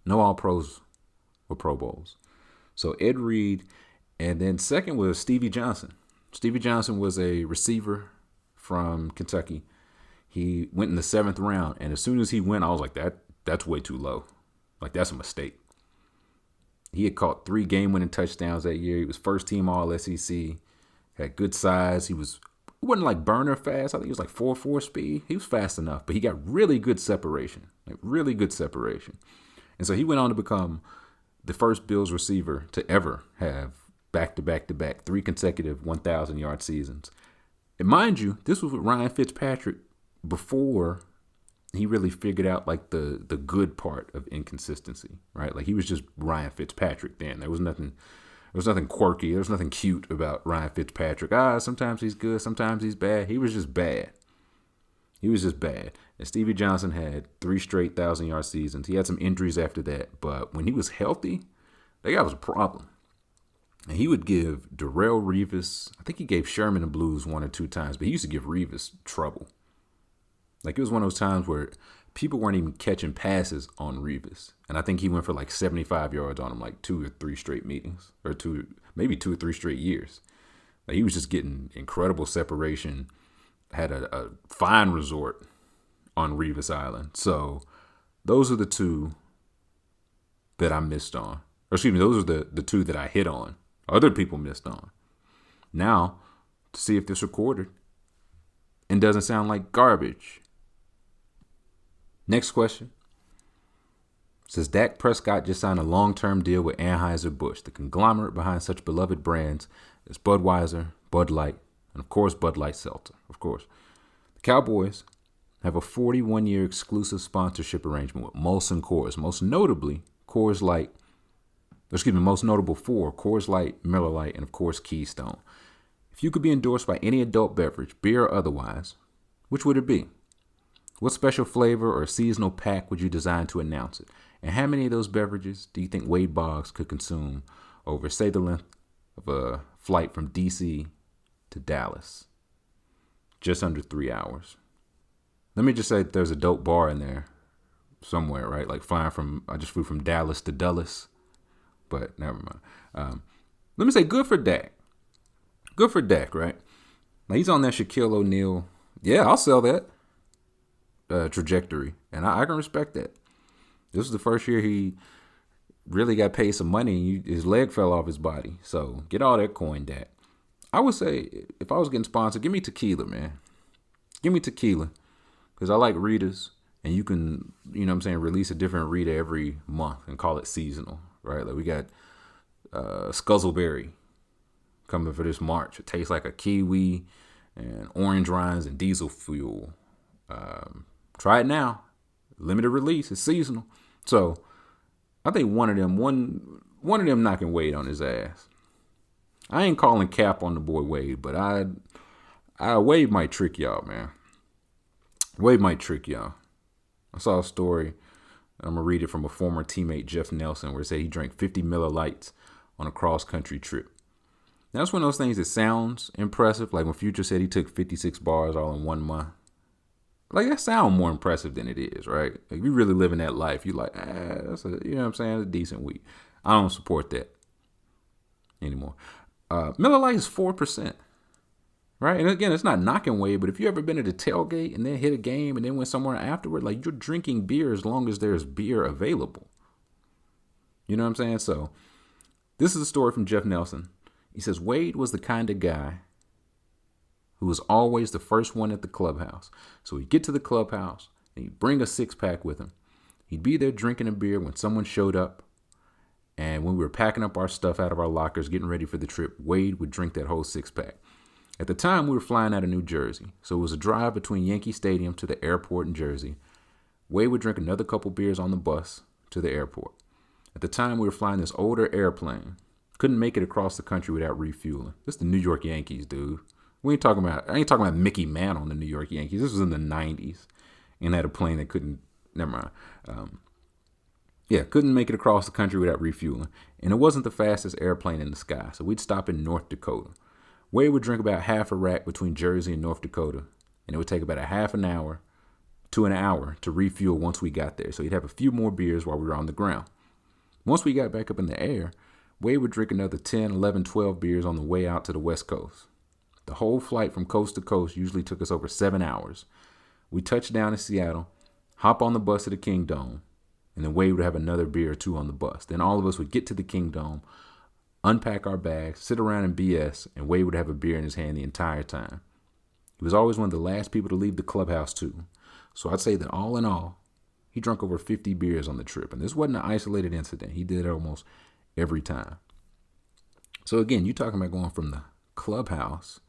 No All-Pros or Pro Bowls. So Ed Reed, and then second was Stevie Johnson. Stevie Johnson was a receiver from Kentucky. He went in the 7th round, and as soon as he went, I was like, that's way too low. Like, that's a mistake. He had caught 3 game-winning touchdowns that year. He was first-team All-SEC, had good size. He wasn't like burner fast. I think he was like 4.4 speed. He was fast enough, but he got really good separation, And so he went on to become the first Bills receiver to ever have back-to-back-to-back 3 consecutive 1,000-yard seasons. And mind you, this was with Ryan Fitzpatrick before he really figured out like the good part of inconsistency, right? Like, he was just Ryan Fitzpatrick then. There was nothing quirky. There was nothing cute about Ryan Fitzpatrick. Sometimes he's good, sometimes he's bad. He was just bad. And Stevie Johnson had 3 straight 1,000-yard seasons. He had some injuries after that, but when he was healthy, that guy was a problem. And he would give Darrelle Revis, I think he gave Sherman the Blues 1 or 2 times, but he used to give Revis trouble. Like, it was one of those times where people weren't even catching passes on Revis. And I think he went for like 75 yards on him like 2 or 3 straight meetings, or 2 or 3 straight years. Like, he was just getting incredible separation, had a fine resort on Revis Island. So those are the 2 that I missed on. Or excuse me, those are the 2 that I hit on. Other people missed on. Now, to see if this recorded and doesn't sound like garbage. Next question. It says, Dak Prescott just signed a long-term deal with Anheuser-Busch, the conglomerate behind such beloved brands as Budweiser, Bud Light, and of course, Bud Light Seltzer. Of course. The Cowboys have a 41-year exclusive sponsorship arrangement with Molson Coors, most notable for Coors Light, Miller Lite, and of course, Keystone. If you could be endorsed by any adult beverage, beer or otherwise, which would it be? What special flavor or seasonal pack would you design to announce it? And how many of those beverages do you think Wade Boggs could consume over, say, the length of a flight from D.C. to Dallas? Just under 3 hours. Let me just say that there's a dope bar in there somewhere, right? Like, I just flew from Dallas to Dulles, but never mind. Let me say, good for Dak. Good for Dak, right? Now, he's on that Shaquille O'Neal. Yeah, I'll sell that. Trajectory, and I can respect that. This was the first year he really got paid some money, and his leg fell off his body. So get all that coin, Dak. I would say, if I was getting sponsored, give me tequila, man. Give me tequila, because I like Ritas, and you can, release a different Rita every month and call it seasonal, right? Like, we got Scuzzleberry coming for this March. It tastes like a kiwi and orange rinds and diesel fuel. Try it now. Limited release. It's seasonal. So I think one one of them knocking Wade on his ass. I ain't calling cap on the boy Wade, but Wade might trick y'all, man. Wade might trick y'all. I saw a story. I'm gonna read it from a former teammate, Jeff Nelson, where it said he drank 50 Miller Lights on a cross-country trip. Now, that's one of those things that sounds impressive. Like when Future said he took 56 bars all in 1 month. Like, that sounds more impressive than it is, right? Like, if you really living that life, you're like, that's a, you know what I'm saying? That's a decent week. I don't support that anymore. Miller Lite is 4%, right? And again, it's not knocking Wade, but if you ever been at a tailgate and then hit a game and then went somewhere afterward, like, you're drinking beer as long as there's beer available. You know what I'm saying? So this is a story from Jeff Nelson. He says, Wade was the kind of guy who was always the first one at the clubhouse. So he'd get to the clubhouse and he'd bring a 6-pack with him. He'd be there drinking a beer when someone showed up. And when we were packing up our stuff out of our lockers, getting ready for the trip, Wade would drink that whole 6-pack. At the time, we were flying out of New Jersey. So it was a drive between Yankee Stadium to the airport in Jersey. Wade would drink another couple beers on the bus to the airport. At the time, we were flying this older airplane. Couldn't make it across the country without refueling. This is the New York Yankees, dude. I ain't talking about Mickey Mantle on the New York Yankees. This was in the 90s. And had a plane that couldn't, never mind. Couldn't make it across the country without refueling. And it wasn't the fastest airplane in the sky. So we'd stop in North Dakota. Wade would drink about half a rack between Jersey and North Dakota. And it would take about a half an hour to an hour to refuel once we got there. So he'd have a few more beers while we were on the ground. Once we got back up in the air, Wade would drink another 10, 11, 12 beers on the way out to the West Coast. The whole flight from coast to coast usually took us over 7 hours. We touched down in Seattle, hop on the bus to the King Dome, and then Wade would have another beer or two on the bus. Then all of us would get to the King Dome, unpack our bags, sit around and BS, and Wade would have a beer in his hand the entire time. He was always one of the last people to leave the clubhouse too. So I'd say that all in all, he drank over 50 beers on the trip. And this wasn't an isolated incident. He did it almost every time. So again, you're talking about going from the clubhouse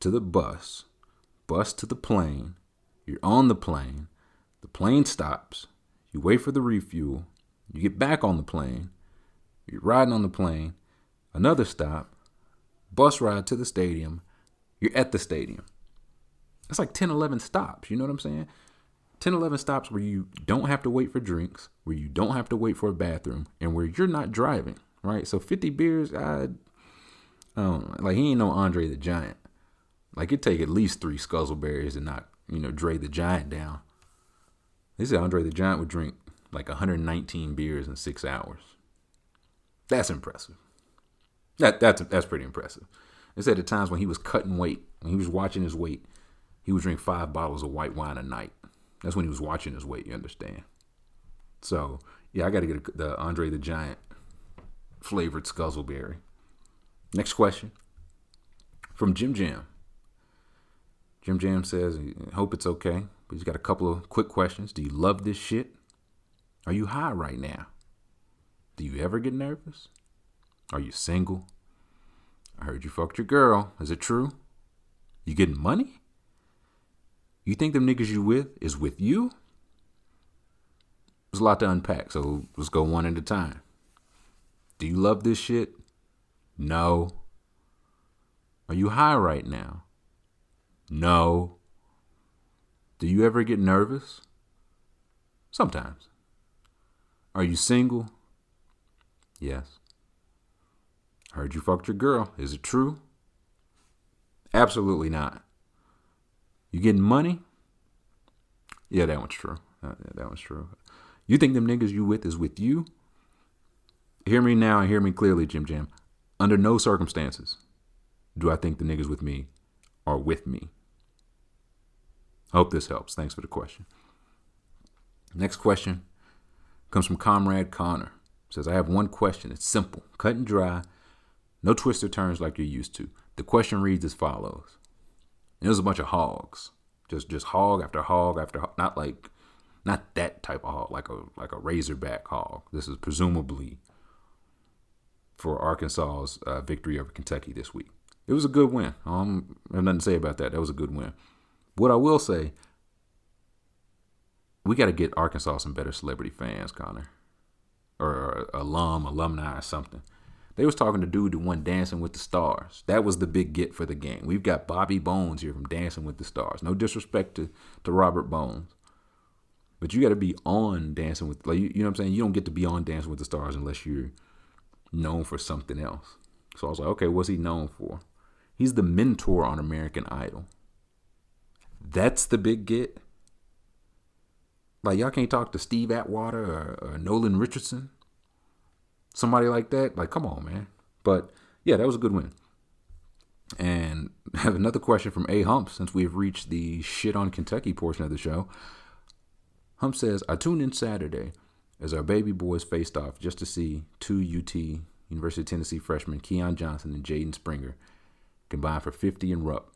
to the bus to the plane. You're on the plane stops, you wait for the refuel, you get back on the plane, you're riding on the plane, another stop, bus ride to the stadium, you're at the stadium. That's like 10, 11 stops, you know what I'm saying? 10, 11 stops where you don't have to wait for drinks, where you don't have to wait for a bathroom, and where you're not driving, right? So 50 beers, like he ain't no Andre the Giant. Like it'd take at least 3 Scuzzleberries to not, Dre the Giant down. They said Andre the Giant would drink like 119 beers in 6 hours. That's impressive. That's pretty impressive. They said at times when he was cutting weight, when he was watching his weight, he would drink 5 bottles of white wine a night. That's when he was watching his weight, you understand? So, yeah, I got to get the Andre the Giant flavored Scuzzleberry. Next question from Jim Jam. Jim Jam says, I hope it's okay, but he's got a couple of quick questions. Do you love this shit? Are you high right now? Do you ever get nervous? Are you single? I heard you fucked your girl. Is it true? You getting money? You think them niggas you with is with you? There's a lot to unpack, so let's go one at a time. Do you love this shit? No. Are you high right now? No. Do you ever get nervous? Sometimes. Are you single? Yes. Heard you fucked your girl. Is it true? Absolutely not. You getting money? Yeah, that one's true. That one's true. You think them niggas you with is with you? Hear me now and hear me clearly, Jim Jam. Under no circumstances do I think the niggas with me are with me. Hope this helps. Thanks for the question. Next question comes from Comrade Connor. Says, I have one question. It's simple, cut and dry, no twists or turns like you're used to. The question reads as follows. It was a bunch of hogs. Just hog after hog after hog. Not that type of hog, like a Razorback hog. This is presumably for Arkansas's victory over Kentucky this week. It was a good win. I have nothing to say about that. That was a good win. What I will say, we got to get Arkansas some better celebrity fans, Connor. or alumni or something. They was talking to dude who won Dancing with the Stars. That was the big get for the game. We've got Bobby Bones here from Dancing with the Stars. No disrespect to Robert Bones. But you got to be on Dancing with, like, you know what I'm saying? You don't get to be on Dancing with the Stars unless you're known for something else. So I was like, okay, what's he known for? He's the mentor on American Idol. That's the big get. Like, y'all can't talk to Steve Atwater or Nolan Richardson. Somebody like that. Like, come on, man. But yeah, that was a good win. And I have another question from A Hump, since we've reached the shit on Kentucky portion of the show. Hump says, I tuned in Saturday as our baby boys faced off just to see two University of Tennessee freshmen, Keon Johnson and Jaden Springer, combined for 50 and rup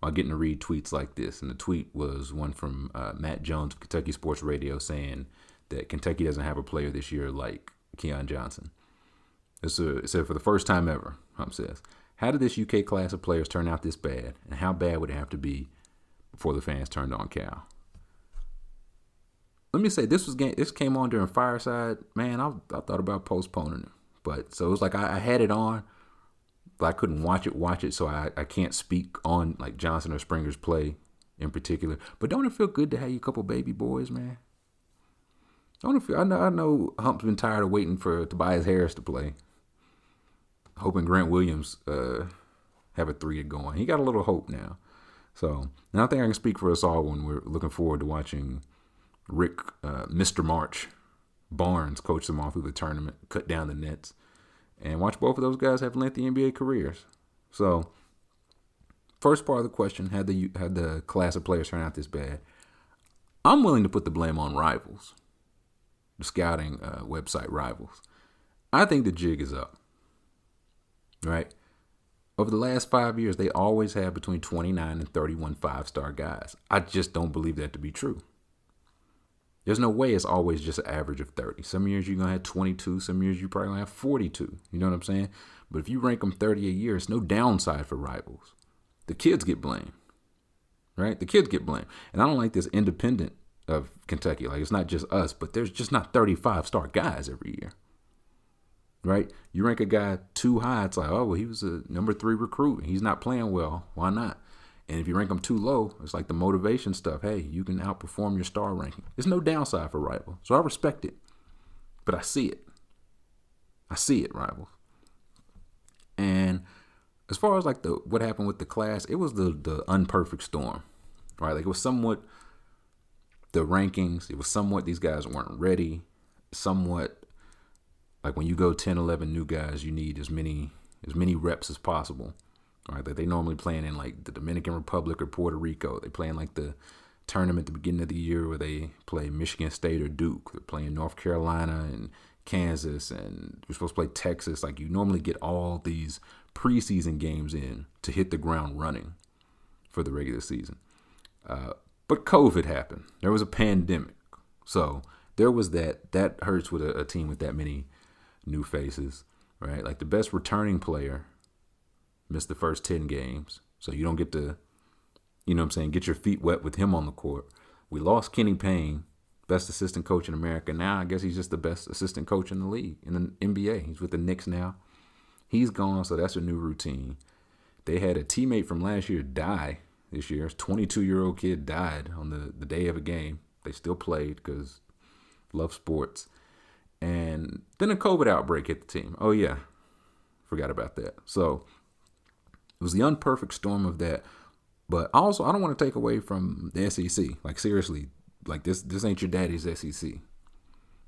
while getting to read tweets like this. And the tweet was one from Matt Jones of Kentucky Sports Radio saying that Kentucky doesn't have a player this year like Keon Johnson. It said, for the first time ever, Hump says, how did this UK class of players turn out this bad? And how bad would it have to be before the fans turned on Cal? Let me say, this came on during Fireside. Man, I thought about postponing it. But so it was like I had it on, but I couldn't watch it. So I can't speak on like Johnson or Springer's play in particular. But don't it feel good to have you a couple baby boys, man? I know Hump's been tired of waiting for Tobias Harris to play. Hoping Grant Williams have a three going. He got a little hope now. So, and I think I can speak for us all when we're looking forward to watching Rick, Mr. March Barnes coach them all through the tournament, cut down the nets, and watch both of those guys have lengthy NBA careers. So, first part of the question, had the class of players turn out this bad? I'm willing to put the blame on Rivals, the scouting website Rivals. I think the jig is up. Right? Over the last 5 years, they always have between 29 and 31 five-star guys. I just don't believe that to be true. There's no way it's always just an average of 30. Some years you're going to have 22. Some years you're probably going to have 42. You know what I'm saying? But if you rank them 30 a year, it's no downside for Rivals. The kids get blamed. Right? The kids get blamed. And I don't like this independent of Kentucky. Like, it's not just us, but there's just not 35-star guys every year. Right? You rank a guy too high, it's like, oh, well, he was a number 3 recruit. He's not playing well. Why not? And if you rank him too low, it's like the motivation stuff. Hey, you can outperform your star ranking. There's no downside for Rival. So I respect it. But I see it. I see it, Rivals. And as far as like what happened with the class, it was the unperfect storm. Right? Like, it was somewhat the rankings. It was somewhat these guys weren't ready. Somewhat like when you go 10, 11 new guys, you need as many reps as possible. Right? Like, they normally playing in like the Dominican Republic or Puerto Rico. They play in like the tournament at the beginning of the year where they play Michigan State or Duke. They're playing North Carolina and Kansas, and you're supposed to play Texas. Like, you normally get all these preseason games in to hit the ground running for the regular season. But COVID happened. There was a pandemic. So there was that. That hurts with a team with that many new faces, right? Like, the best returning player missed the first 10 games. So you don't get to, you know what I'm saying, get your feet wet with him on the court. We lost Kenny Payne, best assistant coach in America. Now I guess he's just the best assistant coach in the league, in the NBA. He's with the Knicks now. He's gone, so that's a new routine. They had a teammate from last year die this year. A 22-year-old kid died on the day of a game. They still played because love sports. And then a COVID outbreak hit the team. Oh, yeah. Forgot about that. So it was the unperfect storm of that. But also, I don't want to take away from the SEC. Like, seriously, like this ain't your daddy's SEC.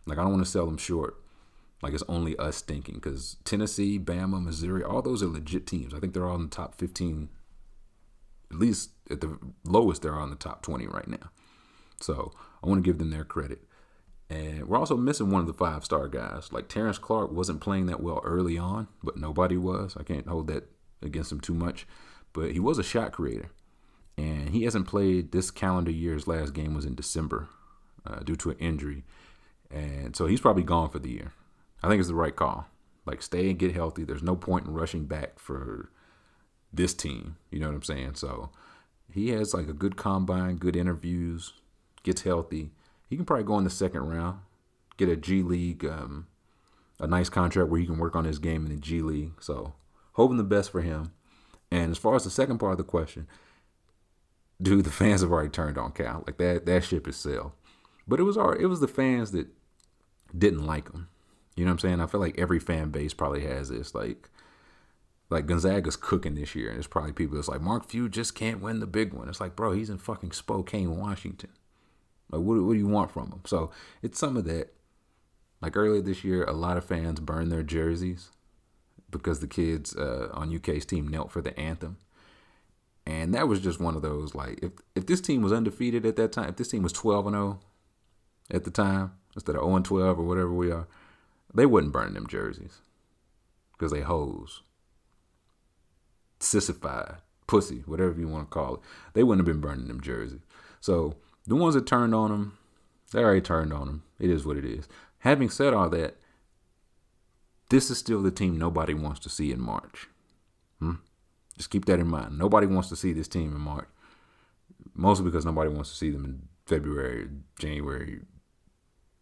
Like, I don't want to sell them short. Like, it's only us stinking. Because Tennessee, Bama, Missouri, all those are legit teams. I think they're all in the top 15. At least at the lowest, they're all in the top 20 right now. So I want to give them their credit. And we're also missing one of the five-star guys. Like, Terrence Clark wasn't playing that well early on, but nobody was. I can't hold that against him too much. But he was a shot creator. And he hasn't played this calendar year. His last game was in December due to an injury. And so he's probably gone for the year. I think it's the right call. Like, stay and get healthy. There's no point in rushing back for this team. You know what I'm saying? So he has, like, a good combine, good interviews, gets healthy. He can probably go in the second round, get a G League a nice contract where he can work on his game in the G League. So hoping the best for him. And as far as the second part of the question, dude, the fans have already turned on Cal. Like that ship is sailed. But it was the fans that didn't like him. You know what I'm saying? I feel like every fan base probably has this. Like Gonzaga's cooking this year, and there's probably people that's like, Mark Few just can't win the big one. It's like, bro, he's in fucking Spokane, Washington. Like, what do you want from him? So it's some of that. Like earlier this year, a lot of fans burned their jerseys because the kids on UK's team knelt for the anthem. And that was just one of those, like, if this team was undefeated at that time, if this team was 12-0 at the time, instead of 0-12 or whatever we are, they wouldn't burn them jerseys because they hoes. Sissified, pussy, whatever you want to call it. They wouldn't have been burning them jerseys. So the ones that turned on them, they already turned on them. It is what it is. Having said all that, this is still the team nobody wants to see in March. Just keep that in mind. Nobody wants to see this team in March. Mostly because nobody wants to see them in February, January,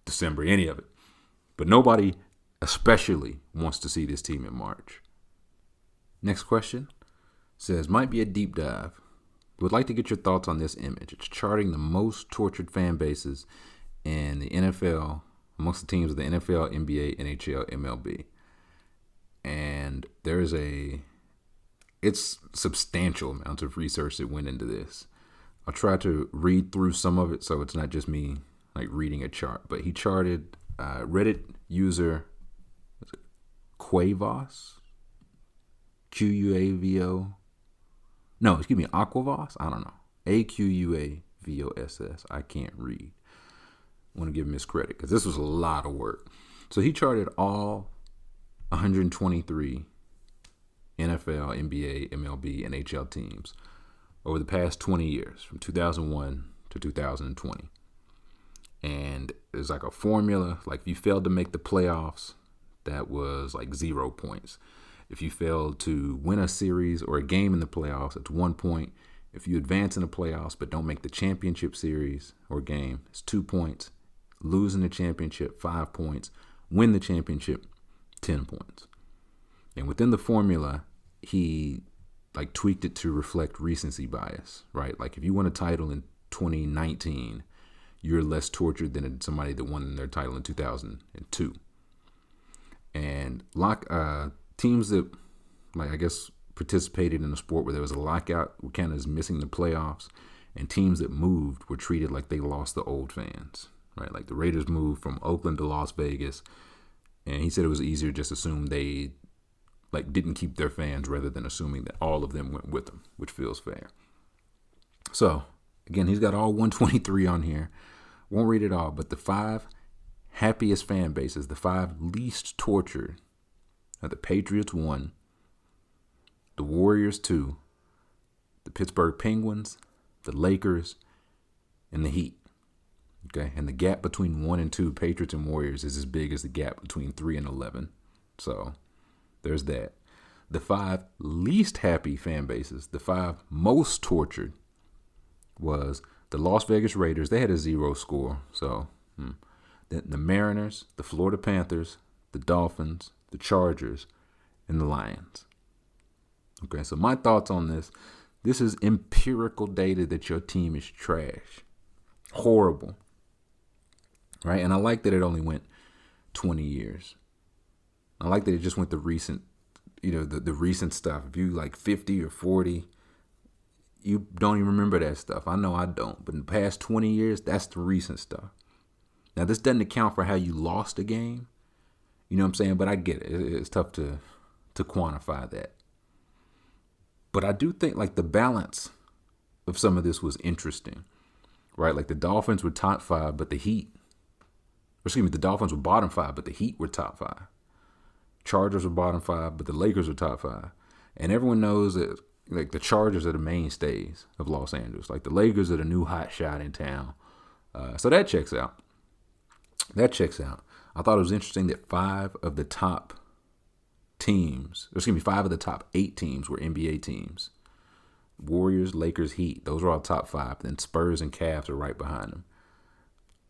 December, any of it. But nobody especially wants to see this team in March. Next question says, might be a deep dive. Would like to get your thoughts on this image. It's charting the most tortured fan bases in the NFL, amongst the teams of the NFL, NBA, NHL, MLB. And there's it's substantial amounts of research that went into this. I'll try to read through some of it so it's not just me like reading a chart. But he charted Reddit user Quavos, Quavo. No, excuse me, Aquavos? I don't know. Aquavoss. I can't read. I want to give him his credit because this was a lot of work. So he charted all 123 NFL, NBA, MLB, and NHL teams over the past 20 years, from 2001 to 2020. And there's like a formula. Like if you failed to make the playoffs, that was like 0 points. If you failed to win a series or a game in the playoffs, it's 1 point. If you advance in the playoffs but don't make the championship series or game, it's 2 points. Losing the championship, 5 points. Win the championship, 10 points. And within the formula, he like tweaked it to reflect recency bias, right? Like if you won a title in 2019, you're less tortured than somebody that won their title in 2002. And teams that, like, I guess, participated in a sport where there was a lockout were kind of missing the playoffs, and teams that moved were treated like they lost the old fans, right? Like the Raiders moved from Oakland to Las Vegas, and he said it was easier just to assume they like didn't keep their fans rather than assuming that all of them went with them, which feels fair. So again, he's got all 123 on here. Won't read it all, but the 5 happiest fan bases, the 5 least tortured, are the Patriots 1, the Warriors 2, the Pittsburgh Penguins, the Lakers, and the Heat. Okay, and the gap between 1 and 2, Patriots and Warriors, is as big as the gap between 3 and 11. So there's that. The 5 least happy fan bases, the 5 most tortured, was the Las Vegas Raiders. They had a 0 score. So the Mariners, the Florida Panthers, the Dolphins, the Chargers, and the Lions. Okay, so my thoughts on this. This is empirical data that your team is trash. Horrible. Right? And I like that it only went 20 years. I like that it just went the recent, the recent stuff. If you like 50 or 40, you don't even remember that stuff. I know I don't. But in the past 20 years, that's the recent stuff. Now, this doesn't account for how you lost a game. You know what I'm saying? But I get it. It's tough to quantify that. But I do think like the balance of some of this was interesting, right? Like the Dolphins were top 5, but the Dolphins were bottom 5, but the Heat were top 5. Chargers were bottom 5, but the Lakers were top 5. And everyone knows that like the Chargers are the mainstays of Los Angeles. Like the Lakers are the new hot shot in town. So that checks out. I thought it was interesting that 5 of the top 8 teams were NBA teams. Warriors, Lakers, Heat. Those are all top 5. Then Spurs and Cavs are right behind them.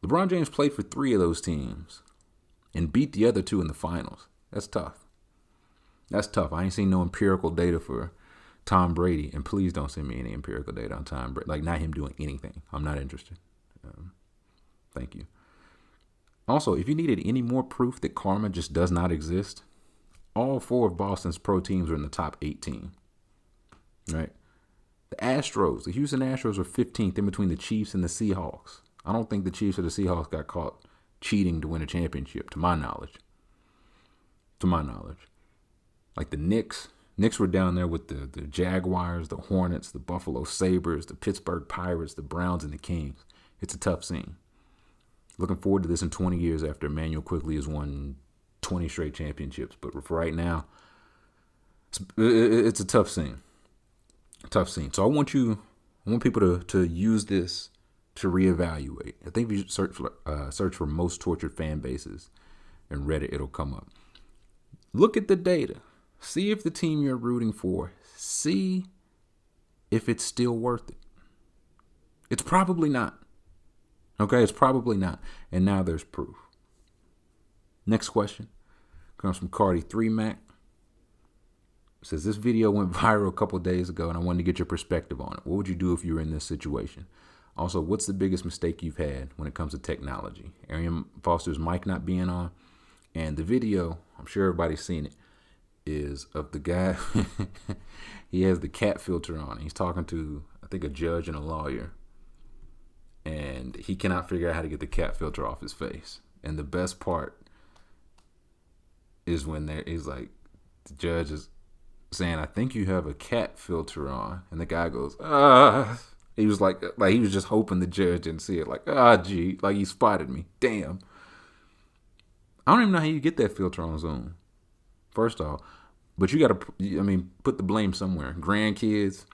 LeBron James played for 3 of those teams. and beat the other two in the finals. That's tough. That's tough. I ain't seen no empirical data for Tom Brady, and please don't send me any empirical data on Tom Brady. Like, not him doing anything. I'm not interested. Thank you. Also, if you needed any more proof that karma just does not exist, all 4 of Boston's pro teams are in the top 18. Right? The Houston Astros were 15th in between the Chiefs and the Seahawks. I don't think the Chiefs or the Seahawks got caught cheating to win a championship, to my knowledge. Like the Knicks were down there with the Jaguars, the Hornets, the Buffalo Sabres, the Pittsburgh Pirates, the Browns, and the Kings. It's a tough scene. Looking forward to this in 20 years after Emmanuel Quigley has won 20 straight championships. But for right now, it's a tough scene. So I want people to use this to reevaluate. I think if you search for most tortured fan bases in Reddit, it'll come up. Look at the data. See if the team you're rooting for, see if it's still worth it. It's probably not. Okay, it's probably not. And now there's proof. Next question comes from Cardi3Mac. It says, this video went viral a couple days ago and I wanted to get your perspective on it. What would you do if you were in this situation? Also, what's the biggest mistake you've had when it comes to technology? Arian Foster's mic not being on. And the video, I'm sure everybody's seen it, is of the guy. He has the cat filter on. He's talking to, I think, a judge and a lawyer. And he cannot figure out how to get the cat filter off his face. And the best part is when he's like, the judge is saying, I think you have a cat filter on. And the guy goes, He was like he was just hoping the judge didn't see it. Like, gee, like he spotted me. Damn. I don't even know how you get that filter on Zoom. First off, but you got to, put the blame somewhere. Grandkids,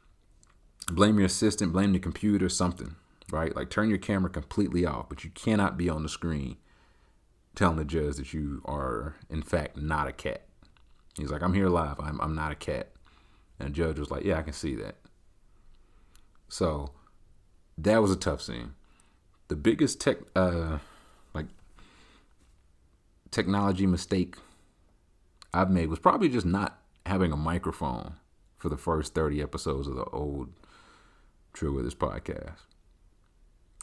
blame your assistant, blame the computer, something, right? Like turn your camera completely off, but you cannot be on the screen telling the judge that you are, in fact, not a cat. He's like, I'm here live. I'm not a cat. And the judge was like, yeah, I can see that. So that was a tough scene. The biggest technology mistake I've made was probably just not having a microphone for the first 30 episodes of the old True With This podcast.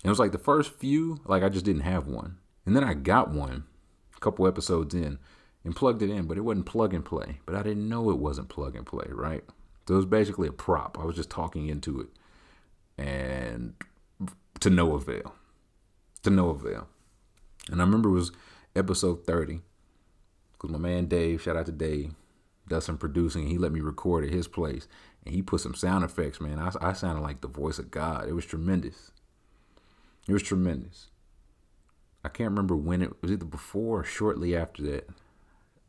It was like the first few, like I just didn't have one. And then I got one a couple episodes in and plugged it in, but it wasn't plug and play. But I didn't know it wasn't plug and play, right? So it was basically a prop. I was just talking into it. And to no avail. And I remember it was episode 30. Because my man Dave, shout out to Dave, does some producing. And he let me record at his place. And he put some sound effects, man. I sounded like the voice of God. It was tremendous. I can't remember when it was, either before or shortly after that.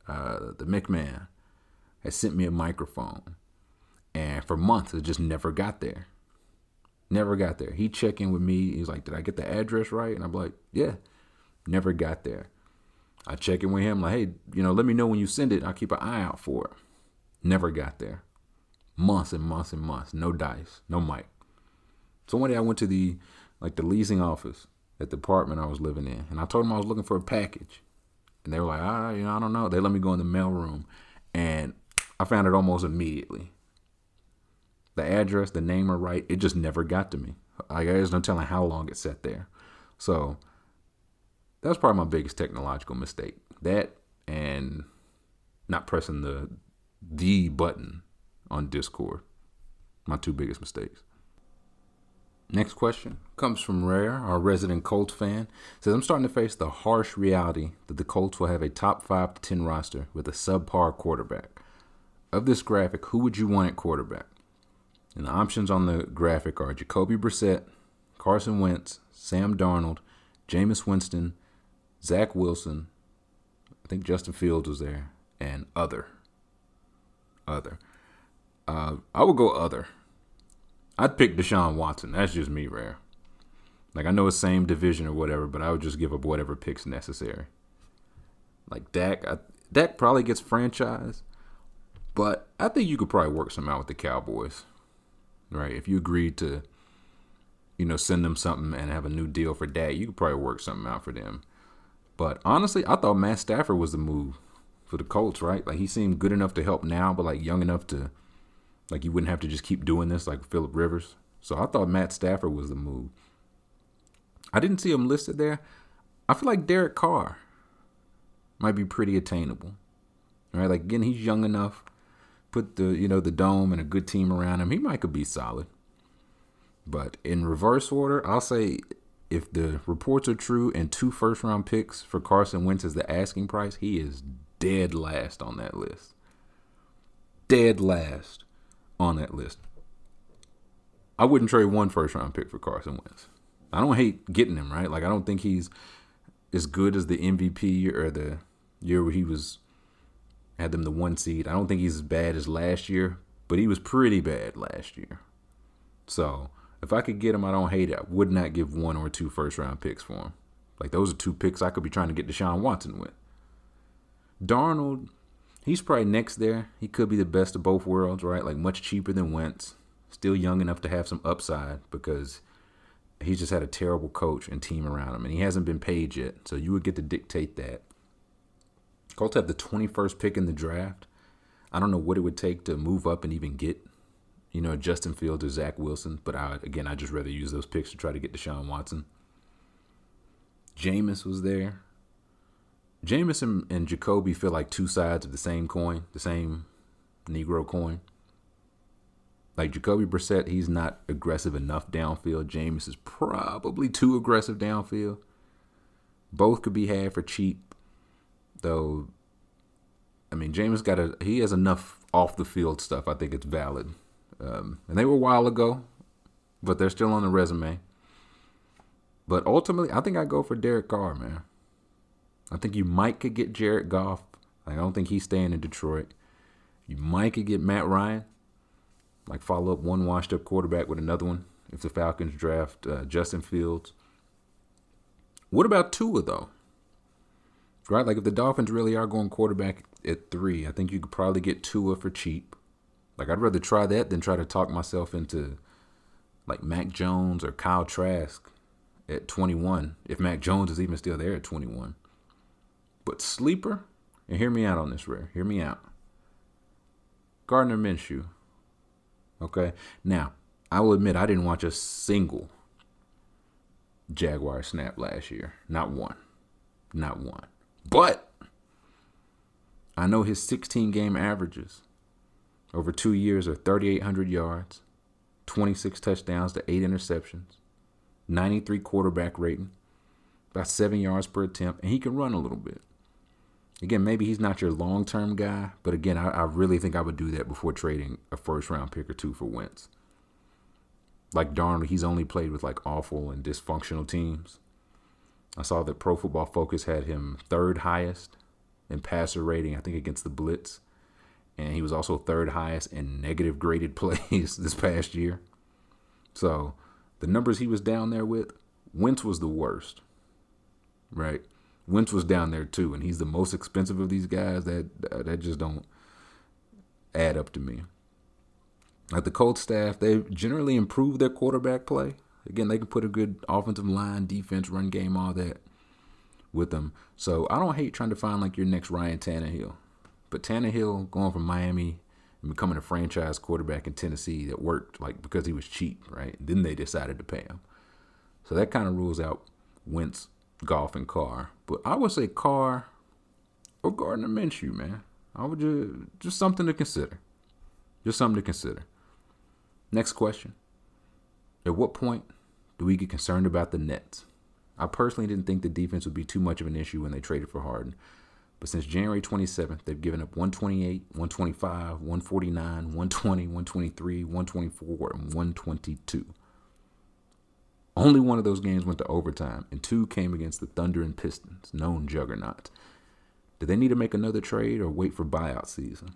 The McMahon had sent me a microphone. And for months, it just never got there. He checked in with me. He's like, did I get the address right? And I'm like, yeah. Never got there. I check in with him like, hey, let me know when you send it. I'll keep an eye out for it. Never got there. Months and months and months. No dice. No mic. So one day I went to the leasing office at the apartment I was living in. And I told them I was looking for a package. And they were like, I don't know. They let me go in the mail room. And I found it almost immediately. The address, the name are right. It just never got to me. There's no telling how long it sat there. So that was probably my biggest technological mistake. That and not pressing the button on Discord. My two biggest mistakes. Next question comes from Rare, our resident Colts fan. Says, I'm starting to face the harsh reality that the Colts will have a top 5 to 10 roster with a subpar quarterback. Of this graphic, who would you want at quarterback? And the options on the graphic are Jacoby Brissett, Carson Wentz, Sam Darnold, Jameis Winston, Zach Wilson, I think Justin Fields was there, and other. I would go other. I'd pick Deshaun Watson. That's just me, Rare. Like, I know it's same division or whatever, but I would just give up whatever picks necessary. Like Dak probably gets franchised, but I think you could probably work something out with the Cowboys. Right, if you agreed to, send them something and have a new deal for Dak, you could probably work something out for them. But honestly, I thought Matt Stafford was the move for the Colts, right? Like, he seemed good enough to help now, but like young enough to, like, you wouldn't have to just keep doing this like Phillip Rivers. So I thought Matt Stafford was the move. I didn't see him listed there. I feel like Derek Carr might be pretty attainable. All right, like, again, he's young enough. Put the dome and a good team around him. He could be solid. But in reverse order, I'll say if the reports are true and 2 first-round picks for Carson Wentz is the asking price, he is dead last on that list. Dead last on that list. I wouldn't trade 1 first-round pick for Carson Wentz. I don't hate getting him, right? Like, I don't think he's as good as the MVP or the year where he had them the 1 seed. I don't think he's as bad as last year, but he was pretty bad last year. So if I could get him, I don't hate it. I would not give 1 or 2 first-round picks for him. Like, those are 2 picks I could be trying to get Deshaun Watson with. Darnold, he's probably next there. He could be the best of both worlds, right? Like, much cheaper than Wentz. Still young enough to have some upside because he's just had a terrible coach and team around him, and he hasn't been paid yet, so you would get to dictate that. Colts have the 21st pick in the draft. I don't know what it would take to move up and even get, Justin Fields or Zach Wilson, but I'd just rather use those picks to try to get Deshaun Watson. Jameis was there. Jameis and Jacoby feel like 2 sides of the same coin, the same Negro coin. Like, Jacoby Brissett, he's not aggressive enough downfield. Jameis is probably too aggressive downfield. Both could be had for cheap, though. I mean, Jameis he has enough off the field stuff. I think it's valid. And they were a while ago, but they're still on the resume. But ultimately, I think I go for Derek Carr, man. I think you might could get Jared Goff. I don't think he's staying in Detroit. You might could get Matt Ryan. Like, follow up one washed-up quarterback with another one if the Falcons draft Justin Fields. What about Tua, though? Right? Like, if the Dolphins really are going quarterback at 3, I think you could probably get Tua for cheap. Like, I'd rather try that than try to talk myself into, like, Mac Jones or Kyle Trask at 21, if Mac Jones is even still there at 21. But sleeper, and hear me out on this, Ray. Hear me out. Gardner Minshew. Okay? Now, I will admit I didn't watch a single Jaguar snap last year. Not one. Not one. But I know his 16-game averages over 2 years are 3,800 yards, 26 touchdowns to 8 interceptions, 93 quarterback rating, about 7 yards per attempt, and he can run a little bit. Again, maybe he's not your long-term guy, but again, I really think I would do that before trading a first-round pick or 2 for Wentz. Like Darnold, he's only played with like awful and dysfunctional teams. I saw that Pro Football Focus had him 3rd highest in passer rating, I think, against the blitz. And he was also 3rd highest in negative graded plays this past year. So the numbers he was down there with, Wentz was the worst, right? Wentz was down there too, and he's the most expensive of these guys. That just don't add up to me. Like the Colts staff, they've generally improved their quarterback play. Again, they can put a good offensive line, defense, run game, all that with them. So I don't hate trying to find like your next Ryan Tannehill. But Tannehill going from Miami and becoming a franchise quarterback in Tennessee, that worked like because he was cheap, right? Then they decided to pay him. So that kind of rules out Wentz, Goff, and Carr. But I would say Carr or Gardner Minshew, man. I would just something to consider. Just something to consider. Next question. At what point do we get concerned about the Nets? I personally didn't think the defense would be too much of an issue when they traded for Harden. But since January 27th, they've given up 128, 125, 149, 120, 123, 124, and 122. Only one of those games went to overtime, and 2 came against the Thunder and Pistons, known juggernauts. Do they need to make another trade or wait for buyout season?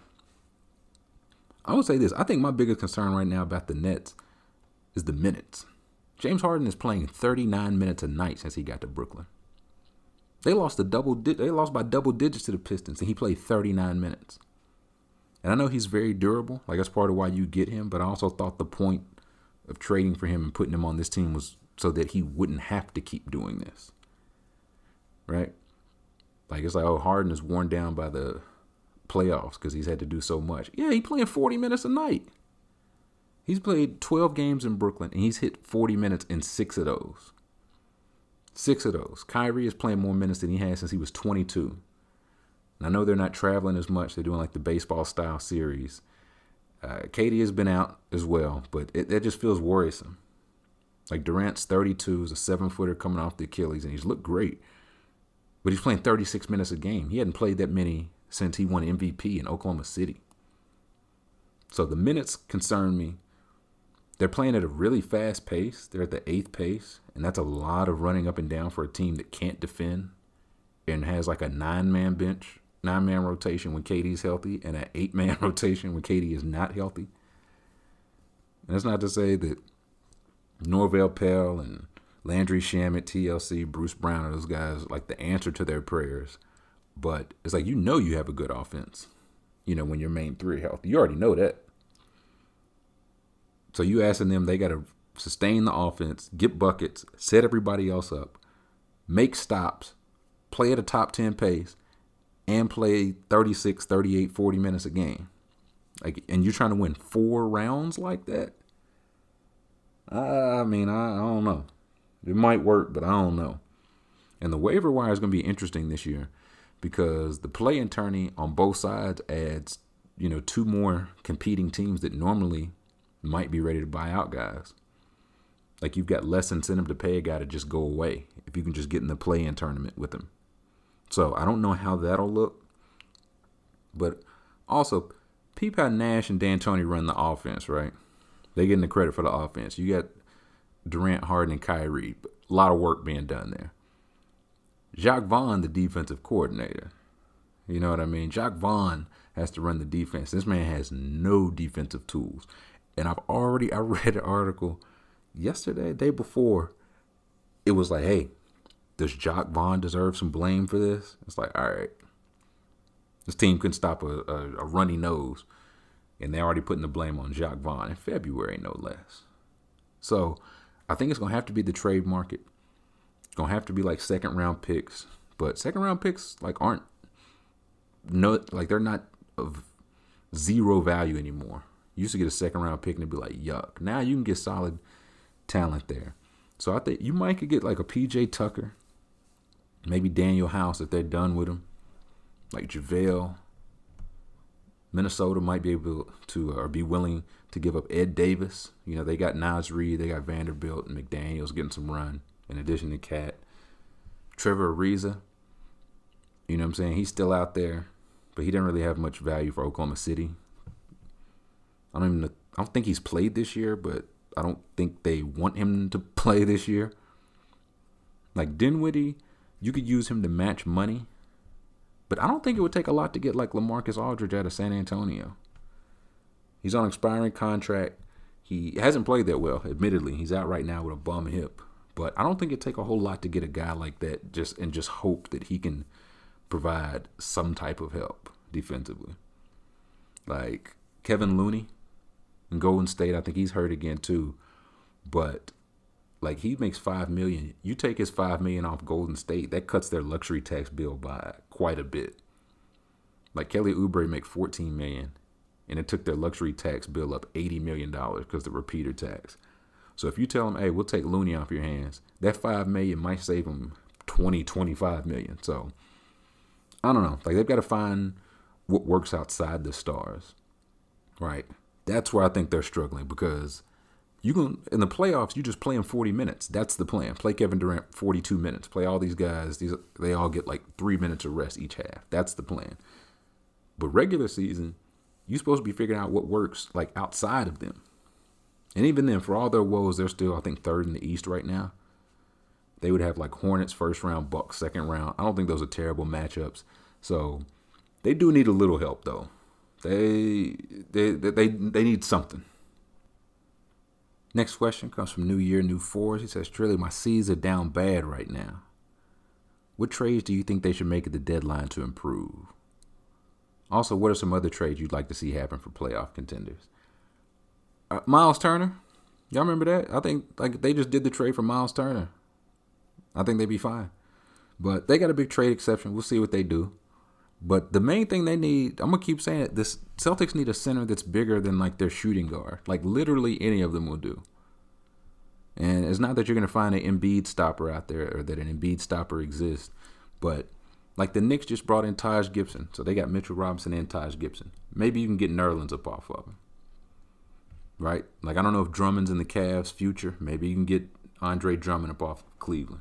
I would say this. I think my biggest concern right now about the Nets is the minutes. James Harden is playing 39 minutes a night since he got to Brooklyn. They lost by double digits to the Pistons, and he played 39 minutes. And I know he's very durable. Like, that's part of why you get him. But I also thought the point of trading for him and putting him on this team was so that he wouldn't have to keep doing this. Right? Like, it's like, oh, Harden is worn down by the playoffs because he's had to do so much. Yeah, he's playing 40 minutes a night. He's played 12 games in Brooklyn, and he's hit 40 minutes in 6 of those. 6 of those. Kyrie is playing more minutes than he has since he was 22. And I know they're not traveling as much. They're doing like the baseball-style series. KD has been out as well, but that just feels worrisome. Like, Durant's 32, is a 7-footer coming off the Achilles, and he's looked great. But he's playing 36 minutes a game. He hadn't played that many since he won MVP in Oklahoma City. So the minutes concern me. They're playing at a really fast pace. They're at the 8th pace, and that's a lot of running up and down for a team that can't defend and has like a 9-man bench, 9-man rotation when KD's healthy, and an 8-man rotation when KD is not healthy. And that's not to say that Norvell Pell and Landry Shamet, TLC, Bruce Brown are those guys like the answer to their prayers. But it's like, you have a good offense, when your main 3 are healthy. You already know that. So you asking them, they got to sustain the offense, get buckets, set everybody else up, make stops, play at a top 10 pace, and play 36, 38, 40 minutes a game. Like, and you're trying to win 4 rounds like that? I don't know. It might work, but I don't know. And the waiver wire is going to be interesting this year because the play-in tourney on both sides adds, 2 more competing teams that normally might be ready to buy out guys. Like, you've got less incentive to pay a guy to just go away if you can just get in the play-in tournament with him. So I don't know how that'll look. But also, peep how Nash and D'Antoni run the offense, right? They're getting the credit for the offense. You got Durant, Harden, and Kyrie. A lot of work being done there. Jacques Vaughn, the defensive coordinator. You know what I mean? Jacques Vaughn has to run the defense. This man has no defensive tools. And I read an article yesterday, day before. It was like, hey, does Jacques Vaughn deserve some blame for this? It's like, all right. This team couldn't stop a runny nose. And they're already putting the blame on Jacques Vaughn in February, no less. So I think it's going to have to be the trade market. It's going to have to be like second-round picks. But second-round picks they're not of zero value anymore. You used to get a second-round pick and it'd be like, yuck. Now you can get solid talent there. So I think you might could get like a PJ Tucker, maybe Daniel House if they're done with him, like JaVale. Minnesota might be able to or be willing to give up Ed Davis. They got Naz Reid, they got Vanderbilt, and McDaniels getting some run in addition to Cat. Trevor Ariza, you know what I'm saying? He's still out there, but he didn't really have much value for Oklahoma City. I don't think he's played this year, but I don't think they want him to play this year. Like Dinwiddie, you could use him to match money. But I don't think it would take a lot to get like LaMarcus Aldridge out of San Antonio. He's on an expiring contract. He hasn't played that well, admittedly. He's out right now with a bum hip. But I don't think it'd take a whole lot to get a guy like that just hope that he can provide some type of help defensively. Like Kevin Looney in Golden State, I think he's hurt again too. But like he makes $5 million. You take his $5 million off Golden State, that cuts their luxury tax bill by quite a bit. Like Kelly Oubre make $14 million, and it took their luxury tax bill up $80 million because the repeater tax. So if you tell them, hey, we'll take Looney off your hands, that $5 million might save them $25 million. So I don't know. Like they've got to find what works outside the stars, right? That's where I think they're struggling because you can in the playoffs, you just play them 40 minutes. That's the plan. Play Kevin Durant 42 minutes. Play all these guys. They all get like 3 minutes of rest each half. That's the plan. But regular season, you're supposed to be figuring out what works like outside of them. And even then, for all their woes, they're still, I think, 3rd in the East right now. They would have like Hornets first round, Bucks second round. I don't think those are terrible matchups. So they do need a little help though. They need something. Next question comes from New Year, New Fours. He says, Trilly, my C's are down bad right now. What trades do you think they should make at the deadline to improve? Also, what are some other trades you'd like to see happen for playoff contenders? Miles Turner. Y'all remember that? I think like they just did the trade for Miles Turner. I think they'd be fine. But they got a big trade exception. We'll see what they do. But the main thing they need, I'm going to keep saying it, this Celtics need a center that's bigger than like their shooting guard. Like literally any of them will do. And it's not that you're going to find an Embiid stopper out there or that an Embiid stopper exists. But like the Knicks just brought in Taj Gibson. So they got Mitchell Robinson and Taj Gibson. Maybe you can get Nerlens up off of him. Right? Like I don't know if Drummond's in the Cavs' future. Maybe you can get Andre Drummond up off of Cleveland.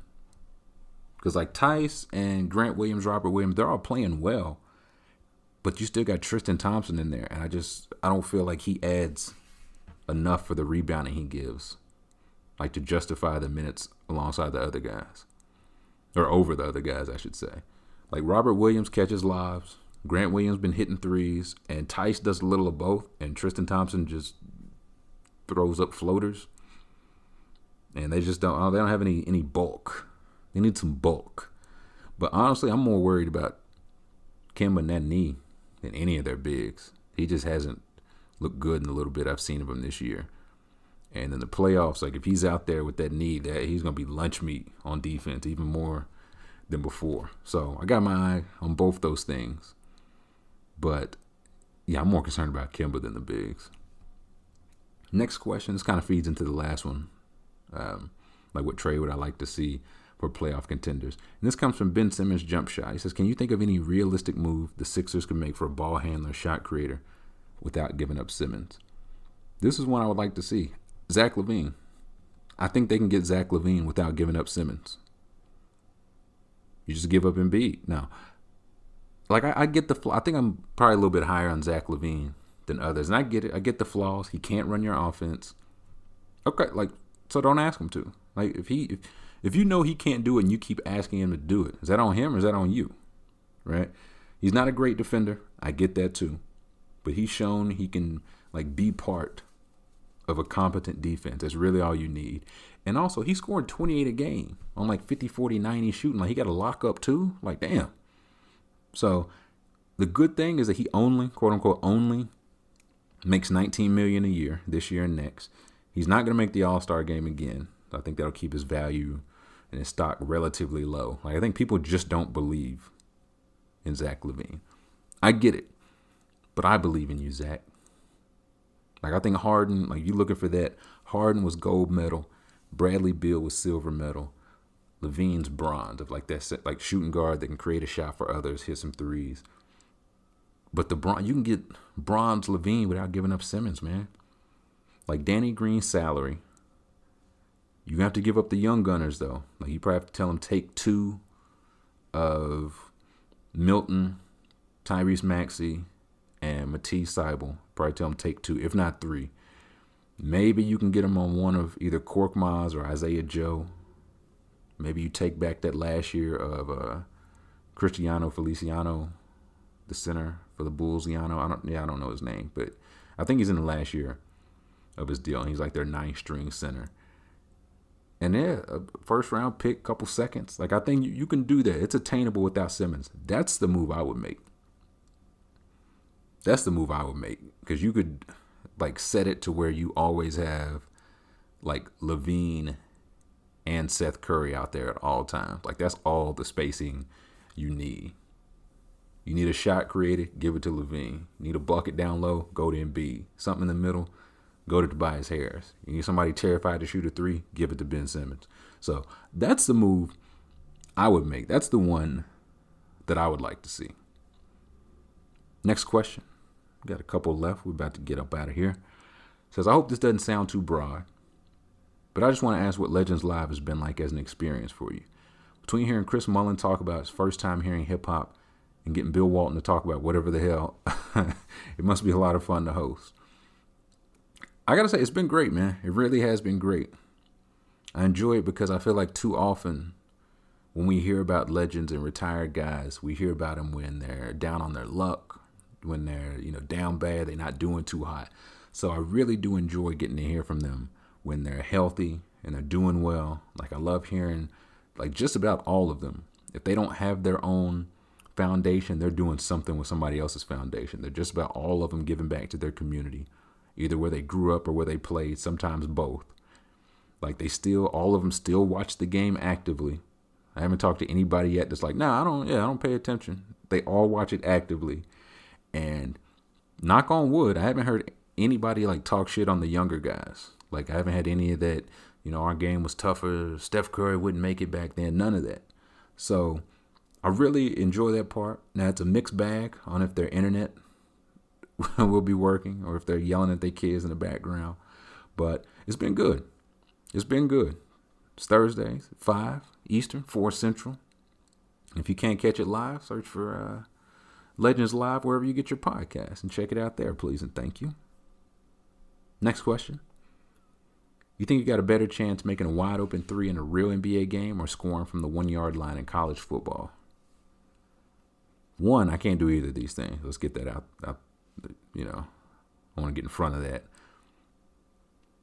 Because like Tice and Grant Williams, Robert Williams, they're all playing well. But you still got Tristan Thompson in there. And I don't feel like he adds enough for the rebounding he gives. Like to justify the minutes alongside the other guys. Or over the other guys, I should say. Like Robert Williams catches lobs. Grant Williams been hitting threes. And Tice does a little of both. And Tristan Thompson just throws up floaters. And they just don't have any bulk. They need some bulk. But honestly, I'm more worried about Kemba and that knee than any of their bigs. He just hasn't looked good in the little bit I've seen of him this year. And in the playoffs, like if he's out there with that knee, he's going to be lunch meat on defense, even more than before. So I got my eye on both those things. But yeah, I'm more concerned about Kemba than the bigs. Next question, this kind of feeds into the last one. Like what trade would I like to see for playoff contenders? And this comes from Ben Simmons' Jump Shot. He says, can you think of any realistic move the Sixers could make for a ball handler, shot creator without giving up Simmons? This is one I would like to see. Zach LaVine. I think they can get Zach LaVine without giving up Simmons. You just give up Embiid. Now, like I get the I think I'm probably a little bit higher on Zach LaVine than others. And I get it. I get the flaws. He can't run your offense. Okay, like, so don't ask him to. Like, if you know he can't do it and you keep asking him to do it, is that on him or is that on you? Right? He's not a great defender. I get that too. But he's shown he can, like, be part of a competent defense. That's really all you need. And also, he scored 28 a game on, like, 50, 40, 90 shooting. Like, he got a lock up too. Like, damn. So, the good thing is that he only, quote unquote, only makes $19 million a year this year and next. He's not going to make the All-Star game again. I think that'll keep his value and his stock relatively low. Like I think people just don't believe in Zach LaVine. I get it, but I believe in you, Zach. Like I think Harden, like you looking for that. Harden was gold medal. Bradley Beal was silver medal. LaVine's bronze of like that, like shooting guard that can create a shot for others, hit some threes. But you can get bronze LaVine without giving up Simmons, man. Like Danny Green's salary. You have to give up the young gunners, though. Like you probably have to tell them take 2 of Milton, Tyrese Maxey, and Matisse Thybulle. Probably tell them take 2, if not 3. Maybe you can get them on one of either Korkmaz or Isaiah Joe. Maybe you take back that last year of Cristiano Feliciano, the center for the Bulls. I don't know his name, but I think he's in the last year of his deal, and he's like their 9th string center. And yeah, a first round pick, couple seconds. Like I think you can do that. It's attainable without Simmons. That's the move I would make. Because you could like set it to where you always have like LaVine and Seth Curry out there at all times. Like that's all the spacing you need. You need a shot created, give it to LaVine. You need a bucket down low, go to Embiid. Something in the middle, go to Tobias Harris. You need somebody terrified to shoot a 3, give it to Ben Simmons. So that's the move I would make. That's the one that I would like to see. Next question. We got a couple left. We're about to get up out of here. It says, I hope this doesn't sound too broad, but I just want to ask what Legends Live has been like as an experience for you. Between hearing Chris Mullin talk about his first time hearing hip-hop and getting Bill Walton to talk about whatever the hell, it must be a lot of fun to host. I got to say, it's been great, man. It really has been great. I enjoy it because I feel like too often when we hear about legends and retired guys, we hear about them when they're down on their luck, when they're, down bad, they're not doing too hot. So I really do enjoy getting to hear from them when they're healthy and they're doing well. Like I love hearing like just about all of them. If they don't have their own foundation, they're doing something with somebody else's foundation. They're just about all of them giving back to their community, either where they grew up or where they played, sometimes both. Like all of them still watch the game actively. I haven't talked to anybody yet that's like, nah, I don't pay attention. They all watch it actively. And knock on wood, I haven't heard anybody like talk shit on the younger guys. Like I haven't had any of that, our game was tougher. Steph Curry wouldn't make it back then. None of that. So I really enjoy that part. Now it's a mixed bag on if their internet will be working or if they're yelling at their kids in the background. But it's been good. It's been good. It's Thursdays, 5 Eastern, 4 Central. If you can't catch it live, search for Legends Live wherever you get your podcast and check it out there, please and thank you. Next question. You think you got a better chance making a wide open three in a real NBA game or scoring from the 1 yard line in college football? One, I can't do either of these things. Let's get that out. I want to get in front of that.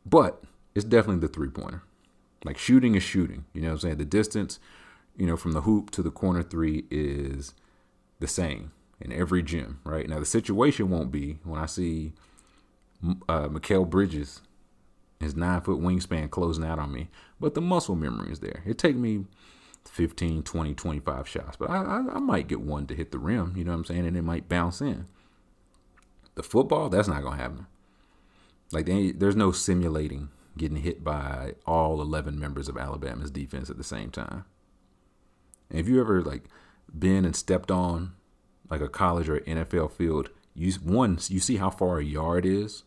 But it's definitely the 3-pointer. Like shooting is shooting. You know what I'm saying? The distance, from the hoop to the corner three is the same in every gym, right? Now, the situation won't be when I see Mikal Bridges, his 9-foot wingspan closing out on me, but the muscle memory is there. It take me 15, 20, 25 shots, but I might get one to hit the rim, you know what I'm saying? And it might bounce in. The football, that's not going to happen. Like there's no simulating getting hit by all 11 members of Alabama's defense at the same time. And if you ever like been and stepped on like a college or NFL field, you see how far a yard is,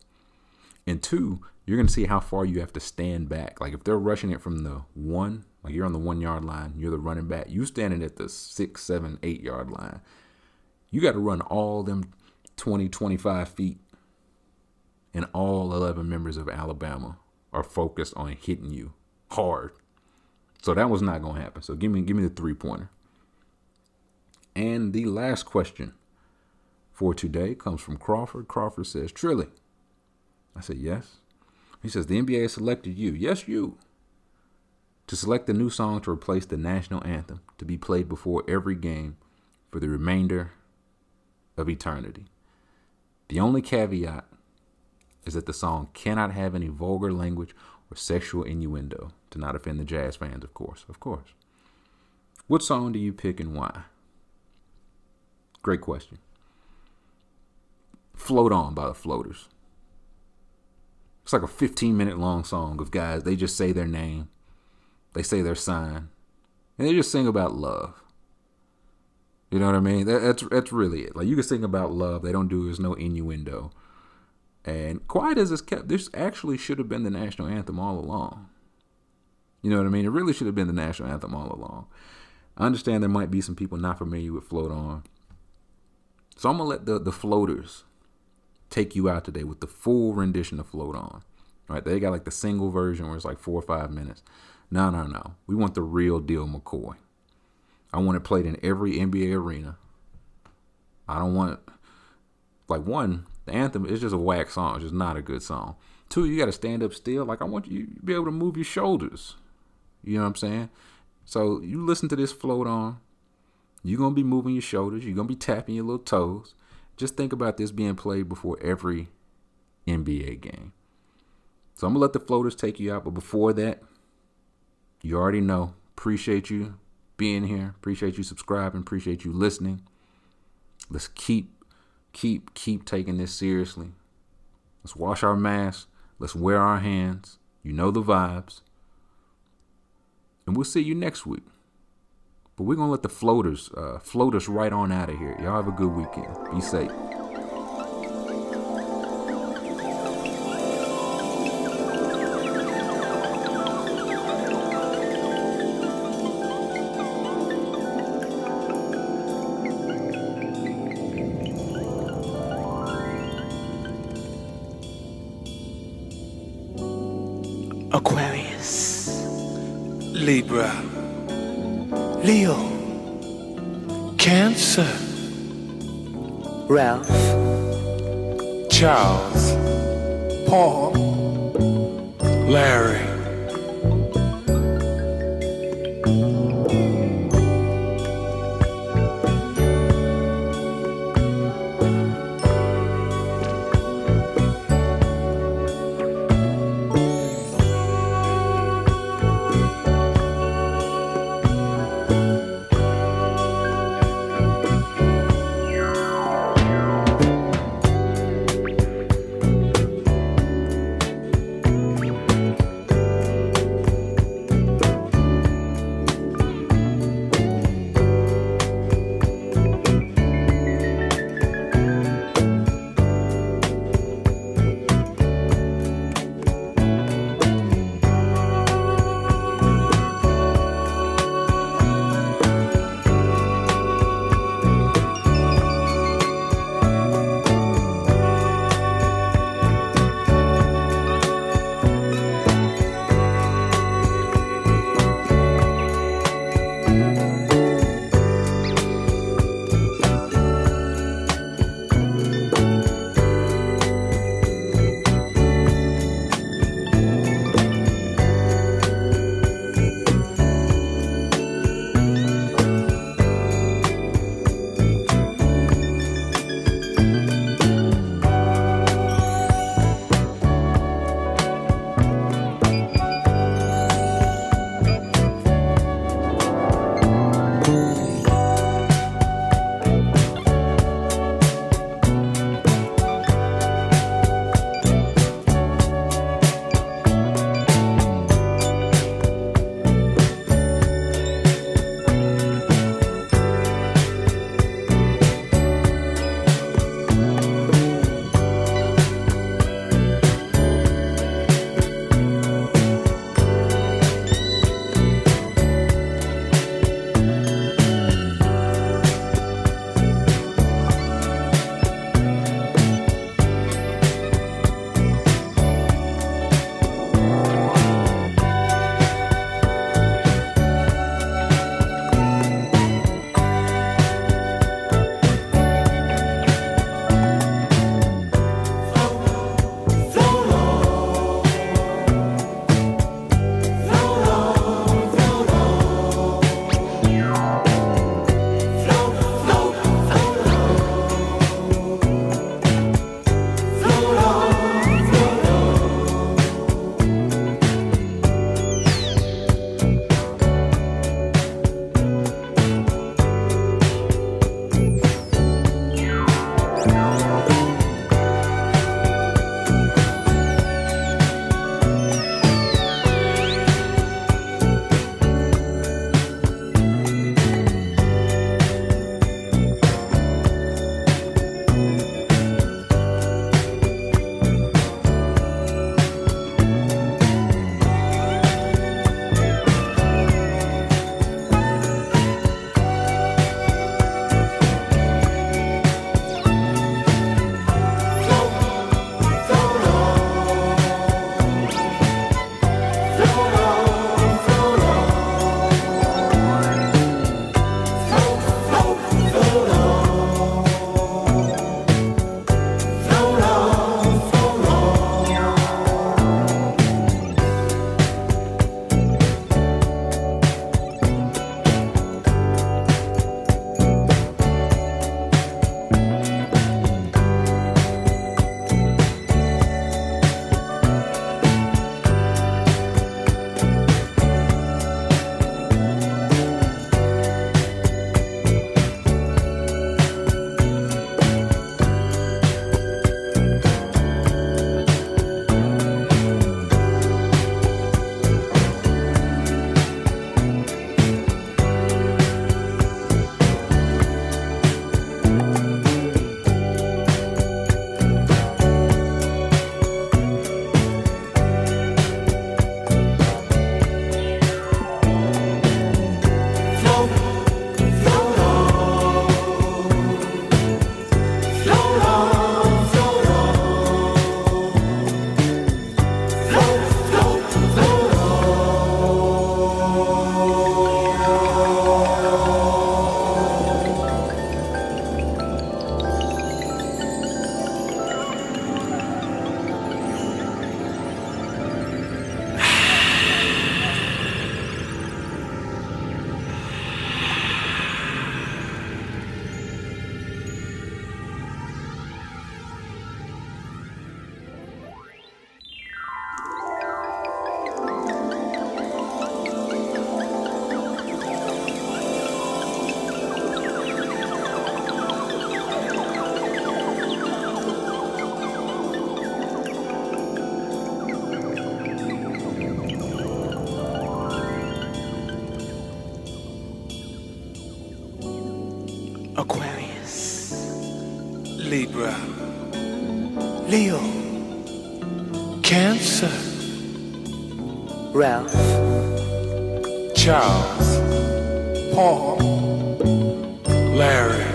and 2, you're going to see how far you have to stand back. Like if they're rushing it from the 1, like you're on the 1 yard line, you're the running back, you standing at the 6, 7, 8 yard line. You got to run all them 20, 25 feet, and all 11 members of Alabama are focused on hitting you hard. So that was not going to happen. So give me the 3-pointer. And the last question for today comes from Crawford. Crawford says, Trilly. I said, yes. He says, the NBA has selected you. Yes, you. To select a new song to replace the National Anthem to be played before every game for the remainder of eternity. The only caveat is that the song cannot have any vulgar language or sexual innuendo to not offend the Jazz fans, of course. Of course. What song do you pick and why? Great question. Float On by the Floaters. It's like a 15-minute long song of guys. They just say their name. They say their sign. And they just sing about love. You know what I mean? That's really it. Like you can sing about love. They don't do, there's no innuendo. And quiet as it's kept, this actually should have been the national anthem all along. You know what I mean? It really should have been the national anthem all along. I understand there might be some people not familiar with Float On. So I'm going to let the Floaters take you out today with the full rendition of Float On. Right? They got like the single version where it's like 4 or 5 minutes. No. We want the real deal McCoy. I want it played in every NBA arena. I don't want, like, one, the anthem is just a whack song. It's just not a good song. 2, you got to stand up still. Like, I want you to be able to move your shoulders. You know what I'm saying? So you listen to this Float On. You're going to be moving your shoulders. You're going to be tapping your little toes. Just think about this being played before every NBA game. So I'm going to let the Floaters take you out. But before that, you already know. Appreciate you being here. Appreciate you subscribing. Appreciate you listening. Let's keep taking this seriously. Let's wash our masks. Let's wear our hands. You know the vibes. And we'll see you next week. But we're going to let the Floaters float us right on out of here. Y'all have a good weekend. Be safe. Aquarius, Libra, Leo, Cancer, Ralph, Charles, Paul, Larry. Aquarius, Libra, Leo, Cancer, Ralph, Charles, Paul, Larry.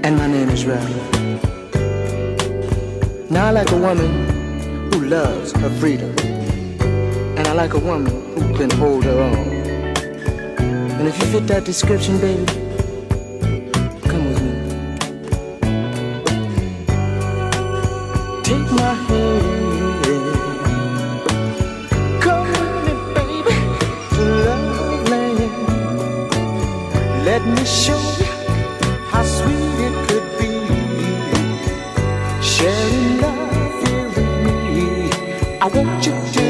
And my name is Ralph. Now I like a woman who loves her freedom. And I like a woman who can hold her own. And if you fit that description, baby, come with me. Take my hand. Come with me, baby, to love land. Let me show you how sweet it could be, sharing love here with me. I want you to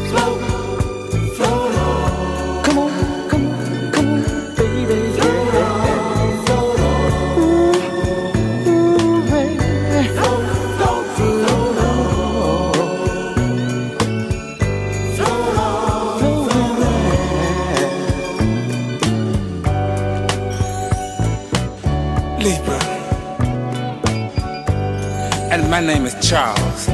float, float on. Come on, come on, come on, baby, yeah. Float on. Ooh, ooh, baby. Float, float, float on. Float on, float on. Libra. And my name is Charles.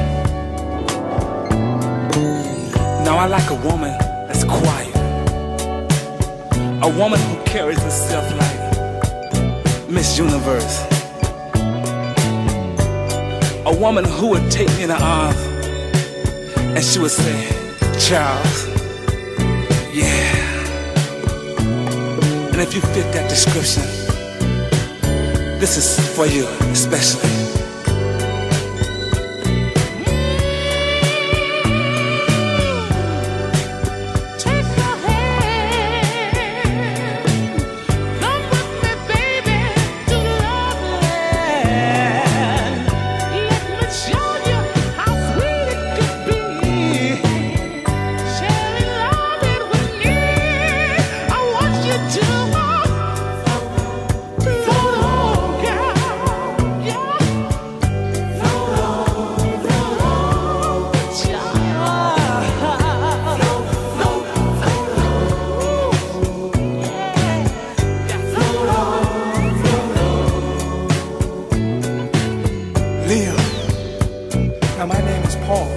Now I like a woman that's quiet. A woman who carries herself like Miss Universe. A woman who would take me in her arms and she would say, Charles, yeah. And if you fit that description, this is for you, especially. Take my hand, come with me, baby, to love land. Let me show you how sweet it could be, sharing love it with me. I want you to float on. Leo. Now my name is Paul.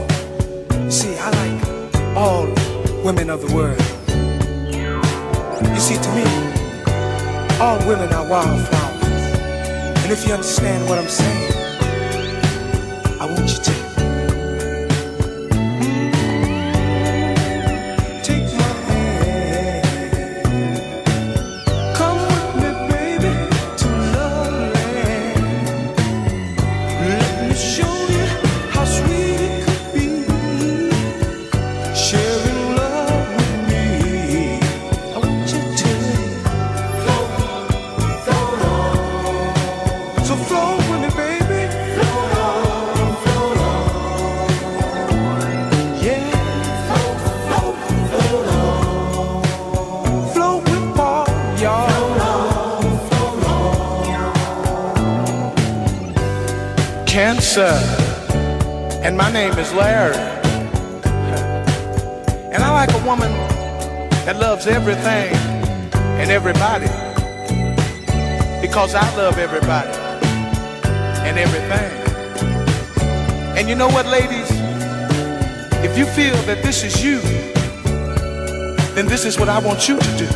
You see, I like all women of the world. You see, to me, all women are wildflowers. And if you understand what I'm saying, I want you to take my hand. Come with me, baby, to love land. Let me show you how sweet it could be, sharing love with me. I want you to float, float on. So float with me, baby. Float on, float on. Yeah. Float, float, float on. Float with Paul, y'all. Float on, float on. Cancer. And my name is Larry. And I like a woman that loves everything and everybody, because I love everybody and everything. And you know what, ladies? If you feel that this is you, then this is what I want you to do.